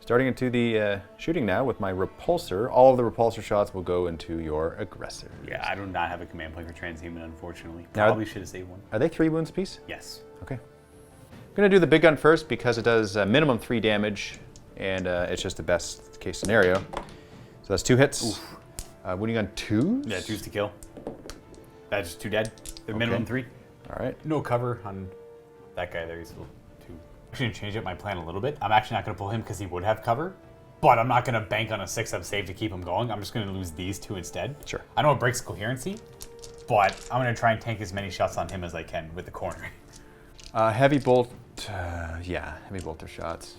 Starting into the shooting now with my repulsor. All of the repulsor shots will go into your aggressor. Yeah, I do not have a command point for transhuman, unfortunately. Now- Probably should have saved one. Are they 3 wounds apiece? Yes. Okay. I'm going to do the big gun first because it does minimum 3 damage, and it's just the best case scenario. So that's 2 hits. Wounding on 2s? Yeah, 2's to kill. That's just 2 dead. The minimum 3. All right. No cover on that guy there. He's still 2. I'm actually going to change up my plan a little bit. I'm actually not going to pull him because he would have cover, but I'm not going to bank on a 6-up save to keep him going. I'm just going to lose these 2 instead. Sure. I know it breaks coherency, but I'm going to try and tank as many shots on him as I can with the corner. Heavy bolt. Heavy bolter shots.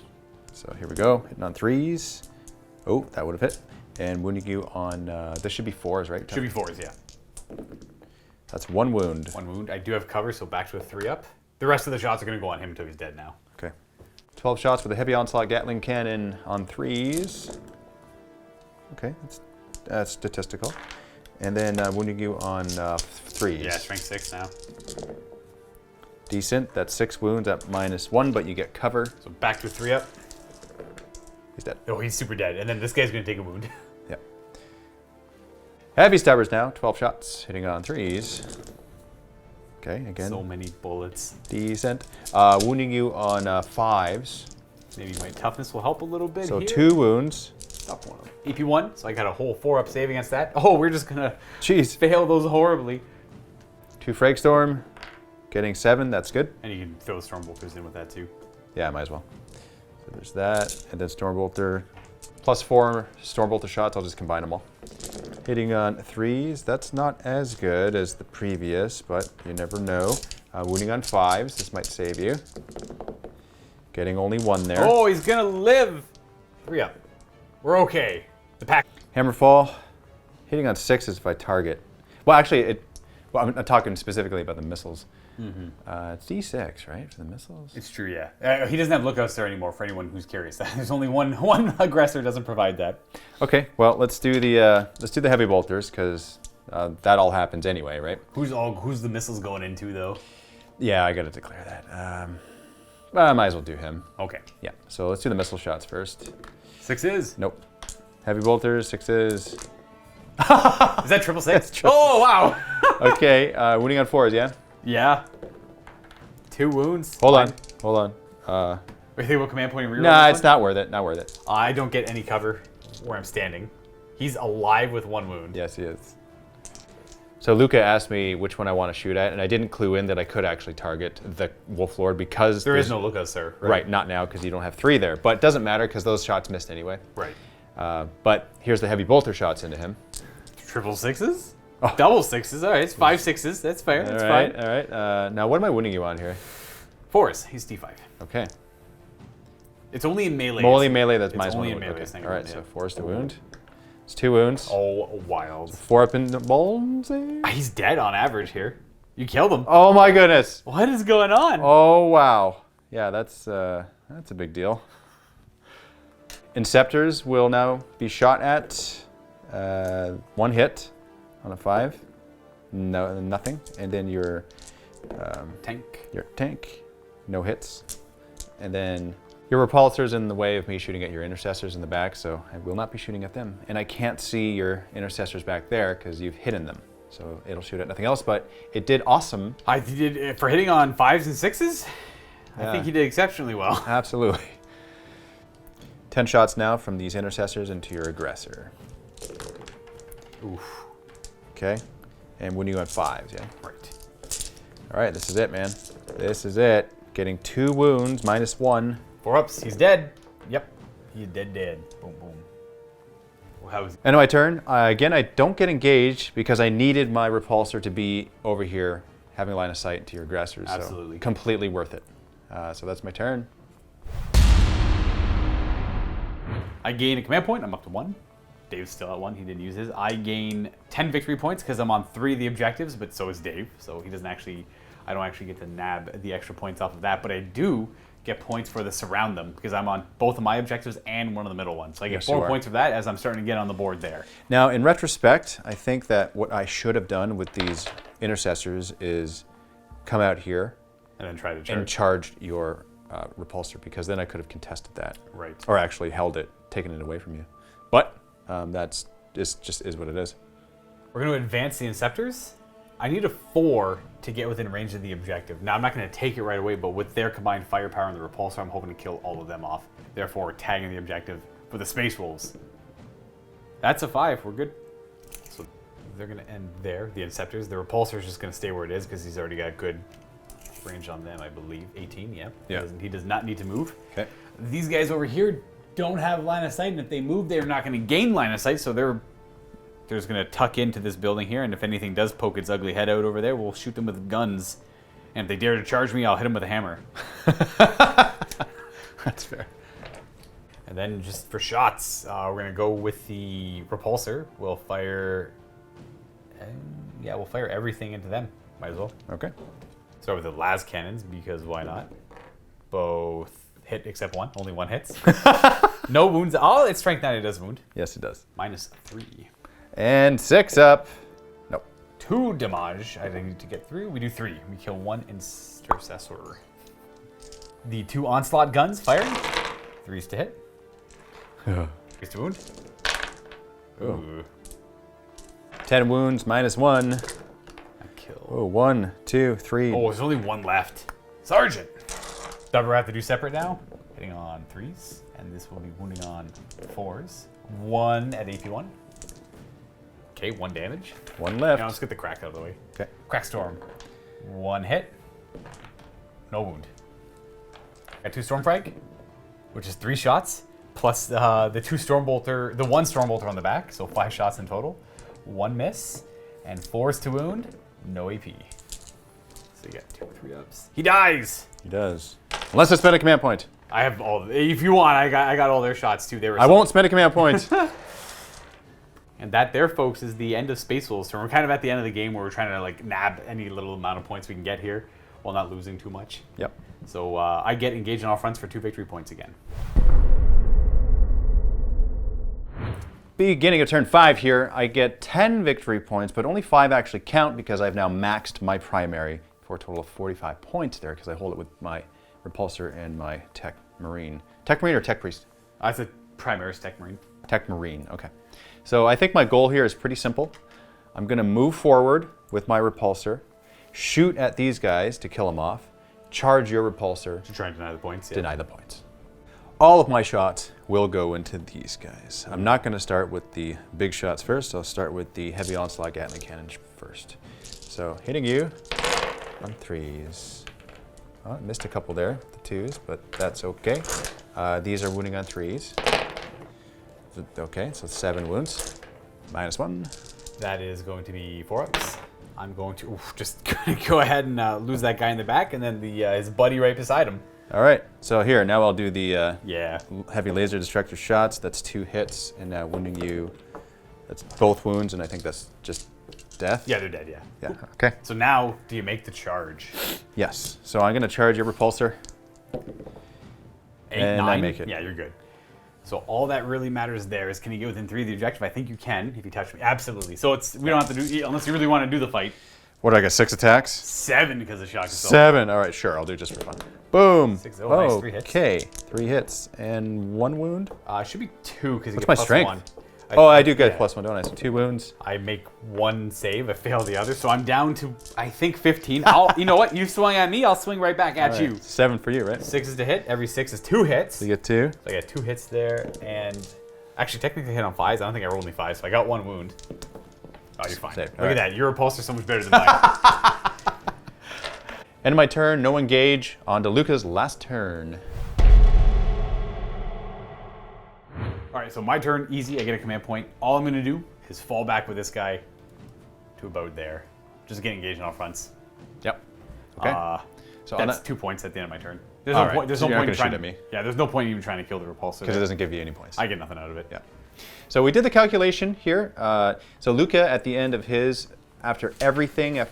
So here we go. Hitting on 3s. Oh, that would have hit. And wounding you on, this should be 4s, right? Should be 4s, yeah. That's 1 wound. 1 wound. I do have cover, so back to a 3-up. The rest of the shots are going to go on him until he's dead now. Okay. 12 shots with a heavy onslaught Gatling cannon on 3s. Okay, that's statistical. And then wounding you on 3s. Yeah, strength 6 now. Decent. That's 6 wounds at -1, but you get cover. So back to a 3-up. He's dead. Oh, he's super dead. And then this guy's going to take a wound. Yeah. Heavy stabbers now. 12 shots, hitting on 3s. Okay, again. So many bullets. Decent. Wounding you on 5s. Maybe my toughness will help a little bit So here. 2 wounds. Stop one of them. AP1, so I got a whole 4-up save against that. Oh, we're just going to Jeez. fail those horribly. 2 Fragstorm. Getting 7, that's good. And you can throw the Stormbolters in with that too. Yeah, might as well. So there's that. And then Stormbolter. +4 Stormbolter shots, I'll just combine them all. Hitting on 3s, that's not as good as the previous, but you never know. Wounding on 5s, this might save you. Getting only 1 there. Oh, he's going to live. 3-up. We're okay. The pack. Hammerfall, hitting on 6s if I target. Well, actually, I'm not talking specifically about the missiles. It's D6, right, for the missiles? It's true, yeah. He doesn't have lookouts there anymore for anyone who's curious. There's only one aggressor doesn't provide that. Okay, well, let's do the heavy bolters because that all happens anyway, right? Who's the missiles going into though? Yeah, I gotta declare that. Might as well do him. Okay. Yeah, so let's do the missile shots first. 6s. Nope. Heavy bolters, 6s. Is that 666? Oh, wow. Okay, wounding on 4s, yeah? Yeah. 2 wounds. Hold on. What do you think about command point and reroll? Nah, it's not worth it. Not worth it. I don't get any cover where I'm standing. He's alive with 1 wound. Yes, he is. So Luka asked me which one I want to shoot at, and I didn't clue in that I could actually target the Wolf Lord because There is no Luka, sir. Right, not now because you don't have 3 there. But it doesn't matter because those shots missed anyway. Right. But here's the heavy bolter shots into him. 666s? Oh. Double 6s. All right, it's 5 6s. That's fair. That's fine. All right. Now what am I wounding you on here? 4s. He's D5. Okay. It's only in melee. Only melee, that's it's minus 1 only in wound. melee. Okay. All right, so 4 is to wound. It's 2 wounds. Oh, wild. 4 up in the bones. He's dead on average here. You killed him. Oh my goodness. What is going on? Oh wow. Yeah, that's a big deal. Inceptors will now be shot at 1 hit on a 5. No, nothing. And then your tank, no hits. And then your repulsor's in the way of me shooting at your intercessors in the back, so I will not be shooting at them. And I can't see your intercessors back there because you've hidden them. So it'll shoot at nothing else, but it did awesome. I did for hitting on 5s and 6s. I think he did exceptionally well. Absolutely. 10 shots now from these intercessors into your aggressor. Oof. Okay. And when you on 5s, yeah? Right. All right, this is it, man. This is it. Getting 2 wounds, minus 1. 4 ups. He's dead. Yep. He's dead. Boom, boom. Well, how was End of my turn. Again, I don't get engaged because I needed my repulsor to be over here, having line of sight to your aggressors. Absolutely. So completely worth it. So that's my turn. I gain a command point. I'm up to 1. Dave's still at 1. He didn't use his. I gain 10 victory points because I'm on 3 of the objectives, but so is Dave. So he doesn't actually, I don't actually get to nab the extra points off of that, but I do get points for the surround them because I'm on both of my objectives and one of the middle ones. So I get 4 points for that as I'm starting to get on the board there. Now, in retrospect, I think that what I should have done with these intercessors is come out here And then try to charge. and charged your repulsor, because then I could have contested that. Right. Or actually held it, taken it away from you. But that's just is what it is. We're going to advance the Inceptors. I need a 4 to get within range of the objective. Now, I'm not going to take it right away, but with their combined firepower and the repulsor, I'm hoping to kill all of them off. Therefore, tagging the objective for the Space Wolves. That's a 5. We're good. So they're going to end there, the Inceptors. The repulsor is just going to stay where it is because he's already got good range on them, I believe. 18, yeah. He does not need to move. Okay. These guys over here don't have line of sight, and if they move, they're not going to gain line of sight, so they're just going to tuck into this building here, and if anything does poke its ugly head out over there, we'll shoot them with guns. And if they dare to charge me, I'll hit them with a hammer. That's fair. And then just for shots, we're going to go with the repulsor. We'll fire... we'll fire everything into them. Might as well. Okay. Start with the las cannons, because why not? Both hit except 1. Only 1 hits. No wounds. Oh, it's strength 9. It does wound. Yes, it does. Minus 3. And 6 up. Nope. 2 damage. I need to get 3. We do 3. We kill 1 intercessor. The 2 onslaught guns firing. 3s to hit. 3s to wound. Ooh. 10 wounds, minus 1. I kill. Oh, 1, 2, 3. Oh, there's only 1 left. Sergeant. Double have to do separate now. Hitting on 3s. And this will be wounding on 4s. 1 at AP 1. Okay, 1 damage. 1 left. Now let's get the crack out of the way. Okay. Crack storm. 1 hit. No wound. Got 2 storm frag, which is 3 shots, plus the 2 storm bolter, the 1 storm bolter on the back, so 5 shots in total. 1 miss, and 4s to wound. No AP. So you got 2 3 ups. He dies. He does. Unless I spend a command point. I have all. If you want, I got all their shots too. They were. I won't spend a command point. And that there, folks, is the end of Space Wolves. So we're kind of at the end of the game where we're trying to like nab any little amount of points we can get here while not losing too much. Yep. So I get engaged on all fronts for 2 victory points again. Beginning of turn 5 here, I get 10 victory points, but only 5 actually count because I've now maxed my primary for a total of 45 points there because I hold it with my repulsor and my tech marine. Tech marine or tech priest? I said Primaris Tech Marine. Tech marine, okay. So I think my goal here is pretty simple. I'm going to move forward with my repulsor, shoot at these guys to kill them off, charge your repulsor, To try and deny the points. Yeah. deny the points. All of my shots will go into these guys. I'm not going to start with the big shots first. I'll start with the heavy onslaught Gatling cannon first. So hitting you on 3s. Oh, I missed a couple there, the 2s, but that's okay. These are wounding on 3s. Okay, so 7 wounds. -1. That is going to be 4 ups. I'm going to just go ahead and lose that guy in the back, and then his buddy right beside him. All right, so here, now I'll do the Yeah. heavy laser destructor shots. That's 2 hits, and wounding you, that's both wounds, and I think that's just death? Yeah, they're dead, yeah. Yeah, okay. So now, do you make the charge? Yes, so I'm gonna charge your repulsor. 8, And 9? I make it. Yeah, you're good. So all that really matters there is, can you get within 3 of the objective? I think you can if you touch me. Absolutely. So we don't have to do, unless you really want to do the fight. What do I get, 6 attacks? 7 because of shock assault. 7, all right, sure, I'll do it just for fun. Boom. 6, oh, nice, 3 hits. Okay, 3 hits and 1 wound. Should be 2 because you What's get my plus strength? 1. Oh, I do get yeah. +1, don't I? So 2 wounds. I make 1 save, I fail the other, so I'm down to, I think, 15. You know what? You swung at me, I'll swing right back at All right, you. 7 for you, right? 6 is to hit. Every 6 is 2 hits. So you get 2. So I got 2 hits there, and actually technically hit on 5s. I don't think I rolled only 5, so I got 1 wound. Oh, you're fine. Save. Look All at right. that. Your repulsor's so much better than mine. End of my turn, no engage. On to Luka's last turn. All right, so my turn, easy. I get a command point. All I'm going to do is fall back with this guy to about there. Just get engaged on all fronts. Yep. Okay. So on That's that, 2 points at the end of my turn. There's All no right, point. There's so no you're not point gonna in shoot trying at me. Yeah, there's no point even trying to kill the repulsor. because it doesn't give you any points. I get nothing out of it. Yeah. So we did the calculation here. So Luka, at the end of his, after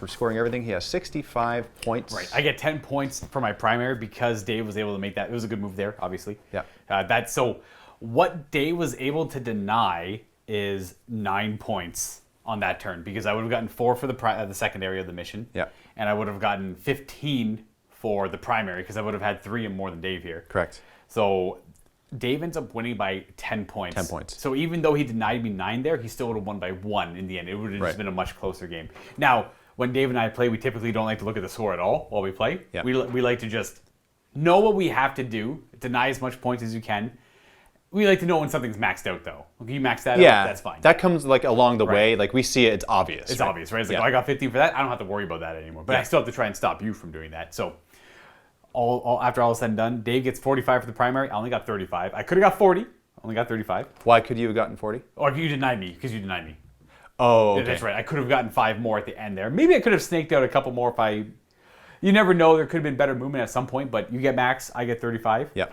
scoring everything, he has 65 points. Right. I get 10 points for my primary because Dave was able to make that. It was a good move there, obviously. Yeah. So what Dave was able to deny is 9 points on that turn because I would have gotten 4 for the secondary of the mission. Yeah. And I would have gotten 15 for the primary because I would have had 3 and more than Dave here. Correct. So Dave ends up winning by 10 points. 10 points. So even though he denied me 9 there, he still would have won by 1 in the end. It would have Right. just been a much closer game. Now, when Dave and I play, we typically don't like to look at the score at all while we play. Yeah. We like to just know what we have to do, deny as much points as you can. We like to know when something's maxed out, though. If you max that Yeah. out, that's fine. That comes like along the Right. way. Like we see it, it's obvious. It's right? obvious, right? It's like, Yeah. oh, I got 15 for that. I don't have to worry about that anymore. But I still have to try and stop you from doing that. So after all is said and done, Dave gets 45 for the primary. I only got 35. I could have got 40. Only got 35. Why could you have gotten 40? Or you denied me because you denied me. Oh, okay. Yeah, that's right. I could have gotten 5 more at the end there. Maybe I could have snaked out a couple more if I... You never know. There could have been better movement at some point, but you get max. I get 35. Yeah.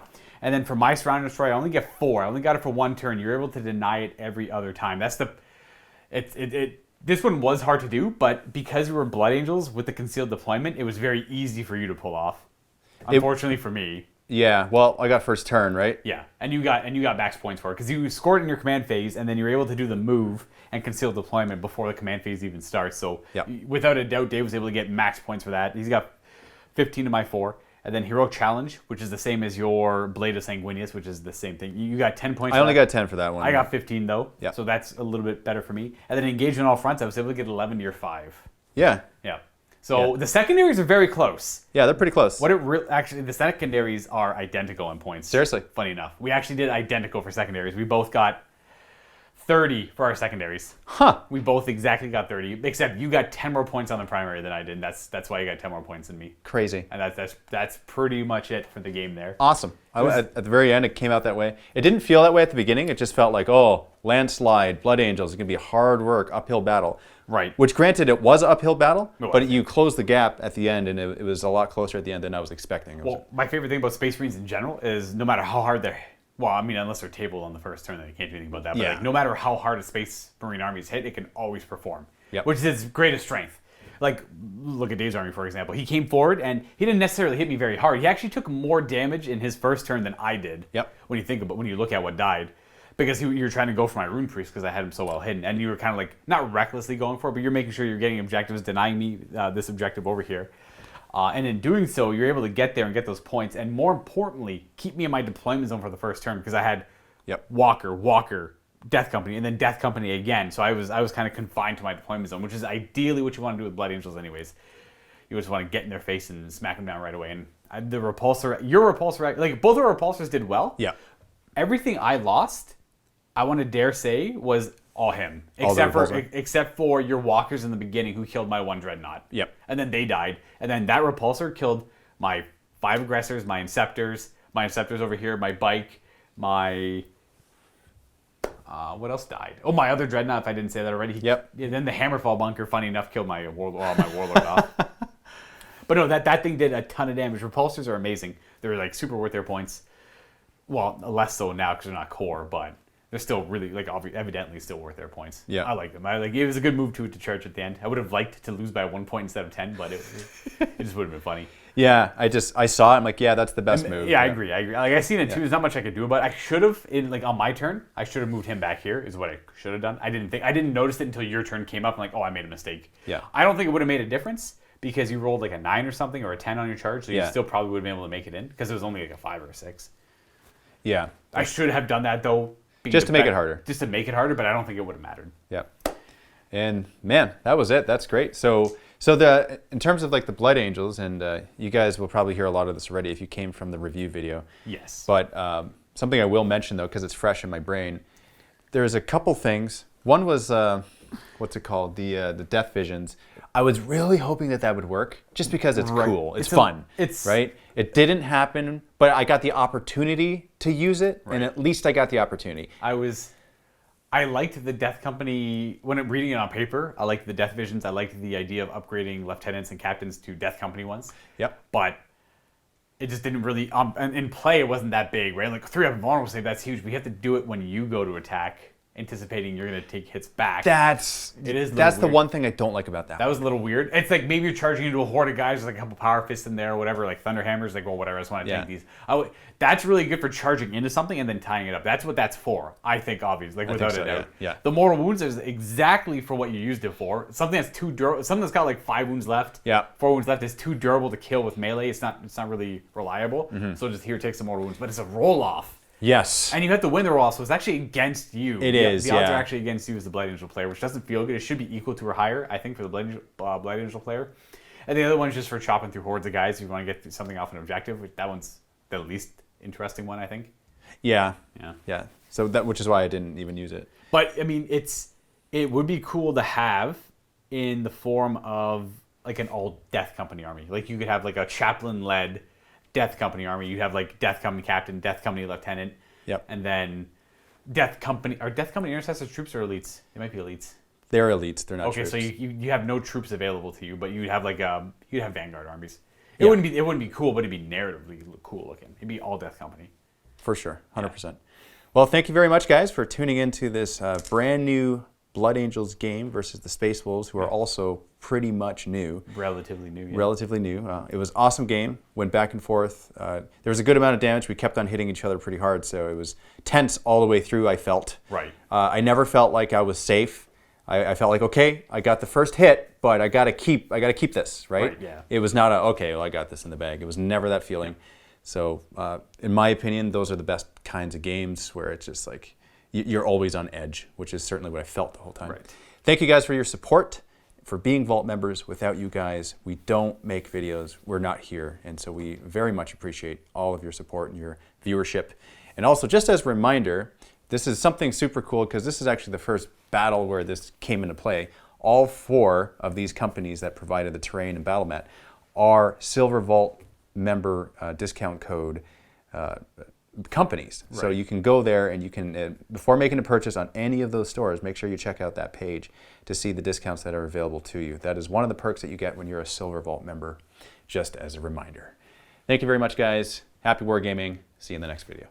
And then for my surrounding destroy, I only get 4. I only got it for 1 turn. You're able to deny it every other time. That's the... This one was hard to do, but because we were Blood Angels with the concealed deployment, it was very easy for you to pull off. Unfortunately for me. Yeah. Well, I got first turn, right? Yeah, and you got max points for it because you scored in your command phase, and then you were able to do the move and concealed deployment before the command phase even starts. So Yep. without a doubt, Dave was able to get max points for that. He's got 15 to my 4, and then Heroic Challenge, which is the same as your Blade of Sanguinius, which is the same thing. You got 10 points. I for only that. got 10 for that one. I got 15 though. Yeah. So that's a little bit better for me. And then engagement on all fronts, I was able to get 11 to your 5. Yeah. Yeah. So Yeah. the secondaries are very close. Yeah, they're pretty close. Actually, the secondaries are identical in points. Seriously? Funny enough. We actually did identical for secondaries. We both got 30 for our secondaries. Huh. We both exactly got 30, except you got 10 more points on the primary than I did. And that's why you got 10 more points than me. Crazy. And that's pretty much it for the game there. Awesome. At the very end, it came out that way. It didn't feel that way at the beginning. It just felt like, oh, landslide, Blood Angels, it's going to be hard work, uphill battle. Right. Which, granted, it was an uphill battle, It was. but you closed the gap at the end, and it was a lot closer at the end than I was expecting. It was- Well, my favorite thing about Space Marines in general is no matter how hard they're... Well, I mean, unless they're tabled on the first turn, then you can't do anything about that. But Yeah. like, no matter how hard a Space Marine army is hit, it can always perform. Yep. Which is its greatest strength. Like, look at Dave's army, for example. He came forward, and he didn't necessarily hit me very hard. He actually took more damage in his first turn than I did. Yep. When you look at what died. Because you were trying to go for my Rune Priest because I had him so well hidden. And you were kind of like, not recklessly going for it, but you're making sure you're getting objectives, denying me this objective over here. And in doing so, you're able to get there and get those points, and more importantly, keep me in my deployment zone for the first turn because I had Walker, Death Company, and then Death Company again. So I was kind of confined to my deployment zone, which is ideally what you want to do with Blood Angels anyways. You just want to get in their face and smack them down right away. And the repulsor, your repulsor, like both of our repulsors did well. Yeah. Everything I lost, I want to dare say, was all him. Except for your walkers in the beginning who killed my one dreadnought. Yep. And then they died. And then that repulsor killed my 5 aggressors, my inceptors over here, my bike, my... what else died? Oh, my other dreadnought, if I didn't say that already. And then the Hammerfall bunker, funny enough, killed my warlord off. But no, that thing did a ton of damage. Repulsors are amazing. They're like super worth their points. Well, less so now because they're not core, but they're still really, like, evidently still worth their points. Yeah. I like them. It was a good move to charge at the end. I would have liked to lose by 1 point instead of 10, but it just would have been funny. Yeah, I saw it. I'm like, yeah, that's the best move. Yeah, I agree. Like, I seen it too. There's not much I could do about it. I should have, on my turn, I should have moved him back here. Is what I should have done. I didn't notice it until your turn came up. I'm like, oh, I made a mistake. Yeah. I don't think it would have made a difference because you rolled like a 9 or something or a 10 on your charge, so you still probably would have been able to make it in because it was only like a 5 or a 6. Yeah. I should have done that though. Just to make it harder. Just to make it harder, but I don't think it would have mattered. Yeah. And man, that was it. That's great. So in terms of like the Blood Angels, and you guys will probably hear a lot of this already if you came from the review video. Yes. But something I will mention though, because it's fresh in my brain, there's a couple things. One was what's it called? The Death Visions. I was really hoping that would work, just because it's cool. It's fun. Right. It didn't happen, but I got the opportunity to use it, and at least I got the opportunity. I liked the Death Company, when I'm reading it on paper, I liked the Death Visions. I liked the idea of upgrading lieutenants and captains to Death Company ones. Yep. But it just didn't really, in play, it wasn't that big, right? Like 3 up vulnerable save, that's huge. We have to do it when you go to attack, anticipating you're going to take hits back. That's the one thing I don't like about that. That was a little weird. It's like maybe you're charging into a horde of guys with like a couple power fists in there or whatever, like thunder hammers, like, well, whatever, I just want to take these. That's really good for charging into something and then tying it up. That's what that's for, I think, obviously, like, without a doubt. Yeah. The mortal wounds is exactly for what you used it for. Something that's too durable, something that's got like 5 wounds left, 4 wounds left is too durable to kill with melee. It's not really reliable. So just here, take some mortal wounds, but it's a roll off. Yes. And you have to win the roll, so it's actually against you. It is, The odds are actually against you as the Blood Angel player, which doesn't feel good. It should be equal to or higher, I think, for the Blood Angel player. And the other one's just for chopping through hordes of guys if you want to get something off an objective. That one's the least interesting one, I think. Yeah. So which is why I didn't even use it. But, I mean, it would be cool to have in the form of, like, an all-Death Company army. Like, you could have, like, a chaplain-led Death Company army. You have like Death Company Captain, Death Company Lieutenant, and then Death Company. Are Death Company Intercessors troops or elites? They might be elites. They're elites. They're not. Okay, troops. so you have no troops available to you, but you'd have like you'd have Vanguard armies. It wouldn't be cool, but it'd be narratively cool looking. It'd be all Death Company. For sure, 100%. Well, thank you very much, guys, for tuning into this brand new Blood Angels game versus the Space Wolves, who are also pretty much new. Relatively new. Yeah. Relatively new. It was an awesome game. Went back and forth. There was a good amount of damage. We kept on hitting each other pretty hard, so it was tense all the way through, I felt. Right. I never felt like I was safe. I felt like, okay, I got the first hit, but I gotta keep this, right? Yeah. It was not okay, well, I got this in the bag. It was never that feeling. So, in my opinion, those are the best kinds of games where it's just like you're always on edge, which is certainly what I felt the whole time. Right. Thank you guys for your support, for being Vault members. Without you guys, we don't make videos. We're not here. And so we very much appreciate all of your support and your viewership. And also, just as a reminder, this is something super cool because this is actually the first battle where this came into play. All 4 of these companies that provided the terrain and battle mat are Silver Vault member discount code companies. Right. So you can go there and you can, before making a purchase on any of those stores, make sure you check out that page to see the discounts that are available to you. That is one of the perks that you get when you're a Silver Vault member, just as a reminder. Thank you very much, guys. Happy wargaming. See you in the next video.